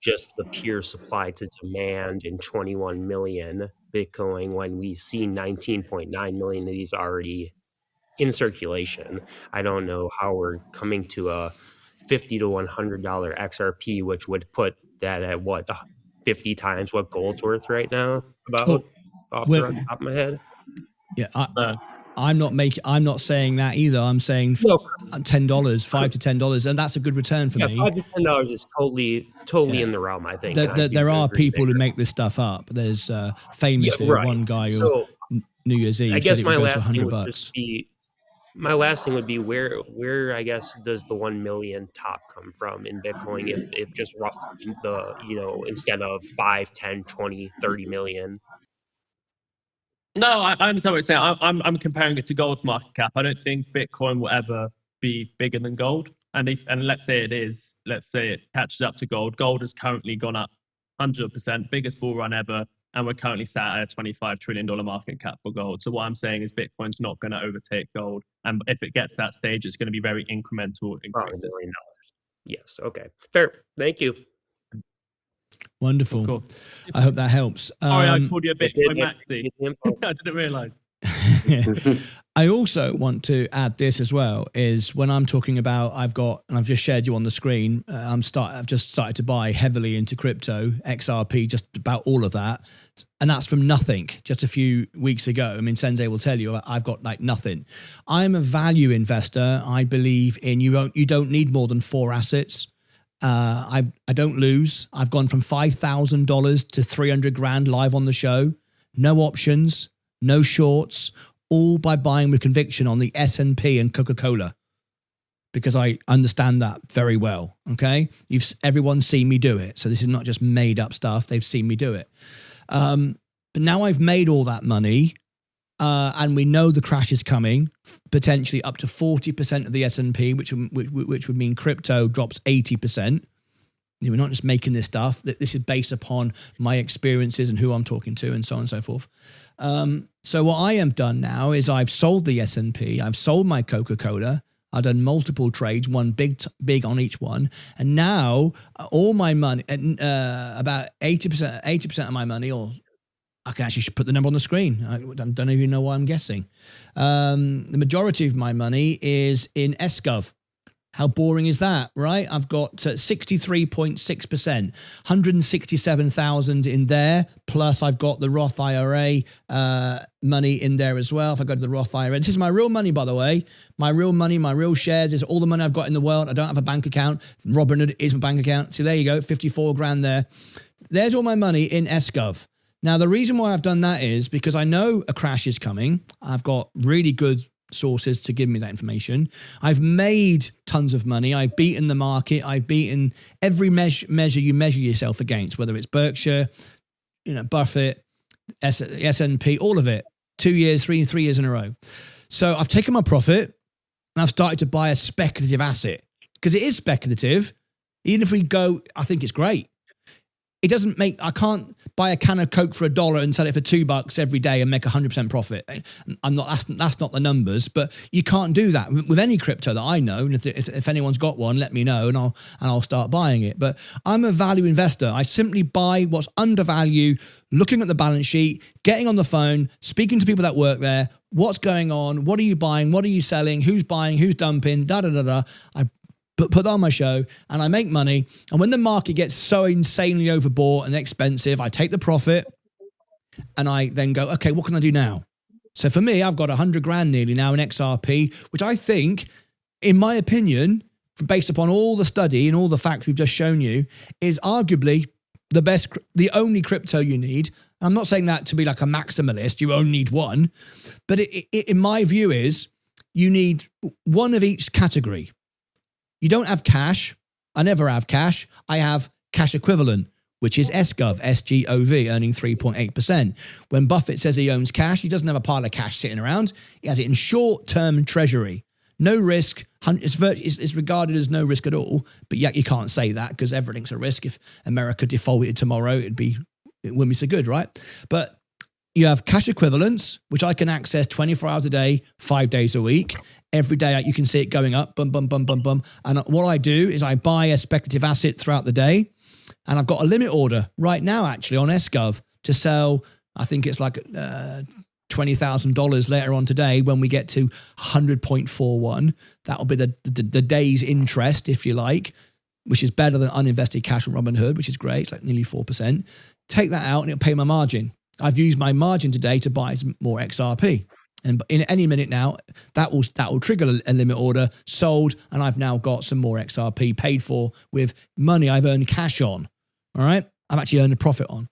just the pure supply to demand in 21 million Bitcoin when we see 19.9 million of these already in circulation. I don't know how we're coming to a $50 to $100 XRP, which would put that at what 50 times what gold's worth right now. About off the top of my head. Yeah, I'm not saying that either. I'm saying $10, $5 to $10, and that's a good return for me. $5 to $10 is totally in the realm. I think there are people who make this stuff up. There's famously one guy who New Year's Eve said it would go to $100. My last thing would be where I guess does the 1 million top come from in Bitcoin if just rough instead of 5, 10, 20, 30 million. No, I understand what you're saying. I'm comparing it to gold's market cap. I don't think Bitcoin will ever be bigger than gold. And let's say it is, let's say it catches up to gold. Gold has currently gone up 100%, biggest bull run ever. And we're currently sat at a $25 trillion market cap for gold. So what I'm saying is Bitcoin's not going to overtake gold. And if it gets to that stage, it's going to be very incremental increases. $1 million. Yes. Okay. Fair. Thank you. Wonderful. Cool. I hope that helps. Sorry, I called you a Bitcoin maxi. I didn't realize. I also want to add this as well, is when I'm talking about, I've just shared you on the screen, I've just started to buy heavily into crypto, XRP, just about all of that. And that's from nothing just a few weeks ago. I mean, Sensei will tell you I've got like nothing. I'm a value investor. I believe in you don't need more than 4 assets. I don't lose. I've gone from $5,000 to 300 grand live on the show. No options, no shorts, all by buying with conviction on the S&P and Coca-Cola, because I understand that very well. Okay. Everyone's seen me do it. So this is not just made up stuff. They've seen me do it. But now I've made all that money, and we know the crash is coming, potentially up to 40% of the S&P, which would mean crypto drops 80%. We're not just making this stuff. This is based upon my experiences and who I'm talking to and so on and so forth. So what I have done now is I've sold the S&P. I've sold my Coca-Cola. I've done multiple trades, one big on each one. And now all my money, about 80% of my money, or I can actually put the number on the screen. I don't even know why I'm guessing. The majority of my money is in SGov. How boring is that, right? I've got 63.6%, 167,000 in there. Plus I've got the Roth IRA money in there as well. If I go to the Roth IRA, this is my real money, by the way. My real money, my real shares is all the money I've got in the world. I don't have a bank account. Robinhood is my bank account. So there you go, 54 grand there. There's all my money in SGov. Now, the reason why I've done that is because I know a crash is coming. I've got really good sources to give me that information. I've made tons of money. I've beaten the market. I've beaten every measure you measure yourself against, whether it's Berkshire, Buffett, S&P, all of it. 2 years, 3 years in a row. So I've taken my profit and I've started to buy a speculative asset, because it is speculative. Even if we go, I think it's great. It doesn't make, I can't buy a can of Coke for $1 and sell it for $2 every day and make 100% profit. That's not the numbers, but you can't do that with any crypto that I know. And if anyone's got one, let me know and I'll start buying it. But I'm a value investor. I simply buy what's undervalued, looking at the balance sheet, getting on the phone, speaking to people that work there. What's going on? What are you buying? What are you selling? Who's buying? Who's dumping? I put on my show and I make money. And when the market gets so insanely overbought and expensive, I take the profit and I then go, okay, what can I do now? So for me, I've got 100 grand nearly now in XRP, which I think, in my opinion, based upon all the study and all the facts we've just shown you, is arguably the only crypto you need. I'm not saying that to be like a maximalist, you only need one, but in my view is, you need one of each category. You don't have cash. I never have cash. I have cash equivalent, which is SGOV, SGOV, earning 3.8%. When Buffett says he owns cash, he doesn't have a pile of cash sitting around. He has it in short-term treasury. No risk. It's regarded as no risk at all, but yet you can't say that because everything's a risk. If America defaulted tomorrow, it wouldn't be so good, right? But you have cash equivalents, which I can access 24 hours a day, 5 days a week. Every day you can see it going up, bum, bum, bum, bum, bum. And what I do is I buy a speculative asset throughout the day, and I've got a limit order right now actually on SGOV to sell, I think it's like $20,000 later on today when we get to 100.41. That'll be the day's interest, if you like, which is better than uninvested cash on Robinhood, which is great. It's like nearly 4%. Take that out and it'll pay my margin. I've used my margin today to buy some more XRP. And in any minute now, that will trigger a limit order, sold, and I've now got some more XRP paid for with money I've earned cash on. All right? I've actually earned a profit on.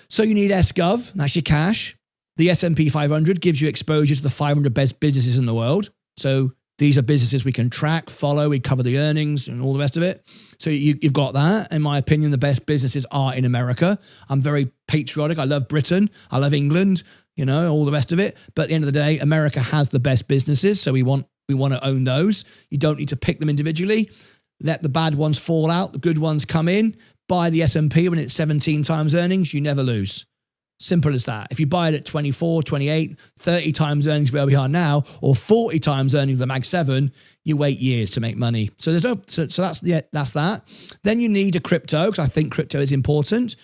So you need SGOV, that's your cash. The S&P 500 gives you exposure to the 500 best businesses in the world. So these are businesses we can track, follow, we cover the earnings and all the rest of it. So you've got that. In my opinion, the best businesses are in America. I'm very patriotic. I love Britain. I love England, you know, all the rest of it. But at the end of the day, America has the best businesses. So we want to own those. You don't need to pick them individually. Let the bad ones fall out. The good ones come in. Buy the S&P when it's 17 times earnings. You never lose. Simple as that. If you buy it at 24, 28, 30 times earnings where we are now, or 40 times earnings the Mag 7, you wait years to make money. So there's no. So that's that. Then you need a crypto, because I think crypto is important.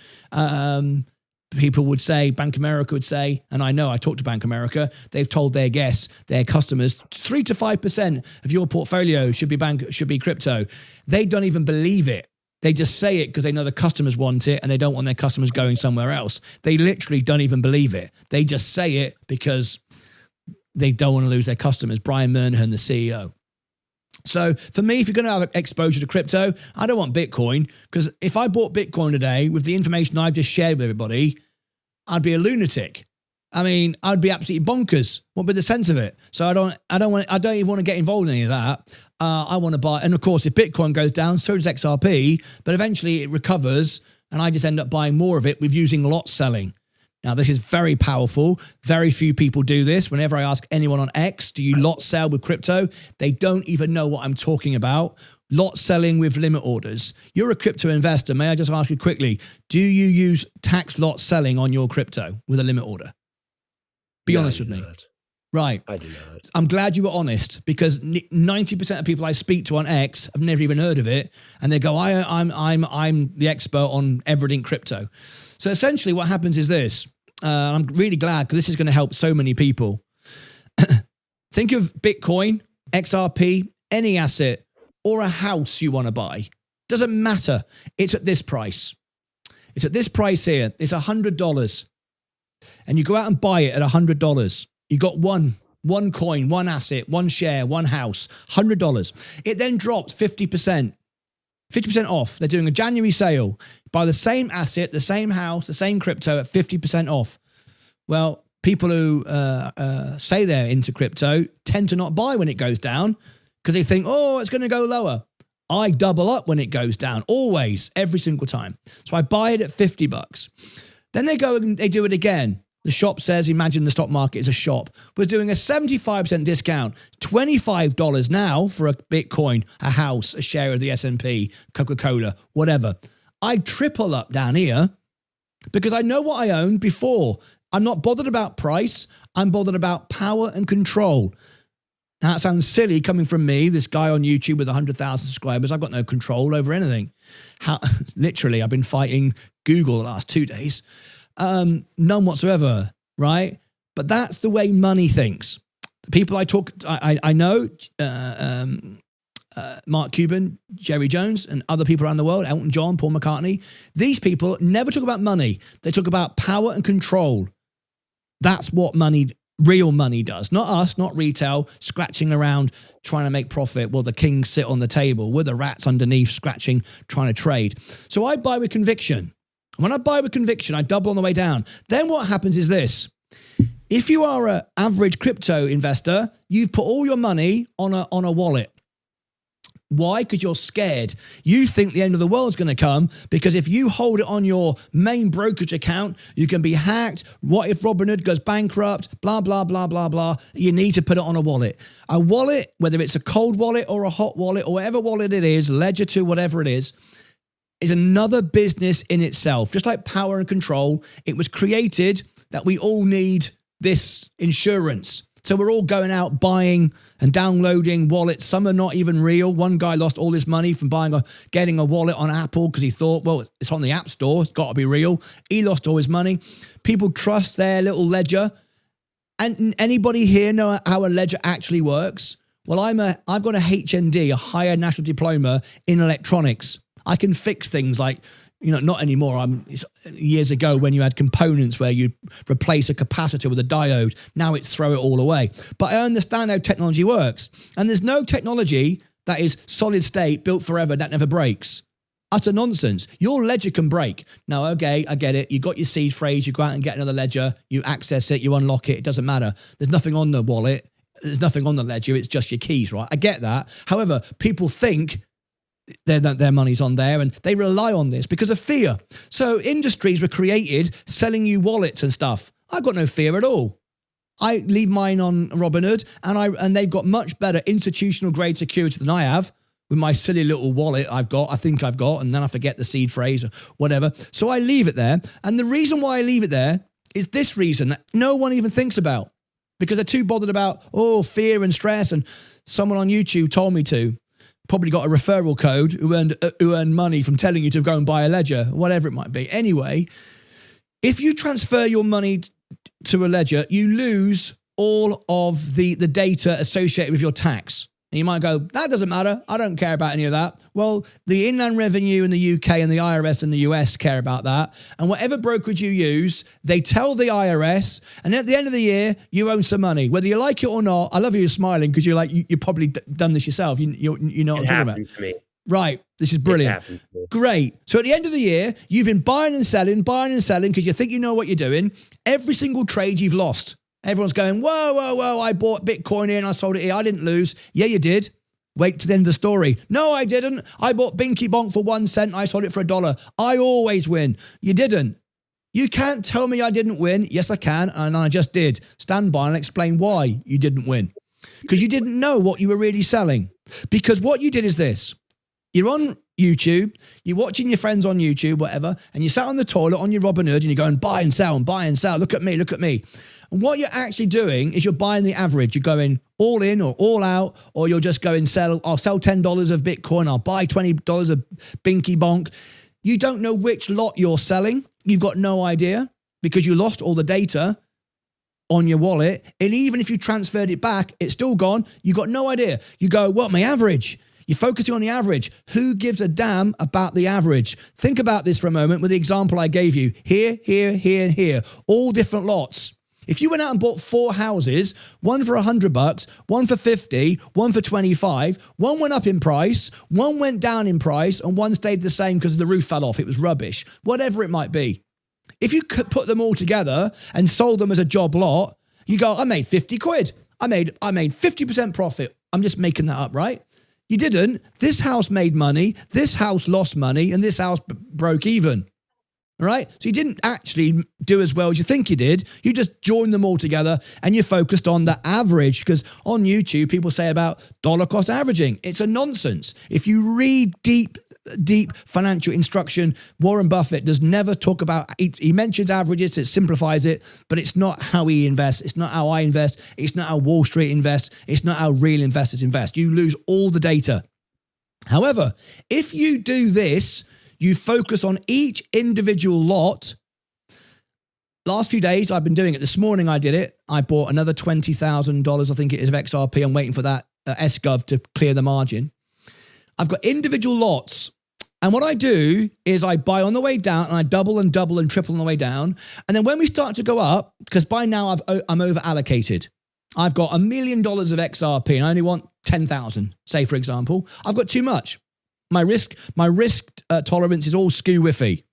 People would say, Bank of America would say, and I know I talked to Bank of America, they've told their guests, their customers, 3 to 5% of your portfolio should be crypto. They don't even believe it. They just say it because they know the customers want it and they don't want their customers going somewhere else. They literally don't even believe it. They just say it because they don't want to lose their customers. Brian Moynihan, the CEO. So for me, if you're going to have exposure to crypto, I don't want Bitcoin, because if I bought Bitcoin today with the information I've just shared with everybody, I'd be a lunatic. I mean, I'd be absolutely bonkers. What would be the sense of it? So I don't even want to get involved in any of that. I want to buy, and of course, if Bitcoin goes down, so does XRP, but eventually it recovers, and I just end up buying more of it with using lot selling. Now, this is very powerful. Very few people do this. Whenever I ask anyone on X, do you lot sell with crypto? They don't even know what I'm talking about. Lot selling with limit orders. You're a crypto investor. May I just ask you quickly, do you use tax lot selling on your crypto with a limit order? Be honest with me. Not. Right. I do not. I'm glad you were honest, because 90% of people I speak to on X have never even heard of it, and they go, I'm the expert on everything crypto. So essentially what happens is this. I'm really glad, because this is going to help so many people. Think of Bitcoin, XRP, any asset, or a house you want to buy. Doesn't matter. It's at this price. It's at this price here. It's $100. And you go out and buy it at $100. You got one coin, one asset, one share, one house, $100. It then drops 50%. 50% off. They're doing a January sale. Buy the same asset, the same house, the same crypto at 50% off. Well, people who say they're into crypto tend to not buy when it goes down, because they think, oh, it's going to go lower. I double up when it goes down, always, every single time. So I buy it at $50. Then they go and they do it again. The shop says, imagine the stock market is a shop. We're doing a 75% discount, $25 now for a Bitcoin, a house, a share of the S&P, Coca-Cola, whatever. I triple up down here because I know what I owned before. I'm not bothered about price. I'm bothered about power and control. Now, that sounds silly coming from me, this guy on YouTube with 100,000 subscribers. I've got no control over anything. Literally, I've been fighting Google the last 2 days. None whatsoever, right? But that's the way money thinks. The people I know, Mark Cuban, Jerry Jones, and other people around the world, Elton John, Paul McCartney, these people never talk about money. They talk about power and control. That's what real money does. Not us, not retail, scratching around, trying to make profit while the kings sit on the table. We're the rats underneath, scratching, trying to trade. So I buy with conviction. When I buy with conviction, I double on the way down. Then what happens is this. If you are an average crypto investor, you've put all your money on a wallet. Why? Because you're scared. You think the end of the world's going to come because if you hold it on your main brokerage account, you can be hacked. What if Robinhood goes bankrupt? Blah, blah, blah, blah, blah. You need to put it on a wallet. A wallet, whether it's a cold wallet or a hot wallet or whatever wallet it is, Ledger 2, whatever it is another business in itself. Just like power and control, it was created that we all need this insurance. So we're all going out buying and downloading wallets. Some are not even real. One guy lost all his money from getting a wallet on Apple because he thought, well, it's on the App Store. It's got to be real. He lost all his money. People trust their little ledger. And anybody here know how a ledger actually works? Well, I've got a HND, a higher national diploma in electronics. I can fix things like, not anymore. Years ago when you had components where you replace a capacitor with a diode, now it's throw it all away. But I understand how technology works. And there's no technology that is solid state, built forever, that never breaks. Utter nonsense. Your ledger can break. Now, okay, I get it. You got your seed phrase, you go out and get another ledger, you access it, you unlock it, it doesn't matter. There's nothing on the wallet, there's nothing on the ledger, it's just your keys, right? I get that. However, people think their money's on there and they rely on this because of fear. So industries were created selling you wallets and stuff. I've got no fear at all. I leave mine on Robinhood and they've got much better institutional grade security than I have with my silly little wallet I think I've got, and then I forget the seed phrase or whatever. So I leave it there. And the reason why I leave it there is this reason that no one even thinks about because they're too bothered about, fear and stress. And someone on YouTube told me to. Probably got a referral code who earned money from telling you to go and buy a ledger, whatever it might be. Anyway, if you transfer your money to a ledger, you lose all of the data associated with your tax. And you might go, that doesn't matter. I don't care about any of that. Well, the Inland Revenue in the UK and the IRS in the US care about that. And whatever brokerage you use, they tell the IRS, and at the end of the year, you own some money. Whether you like it or not, I love you smiling because you're like, you've probably done this yourself. You know what I'm talking about. To me. Right. This is brilliant. Great. So at the end of the year, you've been buying and selling because you think you know what you're doing. Every single trade you've lost. Everyone's going, whoa, I bought Bitcoin here and I sold it here. I didn't lose. Yeah, you did. Wait to the end of the story. No, I didn't. I bought Binky Bonk for 1 cent. I sold it for $1. I always win. You didn't. You can't tell me I didn't win. Yes, I can. And I just did. Stand by and explain why you didn't win. Because you didn't know what you were really selling. Because what you did is this. You're on YouTube, you're watching your friends on YouTube, whatever, and you sat on the toilet on your Robinhood and you're going buy and sell and buy and sell. Look at me. And what you're actually doing is you're buying the average. You're going all in or all out, or you're just going I'll sell $10 of Bitcoin. I'll buy $20 of Binky Bonk. You don't know which lot you're selling. You've got no idea because you lost all the data on your wallet. And even if you transferred it back, it's still gone. You got no idea. You go, my average? You're focusing on the average. Who gives a damn about the average? Think about this for a moment with the example I gave you. Here, and here. All different lots. If you went out and bought 4 houses, one for $100, one for 50, one for 25, one went up in price, one went down in price, and one stayed the same because the roof fell off. It was rubbish. Whatever it might be. If you could put them all together and sold them as a job lot, you go, I made 50 quid. I made 50% profit. I'm just making that up, right? You didn't. This house made money, this house lost money, and this house broke even. All right? So you didn't actually do as well as you think you did. You just joined them all together and you focused on the average because on YouTube, people say about dollar cost averaging. It's a nonsense. If you read deep financial instruction, Warren Buffett does never talk about, he mentions averages, it simplifies it, but it's not how he invests. It's not how I invest. It's not how Wall Street invests. It's not how real investors invest. You lose all the data. However, if you do this, you focus on each individual lot. Last few days, I've been doing it. This morning, I did it. I bought another $20,000, I think it is, of XRP. I'm waiting for that SGov to clear the margin. I've got individual lots. And what I do is I buy on the way down and I double and triple on the way down. And then when we start to go up, because by now I'm over allocated. I've got $1 million of XRP and I only want 10,000, say for example. I've got too much. My risk tolerance is all skew-whiffy.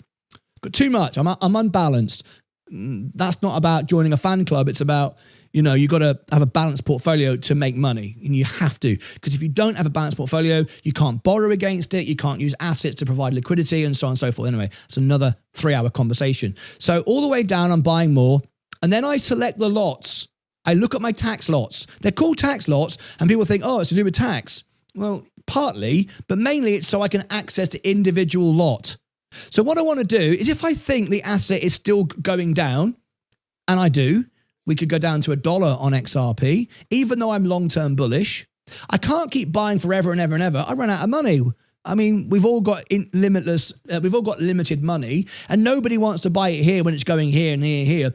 Got too much. I'm unbalanced. that's not about joining a fan club. It's about, you got to have a balanced portfolio to make money, and you have to, because if you don't have a balanced portfolio, you can't borrow against it, you can't use assets to provide liquidity, and so on and so forth. Anyway, it's another 3-hour conversation. So all the way down, I'm buying more, and then I select the lots. I look at my tax lots. They're called tax lots, and people think, oh, it's to do with tax. Well, partly, but mainly it's so I can access the individual lot. So what I want to do is, if I think the asset is still going down, and I do, we could go down to $1 on XRP, even though I'm long-term bullish. I can't keep buying forever and ever and ever. I run out of money. I mean, we've all got limited money, and nobody wants to buy it here when it's going here and here.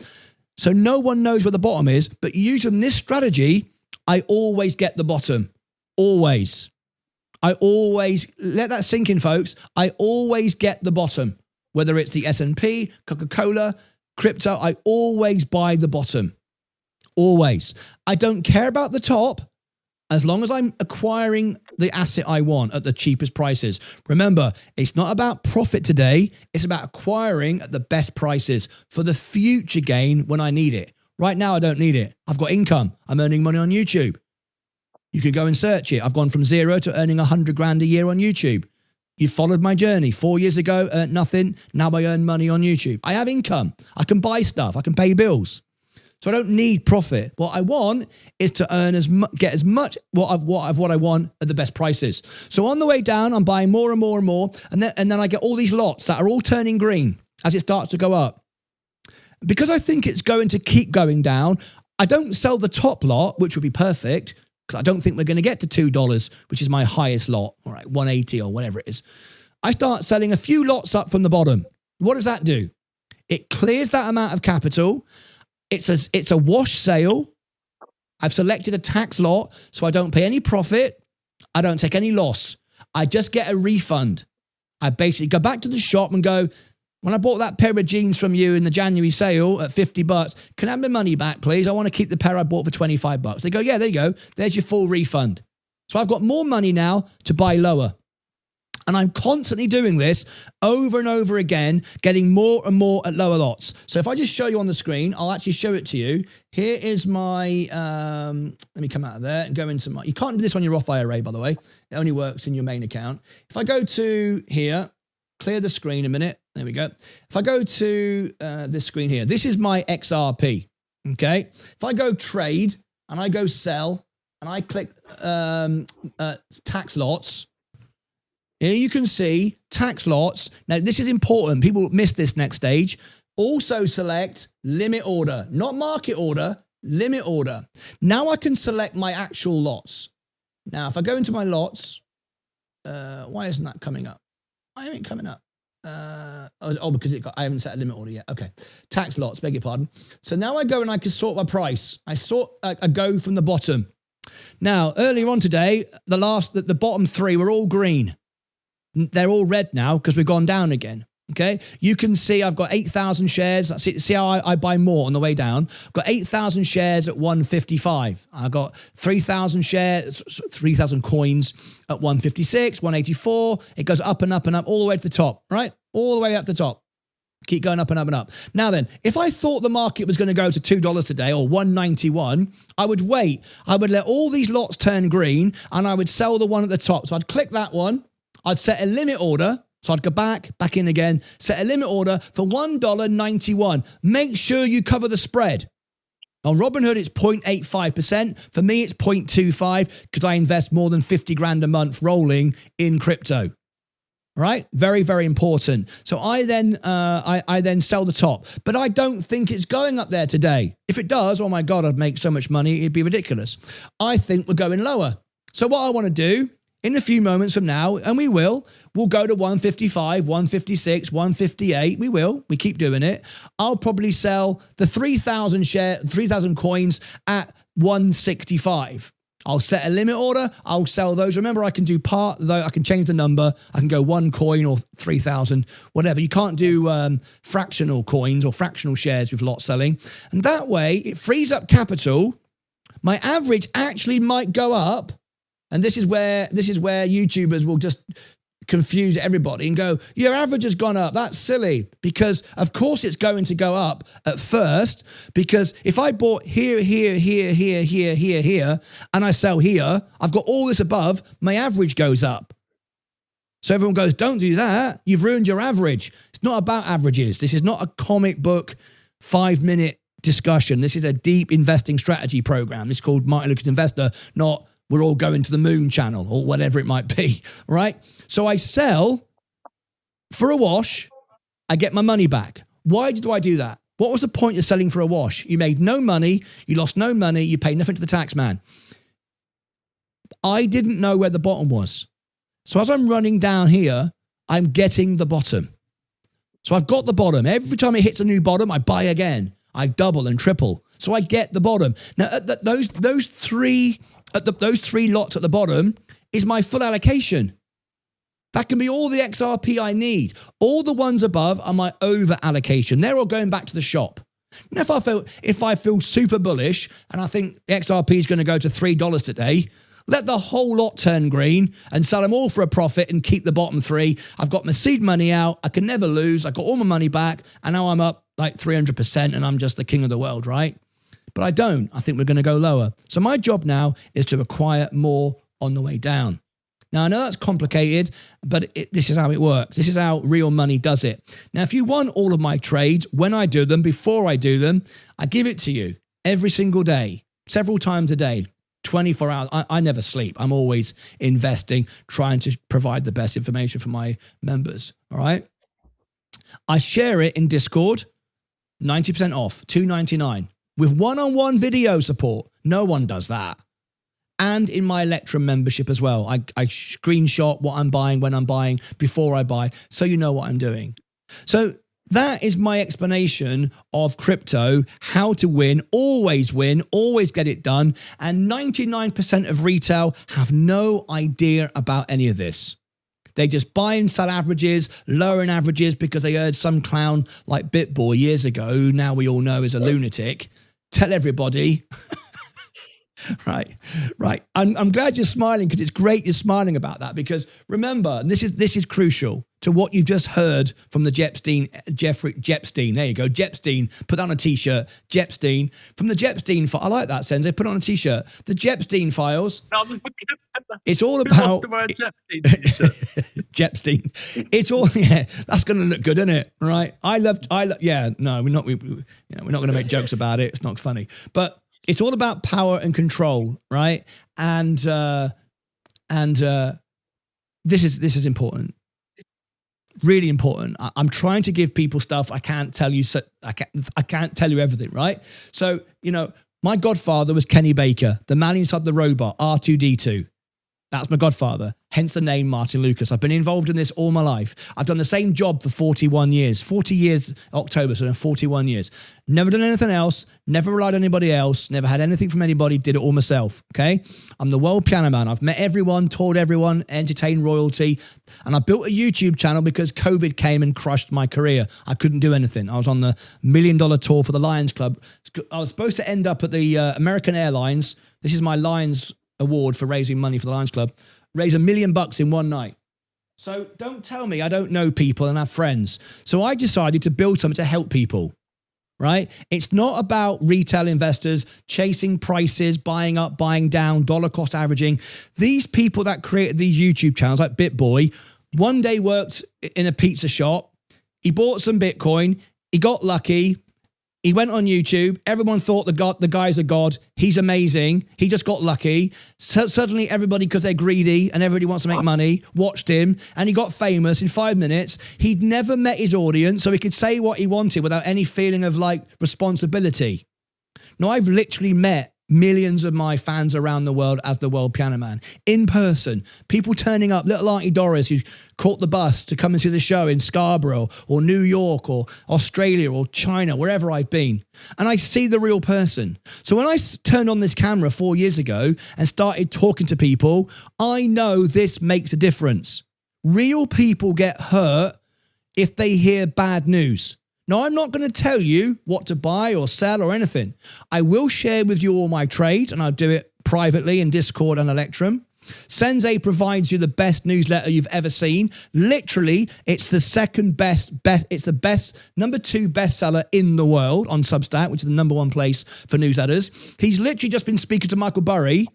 So no one knows where the bottom is, but using this strategy, I always get the bottom. Always. I always, let that sink in, folks. I always get the bottom. Whether it's the S&P, Coca-Cola, crypto, I always buy the bottom. Always. I don't care about the top as long as I'm acquiring the asset I want at the cheapest prices. Remember, it's not about profit today. It's about acquiring at the best prices for the future gain when I need it. Right now, I don't need it. I've got income. I'm earning money on YouTube. You could go and search it. I've gone from zero to earning 100 grand a year on YouTube. You followed my journey. 4 years ago, earned nothing. Now I earn money on YouTube. I have income. I can buy stuff. I can pay bills. So I don't need profit. What I want is to earn get as much what I want at the best prices. So on the way down, I'm buying more and more and more, and then I get all these lots that are all turning green as it starts to go up. Because I think it's going to keep going down, I don't sell the top lot, which would be perfect, because I don't think we're going to get to $2, which is my highest lot, all right, 180 or whatever it is. I start selling a few lots up from the bottom. What does that do? It clears that amount of capital. It's a wash sale. I've selected a tax lot, so I don't pay any profit. I don't take any loss. I just get a refund. I basically go back to the shop and go, when I bought that pair of jeans from you in the January sale at $50, can I have my money back, please? I want to keep the pair I bought for $25. They go, yeah, there you go. There's your full refund. So I've got more money now to buy lower. And I'm constantly doing this over and over again, getting more and more at lower lots. So if I just show you on the screen, I'll actually show it to you. Here is my, let me come out of there and go into my, you can't do this on your Roth IRA, by the way. It only works in your main account. If I go to here, clear the screen a minute. There we go. If I go to this screen here, this is my XRP, okay? If I go trade and I go sell and I click tax lots, here you can see tax lots. Now, this is important. People miss this next stage. Also select limit order, not market order, limit order. Now I can select my actual lots. Now, if I go into my lots, why isn't that coming up? Why ain't it coming up? Because I haven't set a limit order yet. Okay. Tax lots, beg your pardon. So now I go and I can sort my price. I go from the bottom. Now, earlier on today, the bottom three were all green. They're all red now because we've gone down again. Okay. You can see I've got 8,000 shares. See how I buy more on the way down. I've got 8,000 shares at 155. I've got 3,000 coins at 156, 184. It goes up and up and up all the way to the top, right? All the way up the top. Keep going up and up and up. Now then, if I thought the market was going to go to $2 today or 191, I would wait. I would let all these lots turn green and I would sell the one at the top. So I'd click that one. I'd set a limit order. So I'd go back in again, set a limit order for $1.91. Make sure you cover the spread. On Robinhood, it's 0.85%. For me, it's 0.25 because I invest more than 50 grand a month rolling in crypto. All right? Very, very important. So I then I then sell the top. But I don't think it's going up there today. If it does, oh my God, I'd make so much money. It'd be ridiculous. I think we're going lower. So what I want to do, in a few moments from now, and we'll go to 155, 156, 158. We keep doing it. I'll probably sell the 3,000 coins at 165. I'll set a limit order. I'll sell those. Remember, I can do part, though. I can change the number. I can go 1 coin or 3,000, whatever. You can't do fractional coins or fractional shares with lot selling. And that way, it frees up capital. My average actually might go up. And this is where YouTubers will just confuse everybody and go, your average has gone up. That's silly, because of course it's going to go up at first, because if I bought here, and I sell here, I've got all this above, my average goes up. So everyone goes, don't do that. You've ruined your average. It's not about averages. This is not a comic book 5-minute discussion. This is a deep investing strategy program. It's called Martyn Lucas Investor, not we're all going to the moon channel or whatever it might be, right? So I sell for a wash, I get my money back. Why do I do that? What was the point of selling for a wash? You made no money, you lost no money, you paid nothing to the tax man. I didn't know where the bottom was. So as I'm running down here, I'm getting the bottom. So I've got the bottom. Every time it hits a new bottom, I buy again. I double and triple. So I get the bottom. Now, those three lots at the bottom is my full allocation. That can be all the XRP I need. All the ones above are my over allocation. They're all going back to the shop. Now, if I feel super bullish and I think XRP is going to go to $3 today, let the whole lot turn green and sell them all for a profit and keep the bottom three. I've got my seed money out. I can never lose. I got all my money back. And now I'm up like 300% and I'm just the king of the world, right? But I don't. I think we're going to go lower. So my job now is to acquire more on the way down. Now, I know that's complicated, but this is how it works. This is how real money does it. Now, if you want all of my trades, when I do them, before I do them, I give it to you every single day, several times a day. 24 hours. I never sleep. I'm always investing, trying to provide the best information for my members. All right. I share it in Discord, 90% off, $2.99 with one-on-one video support. No one does that. And in my Electrum membership as well. I screenshot what I'm buying, when I'm buying, before I buy, so you know what I'm doing. So that is my explanation of crypto, how to win, always get it done. And 99% of retail have no idea about any of this. They just buy and sell averages, lowering averages because they heard some clown like BitBoy years ago, who now we all know is a lunatic, tell everybody. Right. I'm glad you're smiling, because it's great you're smiling about that, because remember, and this is crucial to what you've just heard from the Jepstein, there you go, Jepstein, put on a t-shirt, Jepstein, from the Jepstein file. I like that, Sensei, put on a t-shirt. The Jepstein files, it's all about... Jepstein. It's all, yeah, that's going to look good, isn't it? Right? Yeah, no, we're not going to make jokes about it. It's not funny. But it's all about power and control, right? And this is important, really important. I'm trying to give people stuff. I can't tell you. I can't tell you everything, right? So my godfather was Kenny Baker, the man inside the robot, R2D2. That's my godfather, hence the name Martyn Lucas. I've been involved in this all my life. I've done the same job for 41 years, 40 years October, so 41 years. Never done anything else, never relied on anybody else, never had anything from anybody, did it all myself, okay? I'm the world piano man. I've met everyone, toured everyone, entertained royalty, and I built a YouTube channel because COVID came and crushed my career. I couldn't do anything. I was on the $1 million tour for the Lions Club. I was supposed to end up at the American Airlines. This is my Lions award for raising money for the Lions Club, raise $1 million in one night. So don't tell me I don't know people and have friends. So I decided to build something to help people, right? It's not about retail investors chasing prices, buying up, buying down, dollar cost averaging. These people that created these YouTube channels like BitBoy, one day worked in a pizza shop. He bought some Bitcoin. He got lucky. He went on YouTube. Everyone thought the guy's a god. He's amazing. He just got lucky. So suddenly everybody, because they're greedy and everybody wants to make money, watched him and he got famous in 5 minutes. He'd never met his audience, so he could say what he wanted without any feeling of responsibility. Now, I've literally met millions of my fans around the world as the World Piano Man in person. People turning up, little Auntie Doris who caught the bus to come and see the show in Scarborough or New York or Australia or China, wherever I've been. And I see the real person. So when I turned on this camera 4 years ago and started talking to people, I know this makes a difference. Real people get hurt if they hear bad news. Now, I'm not going to tell you what to buy or sell or anything. I will share with you all my trades, and I'll do it privately in Discord and Electrum. Sensei provides you the best newsletter you've ever seen. Literally, it's the second best, it's the best, number 2 bestseller in the world on Substack, which is the number 1 place for newsletters. He's literally just been speaking to Michael Burry.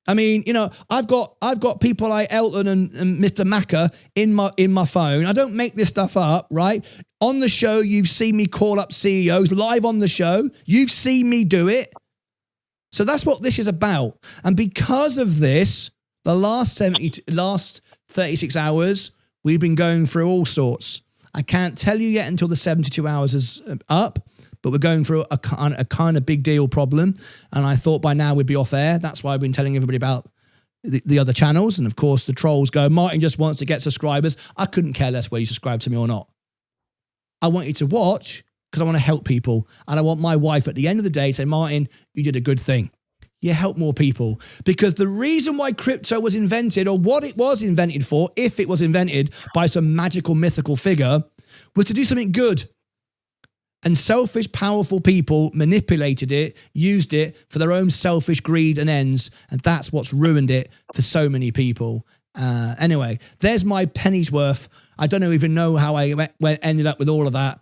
I mean, you know, I've got people like Elton and Mr. Macca in my phone. I don't make this stuff up, right? On the show, you've seen me call up CEOs live on the show. You've seen me do it. So that's what this is about. And because of this, the last 36 hours, we've been going through all sorts. I can't tell you yet until the 72 hours is up, but we're going through a kind of big deal problem. And I thought by now we'd be off air. That's why I've been telling everybody about the other channels. And of course, the trolls go, Martyn just wants to get subscribers. I couldn't care less whether you subscribe to me or not. I want you to watch because I want to help people. And I want my wife at the end of the day to say, Martyn, you did a good thing. You help more people. Because the reason why crypto was invented, or what it was invented for, if it was invented by some magical mythical figure, was to do something good. And selfish, powerful people manipulated it, used it for their own selfish greed and ends. And that's what's ruined it for so many people. Anyway, there's my penny's worth. I don't even know how I ended up with all of that.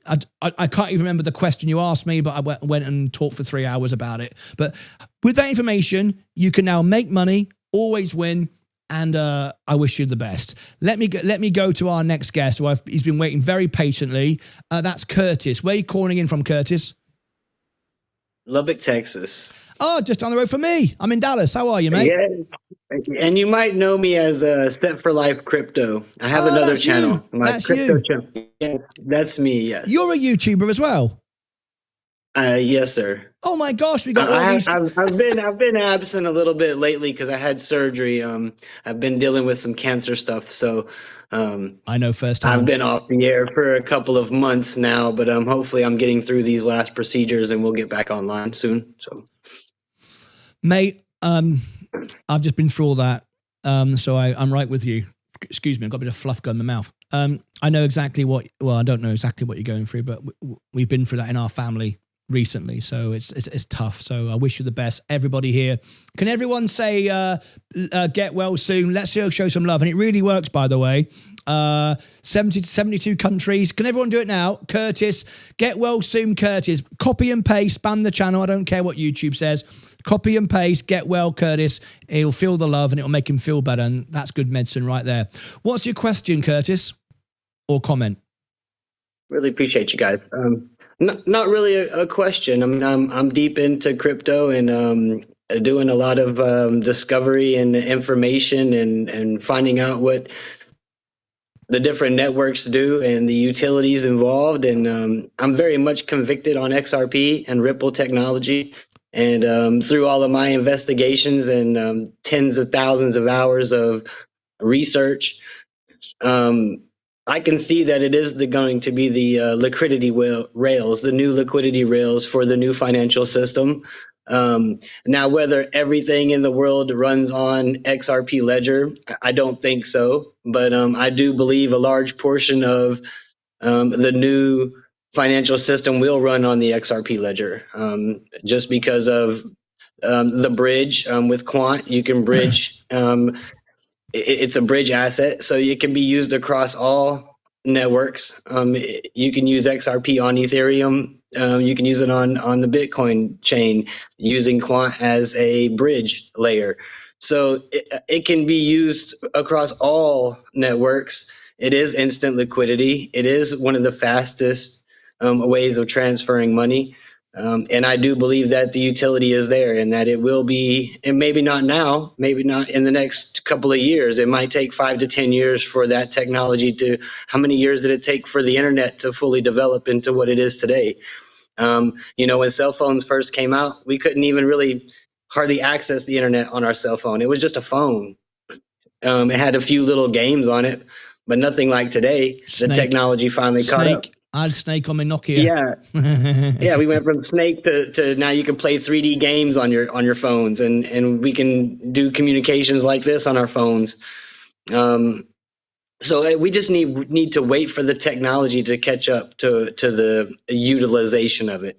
I can't even remember the question you asked me, but I went and talked for 3 hours about it. But with that information, you can now make money, always win, and I wish you the best. Let me go to our next guest, who he's been waiting very patiently. That's Curtis. Where are you calling in from, Curtis? Lubbock, Texas. Oh, just down the road from me. I'm in Dallas. How are you, mate? Yeah, and you might know me as Set for Life Crypto. I have another channel. You. That's crypto channel. Yeah, that's me. Yes. You're a YouTuber as well. Yes, sir. Oh my gosh, we got all these. I've been absent a little bit lately because I had surgery. I've been dealing with some cancer stuff, so I know firsthand. I've been off the air for a couple of months now, but hopefully I'm getting through these last procedures and we'll get back online soon. So, mate, I've just been through all that, so I'm right with you. Excuse me, I've got a bit of fluff going in my mouth. I know exactly I don't know exactly what you're going through, but we've been through that in our family recently, so it's tough. So I wish you the best, everybody here. Can everyone say get well soon? Let's show some love. And it really works, by the way. 70 to 72 countries. Can everyone do it now? Curtis, get well soon, Curtis. Copy and paste, spam the channel. I don't care what YouTube says. Copy and paste, get well, Curtis. He'll feel the love and it'll make him feel better. And that's good medicine right there. What's your question, Curtis? Or comment? Really appreciate you guys. Not really a question. I mean, I'm deep into crypto and doing a lot of discovery and information and finding out what the different networks do and the utilities involved. And I'm very much convicted on XRP and Ripple technology. And through all of my investigations and tens of thousands of hours of research, I can see that it is going to be the liquidity rails, the new liquidity rails for the new financial system. Now, whether everything in the world runs on XRP Ledger, I don't think so. But I do believe a large portion of the new financial system will run on the XRP Ledger, just because of the bridge with Quant. You can bridge. It's a bridge asset, so it can be used across all networks. You can use XRP on Ethereum. You can use it on the Bitcoin chain using Quant as a bridge layer. So it can be used across all networks. It is instant liquidity. It is one of the fastest ways of transferring money. And I do believe that the utility is there and that it will be, and maybe not now, maybe not in the next couple of years. It might take 5 to 10 years for that technology to, how many years did it take for the internet to fully develop into what it is today? When cell phones first came out, we couldn't even really hardly access the internet on our cell phone. It was just a phone. It had a few little games on it, but nothing like today. Snake. The technology finally caught up. I had Snake on my Nokia. Yeah, we went from Snake to now you can play 3D games on your phones, and we can do communications like this on our phones. So we just need to wait for the technology to catch up to the utilization of it.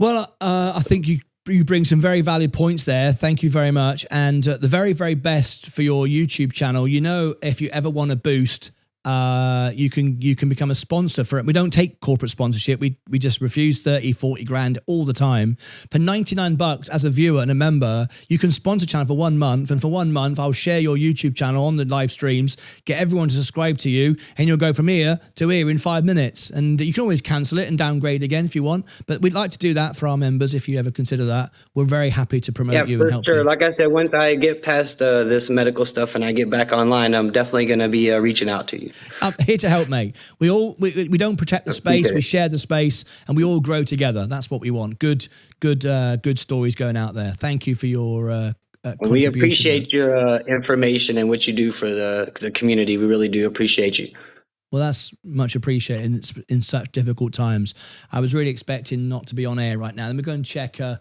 Well, I think you bring some very valid points there. Thank you very much. And the very, very best for your YouTube channel. You know, if you ever want to boost, you can become a sponsor for it. We don't take corporate sponsorship. We just refuse 30, 40 grand all the time. For $99 as a viewer and a member, you can sponsor channel for 1 month. And for 1 month, I'll share your YouTube channel on the live streams, get everyone to subscribe to you, and you'll go from here to here in 5 minutes. And you can always cancel it and downgrade again if you want. But we'd like to do that for our members if you ever consider that. We're very happy to promote you and help you. Like I said, once I get past this medical stuff and I get back online, I'm definitely going to be reaching out to you. I'm here to help, mate. We don't protect the space. We share the space, and we all grow together. That's what we want. Good stories going out there. Thank you for your contribution. We appreciate your information and what you do for the community. We really do appreciate you. Well, that's much appreciated in such difficult times. I was really expecting not to be on air right now. Let me go and check a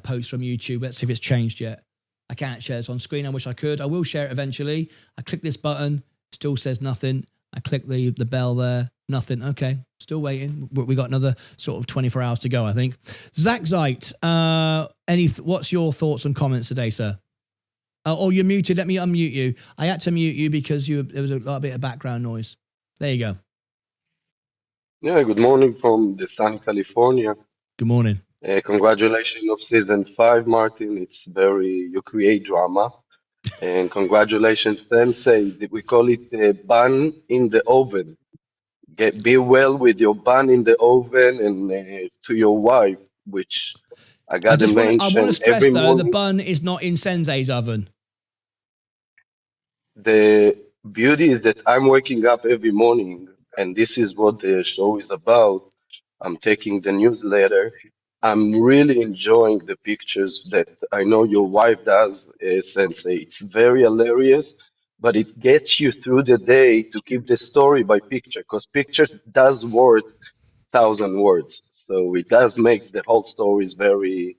post from YouTube. Let's see if it's changed yet. I can't share this on screen. I wish I could. I will share it eventually. I click this button. Still says nothing. I click the bell there. Nothing. Okay. Still waiting. We got another sort of 24 hours to go, I think. Zach Zeit, what's your thoughts and comments today, sir? Oh, you're muted. Let me unmute you. I had to mute you because there was a little bit of background noise. There you go. Yeah, good morning from the sunny California. Good morning. Congratulations of season 5, Martyn. You create drama. And congratulations, Sensei. We call it a bun in the oven. Be well with your bun in the oven, and to your wife, which I got to mention. I want to stress, though, the bun is not in Sensei's oven. The beauty is that I'm waking up every morning, and this is what the show is about. I'm taking the newsletter. I'm really enjoying the pictures that I know your wife does, Sensei. It's very hilarious, but it gets you through the day to keep the story by picture, because picture does worth 1,000 words. So it does makes the whole stories very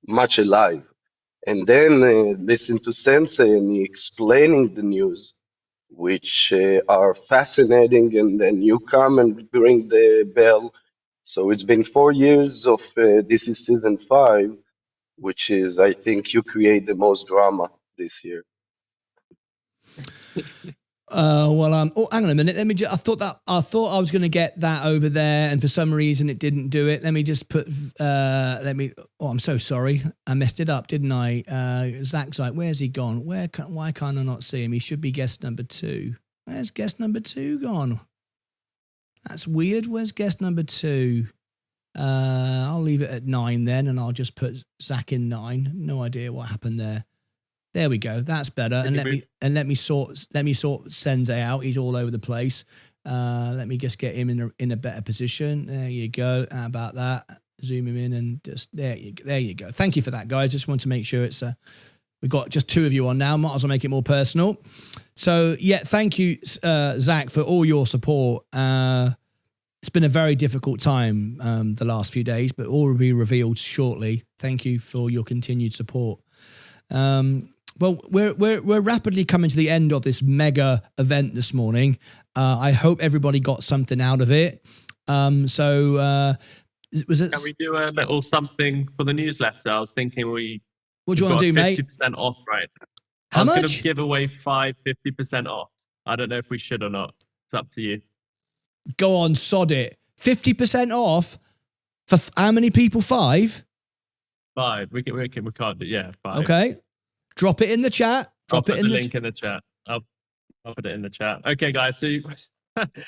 much alive. And then listen to Sensei and he explaining the news, which are fascinating, and then you come and ring the bell. So it's been 4 years of, this is season 5, which is, I think you create the most drama this year. Oh, hang on a minute. Let me I thought I was going to get that over there, and for some reason it didn't do it. Let me just put, I'm so sorry. I messed it up, didn't I? Zach's like, where's he gone? Why can't I not see him? He should be guest number 2. Where's guest number 2 gone? That's weird. Where's guest number 2? I'll leave it at 9 then, and I'll just put Zach in 9. No idea what happened there. There we go. That's better. And let me sort Sensei out. He's all over the place. Let me just get him in a better position. There you go. How about that? Zoom him in and just there you go. Thank you for that, guys. Just want to make sure it's we've got just 2 of you on now. Might as well make it more personal. So yeah, thank you, Zach, for all your support. It's been a very difficult time the last few days, but all will be revealed shortly. Thank you for your continued support. Well, we're rapidly coming to the end of this mega event this morning. I hope everybody got something out of it. Was it? Can we do a little something for the newsletter? I was thinking What do you want to do, mate? 50% off right now. How much? I was going to give away 50% off. I don't know if we should or not. It's up to you. Go on, sod it. 50% off for how many people? 5? 5. We can't do, yeah, 5. Okay. Drop it in the chat. I'll put the link in the chat. I'll put it in the chat. Okay, guys. So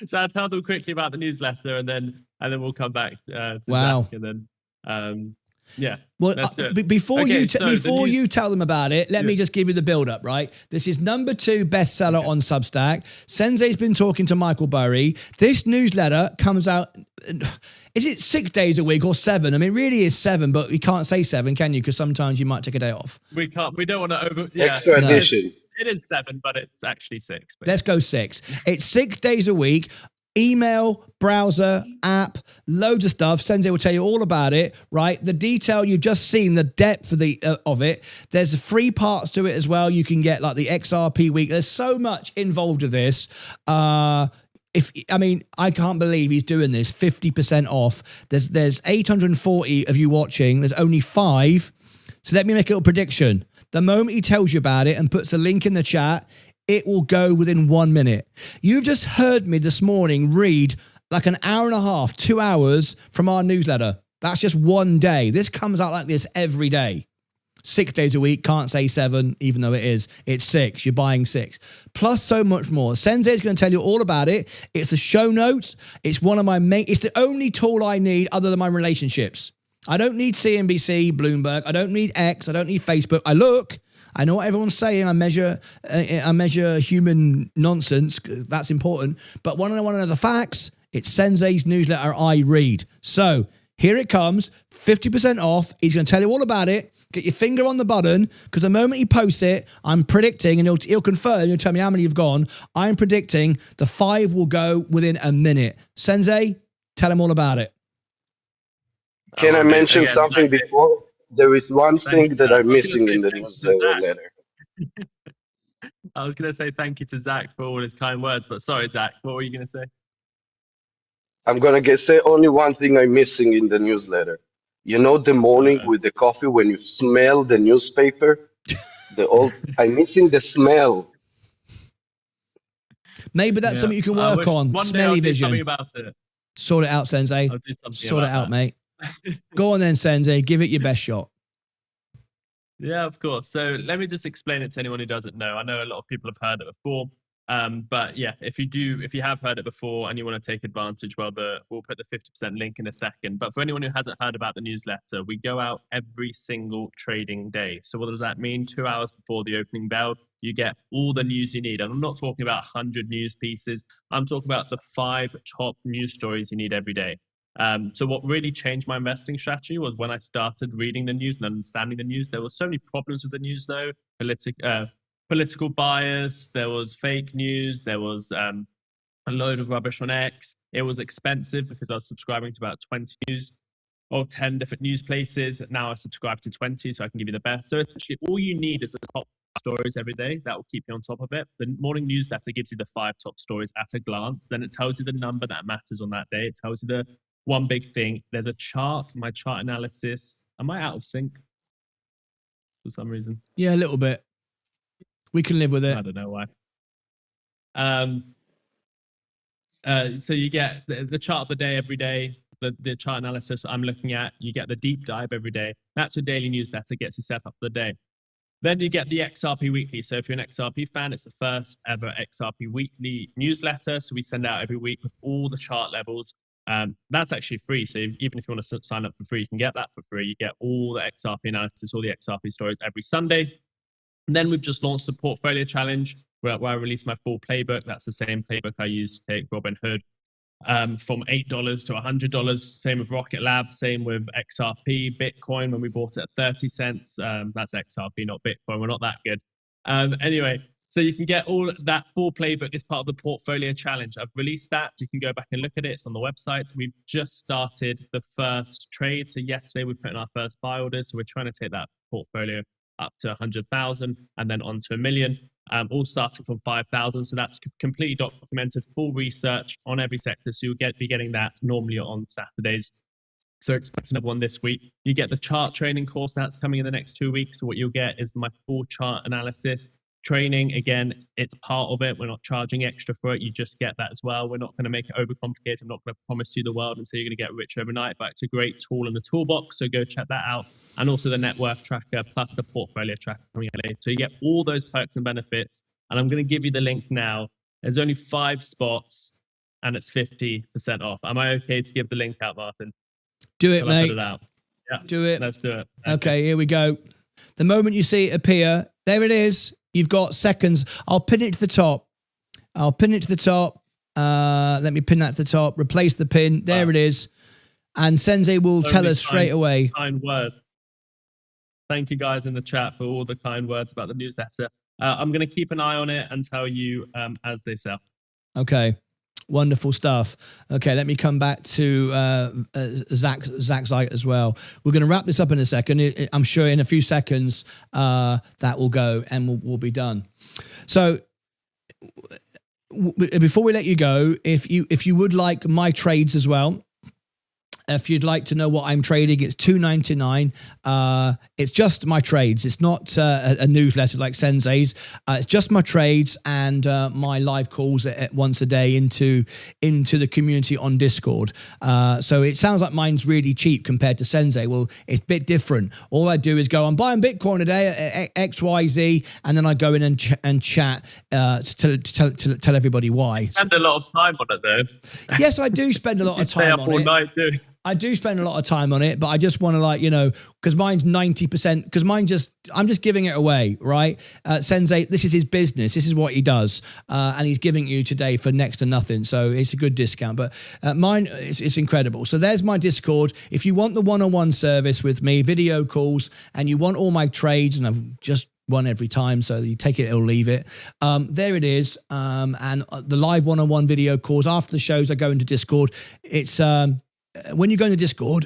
shall I tell them quickly about the newsletter, and then we'll come back to Zach, and then yeah. Well, before you tell them about it, let me just give you the build up, right? This is number 2 bestseller on Substack. Sensei's been talking to Michael Burry. This newsletter comes out, is it 6 days a week or 7? I mean, it really is 7, but you can't say 7, can you? Because sometimes you might take a day off. We don't want to extra edition. It is 7, but it's actually 6. Let's go 6. It's 6 days a week. Email, browser, app, loads of stuff. Sensei will tell you all about it, right? The detail you've just seen, the depth of it. There's free parts to it as well. You can get like the XRP week. There's so much involved with this. I can't believe he's doing this. 50% off. There's 840 of you watching. There's only 5. So let me make a little prediction. The moment he tells you about it and puts a link in the chat, it will go within 1 minute. You've just heard me this morning read like an hour and a half, 2 hours from our newsletter. That's just one day. This comes out like this every day. 6 days a week, can't say 7, even though it is. It's 6. You're buying 6. Plus so much more. Sensei is going to tell you all about it. It's the show notes. It's one of my main, it's the only tool I need other than my relationships. I don't need CNBC, Bloomberg. I don't need X. I don't need Facebook. I know what everyone's saying. I measure human nonsense. That's important. But when I want to know the facts, it's Sensei's newsletter I read. So here it comes, 50% off. He's going to tell you all about it. Get your finger on the button, because the moment he posts it, I'm predicting, and he'll confirm, he'll tell me how many you've gone. I'm predicting the 5 will go within a minute. Sensei, tell him all about it. Can I mention something before? There is one thing that I'm missing in the newsletter. I was going to say thank you to Zach for all his kind words, but sorry, Zach, what were you going to say? I'm going to say only one thing I'm missing in the newsletter. You know, the morning with the coffee when you smell the newspaper? I'm missing the smell. Maybe that's something you can work on. Smelly vision. Something about it. Sort it out, Sensei. Sort it out, mate. Go on then, Sensei. Give it your best shot. Yeah, of course. So let me just explain it to anyone who doesn't know. I know a lot of people have heard it before. But yeah, if you have heard it before and you want to take advantage, well, we'll put the 50% link in a second. But for anyone who hasn't heard about the newsletter, we go out every single trading day. So what does that mean? 2 hours before the opening bell, you get all the news you need. And I'm not talking about 100 news pieces. I'm talking about the 5 top news stories you need every day. So what really changed my investing strategy was when I started reading the news and understanding the news. There were so many problems with the news, though. Political bias, there was fake news, there was a load of rubbish on X. It was expensive because I was subscribing to about 20 news or 10 different news places. Now I subscribe to 20, so I can give you the best. So essentially, all you need is the top stories every day. That will keep you on top of it. The morning newsletter gives you the 5 top stories at a glance. Then it tells you the number that matters on that day. It tells you the one big thing. There's a chart, my chart analysis. Am I out of sync for some reason? Yeah, a little bit. We can live with it. I don't know why. So you get the chart of the day every day, the chart analysis I'm looking at. You get the deep dive every day. That's your daily newsletter, gets you set up for the day. Then you get the XRP Weekly. So if you're an XRP fan, it's the first ever XRP Weekly newsletter. So we send out every week with all the chart levels. That's actually free. So even if you want to sign up for free, you can get that for free. You get all the XRP analysis, all the XRP stories every Sunday. And then we've just launched the Portfolio Challenge, where I released my full playbook. That's the same playbook I used to take Robinhood from $8 to $100. Same with Rocket Lab, same with XRP, Bitcoin when we bought it at 30 cents. That's XRP, not Bitcoin. We're not that good. Anyway, so you can get all that full playbook as part of the Portfolio Challenge. I've released that. You can go back and look at it. It's on the website. We've just started the first trade. So yesterday we put in our first buy orders. So we're trying to take that portfolio up to 100,000 and then on to 1 million, all starting from 5,000. So that's completely documented, full research on every sector. So you'll be getting that normally on Saturdays. So expect another one this week. You get the chart training course that's coming in the next 2 weeks. So what you'll get is my full chart analysis training. Again, it's part of it. We're not charging extra for it. You just get that as well. We're not going to make it overcomplicated. I'm not going to promise you the world and say you're going to get rich overnight, but it's a great tool in the toolbox. So go check that out. And also the net worth tracker plus the portfolio tracker coming out later. So you get all those perks and benefits. And I'm going to give you the link now. There's only 5 spots and it's 50% off. Am I okay to give the link out, Martyn? Do it, mate. Put it out? Yeah. Do it. Let's do it. Okay, here we go. The moment you see it appear, there it is. You've got seconds. I'll pin it to the top. Let me pin that to the top. Replace the pin. There it is. And Sensei will tell us straight away. Kind words. Thank you guys in the chat for all the kind words about the newsletter. I'm going to keep an eye on it and tell you as they sell. Okay. Wonderful stuff. Okay, let me come back to Zach's site as well. We're going to wrap this up in a second. I'm sure in a few seconds that will go and we'll be done. So before we let you go, if you would like my trades as well, if you'd like to know what I'm trading, it's $2.99. It's just my trades. It's not a newsletter like Sensei's. It's just my trades and my live calls at once a day into the community on Discord. So it sounds like mine's really cheap compared to Sensei. Well, it's a bit different. All I do is go, I'm buying Bitcoin today at XYZ, and then I go in and chat to tell everybody why. You spend a lot of time on it, though. Yes, I do spend a lot of Stay time up on all it. night doing. I do spend a lot of time on it, but I just want to because mine's 90%, because I'm just giving it away, right? Sensei, this is his business. This is what he does. And he's giving you today for next to nothing. So it's a good discount, but mine, it's incredible. So there's my Discord. If you want the one-on-one service with me, video calls, and you want all my trades, and I've just one every time, so you take it or leave it. There it is. And the live one-on-one video calls after the shows, I go into Discord. It's, when you go into Discord,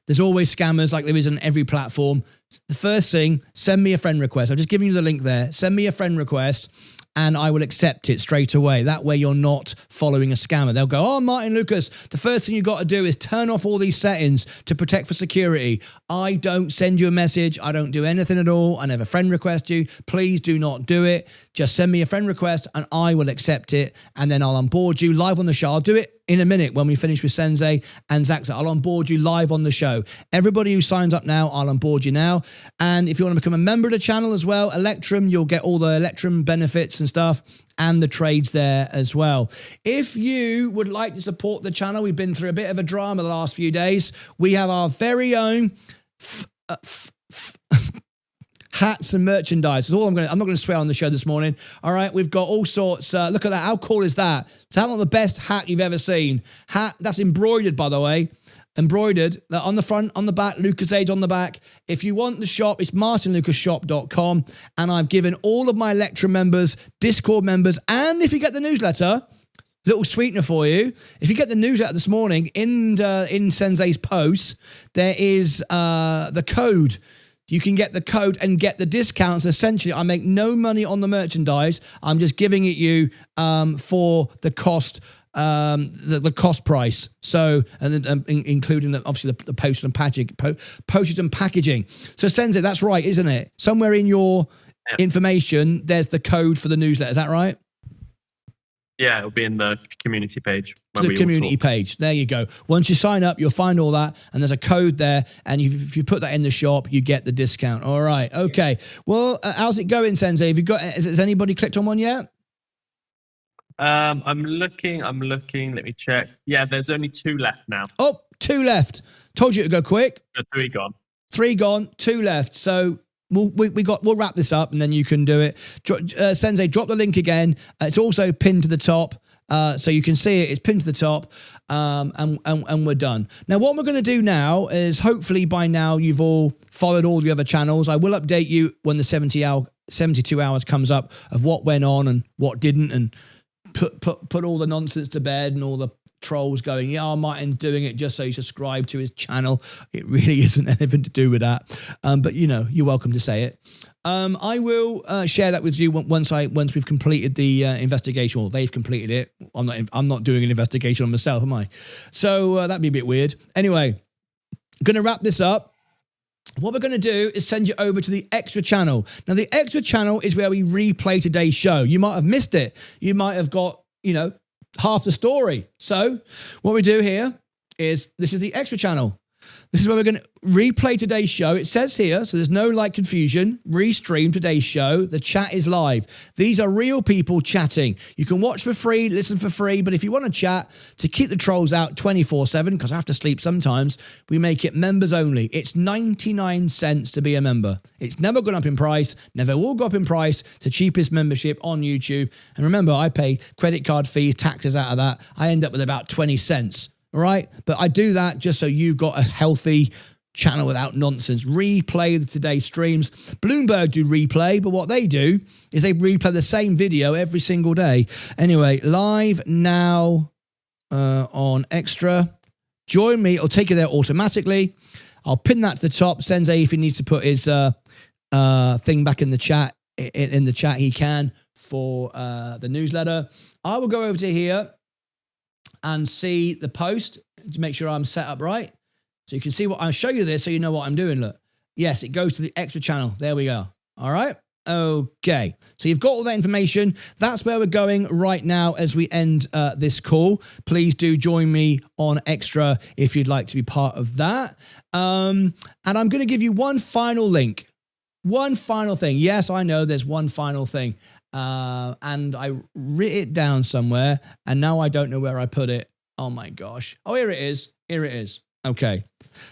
there's always scammers like there is on every platform. The first thing, send me a friend request. I'm just giving you the link there. Send me a friend request and I will accept it straight away. That way you're not following a scammer. They'll go, oh, Martyn Lucas, the first thing you've got to do is turn off all these settings to protect for security. I don't send you a message. I don't do anything at all. I never friend request you. Please do not do it. Just send me a friend request and I will accept it. And then I'll onboard you live on the show. I'll do it in a minute when we finish with Sensei and Zaxa. I'll onboard you live on the show. Everybody who signs up now, I'll onboard you now. And if you want to become a member of the channel as well, Electrum, you'll get all the Electrum benefits and stuff and the trades there as well. If you would like to support the channel, we've been through a bit of a drama the last few days. We have our very own hats and merchandise. That's all I'm not going to swear on the show this morning. All right, we've got all sorts. Look at that. How cool is that? Is that not the best hat you've ever seen? Hat that's embroidered, by the way. Embroidered on the front, on the back, Lucas Age on the back. If you want the shop, it's martynlucasshop.com. And I've given all of my Electrum members, Discord members, and if you get the newsletter, little sweetener for you. If you get the newsletter this morning in Sensei's post, there is the code. You can get the code and get the discounts. Essentially, I make no money on the merchandise. I'm just giving it you for the cost. The cost price, so and including obviously the postage and packaging. So Sensei, that's right, isn't it? Somewhere in your information, there's the code for the newsletter. Is that right? Yeah, it'll be in the community page. The community page. There you go. Once you sign up, you'll find all that, and there's a code there. And if you put that in the shop, you get the discount. All right. Okay. Well, how's it going, Sensei? Have you got? Has anybody clicked on one yet? I'm looking. Let me check. Yeah, there's only 2 left now. Oh, 2 left. Told you to go quick. 3 gone. 3 gone, 2 left. So we'll wrap this up and then you can do it. Sensei, drop the link again. It's also pinned to the top. So you can see it. It's pinned to the top, and we're done. Now, what we're going to do now is hopefully by now you've all followed all the other channels. I will update you when the 72 hours comes up of what went on and what didn't, and put all the nonsense to bed and all the trolls going, yeah, Martyn's doing it just so you subscribe to his channel. It really isn't anything to do with that. But you know, you're welcome to say it. I will share that with you once we've completed the investigation, or they've completed it. I'm not doing an investigation on myself, am I? So that'd be a bit weird. Anyway, I'm going to wrap this up. What we're going to do is send you over to the extra channel. Now, the extra channel is where we replay today's show. You might have missed it. You might have got, half the story. So what we do here is, this is the extra channel. This is where we're going to replay today's show. It says here, so there's no confusion, restream today's show. The chat is live. These are real people chatting. You can watch for free, listen for free, but if you want to chat to keep the trolls out 24/7, because I have to sleep sometimes, we make it members only. It's 99 cents to be a member. It's never gone up in price, never will go up in price. It's the cheapest membership on YouTube. And remember, I pay credit card fees, taxes out of that. I end up with about 20 cents. All right. But I do that just so you've got a healthy channel without nonsense. Replay today's streams. Bloomberg do replay, but what they do is they replay the same video every single day. Anyway, live now on Extra. Join me. I'll take you there automatically. I'll pin that to the top. Sensei, if he needs to put his thing back in the chat, he can. for the newsletter. I will go over to here and see the post to make sure I'm set up right. So you can see I'll show you this so you know what I'm doing. Look. Yes, it goes to the extra channel. There we go. All right. Okay. So you've got all that information. That's where we're going right now as we end this call. Please do join me on Extra if you'd like to be part of that. And I'm going to give you one final link. One final thing. Yes, I know there's one final thing. And I wrote it down somewhere and now I don't know where I put it. Oh my gosh. Oh, here it is. Here it is. Okay.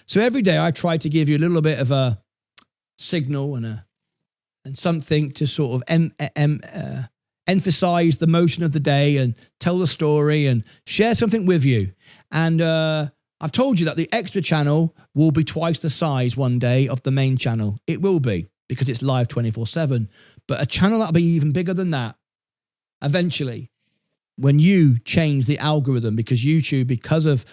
So every day I try to give you a little bit of a signal and something to sort of emphasize the motion of the day and tell the story and share something with you. And I've told you that the extra channel will be twice the size one day of the main channel. It will be because it's live 24/7. But a channel that'll be even bigger than that eventually when you change the algorithm because YouTube, because of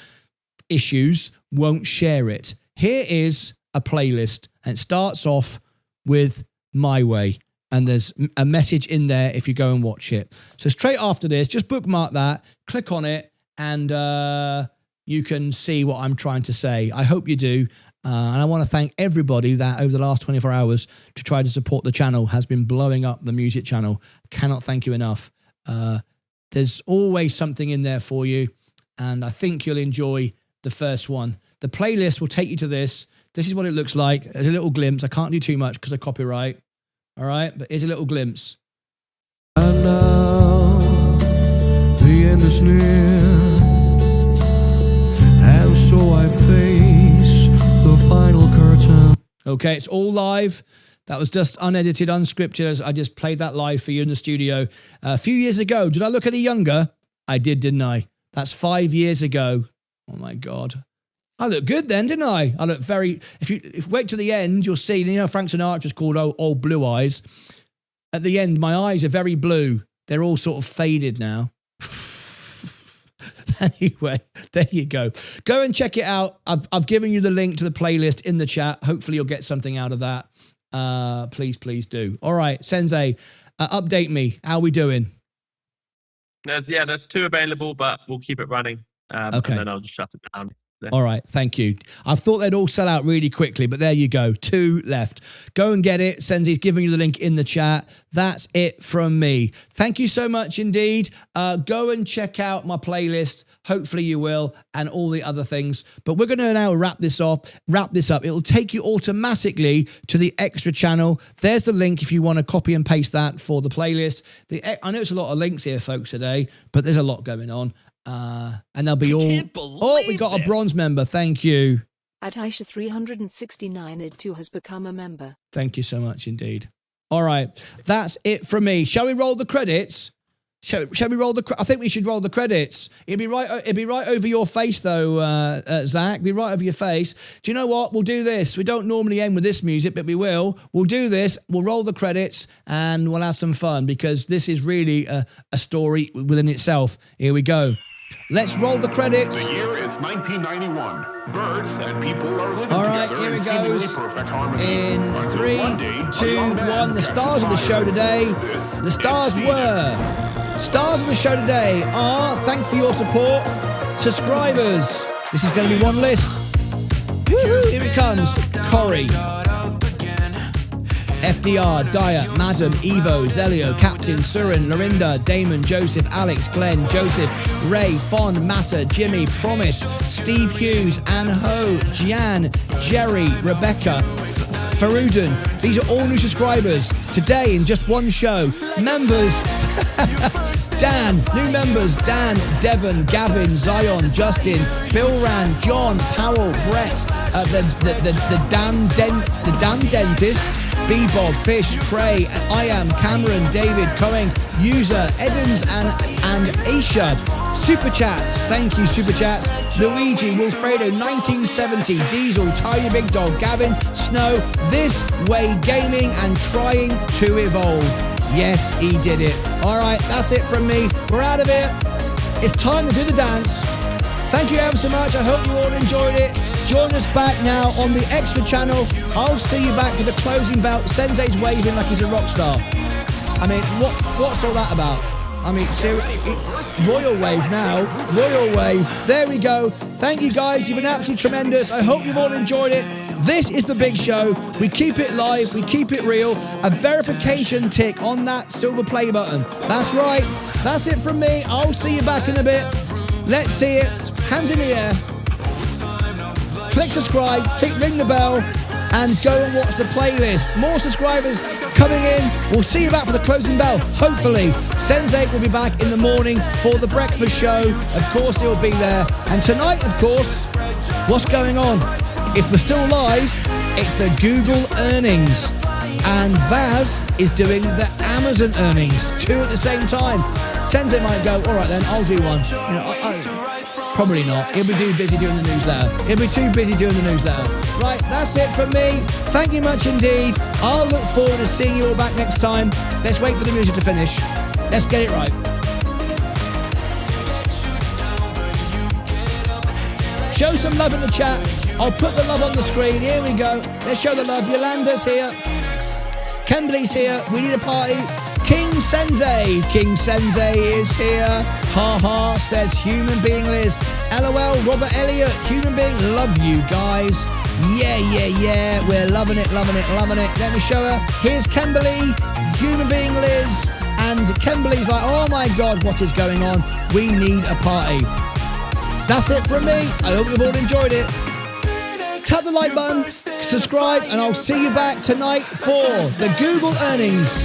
issues, won't share it. Here is a playlist and it starts off with My Way and there's a message in there if you go and watch it. So straight after this, just bookmark that, click on it and you can see what I'm trying to say. I hope you do. And I want to thank everybody that over the last 24 hours to try to support the channel has been blowing up the music channel. Cannot thank you enough. There's always something in there for you and I think you'll enjoy the first one. The playlist will take you to this. This is what it looks like. There's a little glimpse. I can't do too much because of copyright. All right, but here's a little glimpse. And now the end is near, and so I face the final curtain. Okay, it's all live. That was just unedited, unscripted. I just played that live for you in the studio a few years ago. Did I look any younger? I did, didn't I? That's 5 years ago. Oh my God. I look good then, didn't I? I look very, if you wait to the end, you'll see, you know, Frank Sinatra's called old blue eyes. At the end, my eyes are very blue. They're all sort of faded now. Anyway, there you go. Go and check it out. I've given you the link to the playlist in the chat. Hopefully you'll get something out of that. Please do. All right, Sensei, update me. How are we doing? There's 2 available, but we'll keep it running. Okay. And then I'll just shut it down. All right, thank you. I thought they'd all sell out really quickly, but there you go. 2 left. Go and get it. Sensei's giving you the link in the chat. That's it from me. Thank you so much indeed. Go and check out my playlist. Hopefully you will, and all the other things. But we're going to now wrap this up. It'll take you automatically to the extra channel. There's the link if you want to copy and paste that for the playlist. I know it's a lot of links here, folks, today, but there's a lot going on. And they'll be all... we got a bronze member. Thank you. At Aisha 369 Id2 has become a member. Thank you so much indeed. All right. That's it from me. Shall we roll the credits? Shall we roll the... I think we should roll the credits. It'd be right over your face, though, Zach. It'd be right over your face. Do you know what? We'll do this. We don't normally end with this music, but we will. We'll do this. We'll roll the credits, and we'll have some fun, because this is really a story within itself. Here we go. Let's roll the credits. The year is 1991. Birds and people are living All right, together here it in seemingly goes. perfect harmony. In Until 3, one day, a 2, young man 1. The stars of the show today. The stars Stars of the show today are, thanks for your support, subscribers. This is going to be one list. Woohoo! Here it comes. Corey, FDR, Dyer, Madam, Evo, Zelio, Captain, Surin, Lorinda, Damon, Joseph, Alex, Glenn, Joseph, Ray, Fon, Massa, Jimmy, Promise, Steve Hughes, Anne Ho, Gian, Jerry, Rebecca, Farudin. These are all new subscribers today in just one show. Members, Dan, new members, Dan, Devon, Gavin, Zion, Justin, Bill Rand, John, Powell, Brett, the damn dentist, Bebob, Fish, Cray, I Am, Cameron, David, Cohen, User, Edens, and Aisha. Super Chats, thank you, Super Chats. Luigi, Wilfredo, 1970, Diesel, Tiny Big Dog, Gavin, Snow, This Way Gaming, and Trying to Evolve. Yes, he did it. All right, that's it from me. We're out of here. It's time to do the dance. Thank you ever so much. I hope you all enjoyed it. Join us back now on the extra channel. I'll see you back for the closing bell. Sensei's waving like he's a rock star. I mean, what's all that about? I mean, Royal Wave now. Royal Wave. There we go. Thank you, guys. You've been absolutely tremendous. I hope you've all enjoyed it. This is The Big Show. We keep it live. We keep it real. A verification tick on that silver play button. That's right. That's it from me. I'll see you back in a bit. Let's see it. Hands in the air. Click subscribe. Click ring the bell. And go and watch the playlist. More subscribers coming in. We'll see you back for the closing bell, hopefully. Sensei will be back in the morning for the breakfast show. Of course, he'll be there. And tonight, of course, what's going on? If we're still live, it's the Google earnings. And Vaz is doing the Amazon earnings, 2 at the same time. Sensei might go, all right then, I'll do one. Probably not. He'll be too busy doing the newsletter. He'll be too busy doing the newsletter. Right, that's it from me. Thank you much indeed. I'll look forward to seeing you all back next time. Let's wait for the music to finish. Let's get it right. Show some love in the chat. I'll put the love on the screen. Here we go. Let's show the love. Yolanda's here. Kembly's here. We need a party. King Sensei. King Sensei is here. Ha ha, says human being Liz. LOL, Robert Elliott. Human being, love you guys. Yeah. We're loving it. Let me show her. Here's Kimberly. Human being Liz. And Kimberly's like, oh my God, what is going on? We need a party. That's it from me. I hope you've all enjoyed it. Tap the like button, subscribe, and I'll see you back tonight for the Google earnings,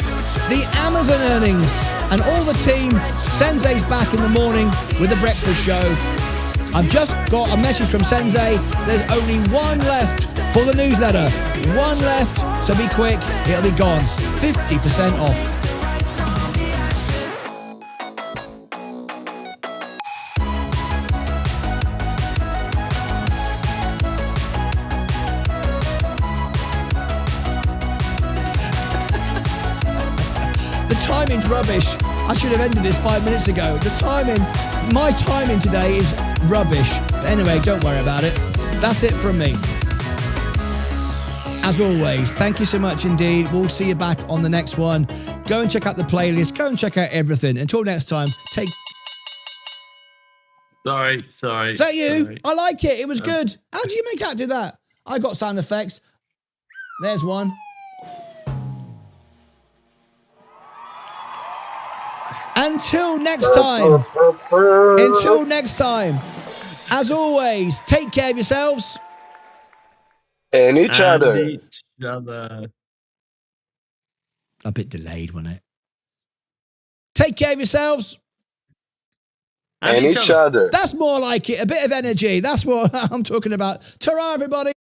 the Amazon earnings, and all the team. Sensei's back in the morning with the breakfast show. I've just got a message from Sensei. There's only one left for the newsletter. One left, so be quick. It'll be gone. 50% off. Timing's rubbish. I should have ended this 5 minutes ago. My timing today is rubbish. But anyway, don't worry about it. That's it from me. As always, thank you so much indeed. We'll see you back on the next one. Go and check out the playlist. Go and check out everything. Until next time, take... Sorry. Is that you? Sorry. I like it. It was good. How do you make out do that? I got sound effects. There's one. Until next time, as always, take care of yourselves. And each other. A bit delayed, wasn't it? Take care of yourselves. And each other. That's more like it. A bit of energy. That's what I'm talking about. Ta-ra, everybody.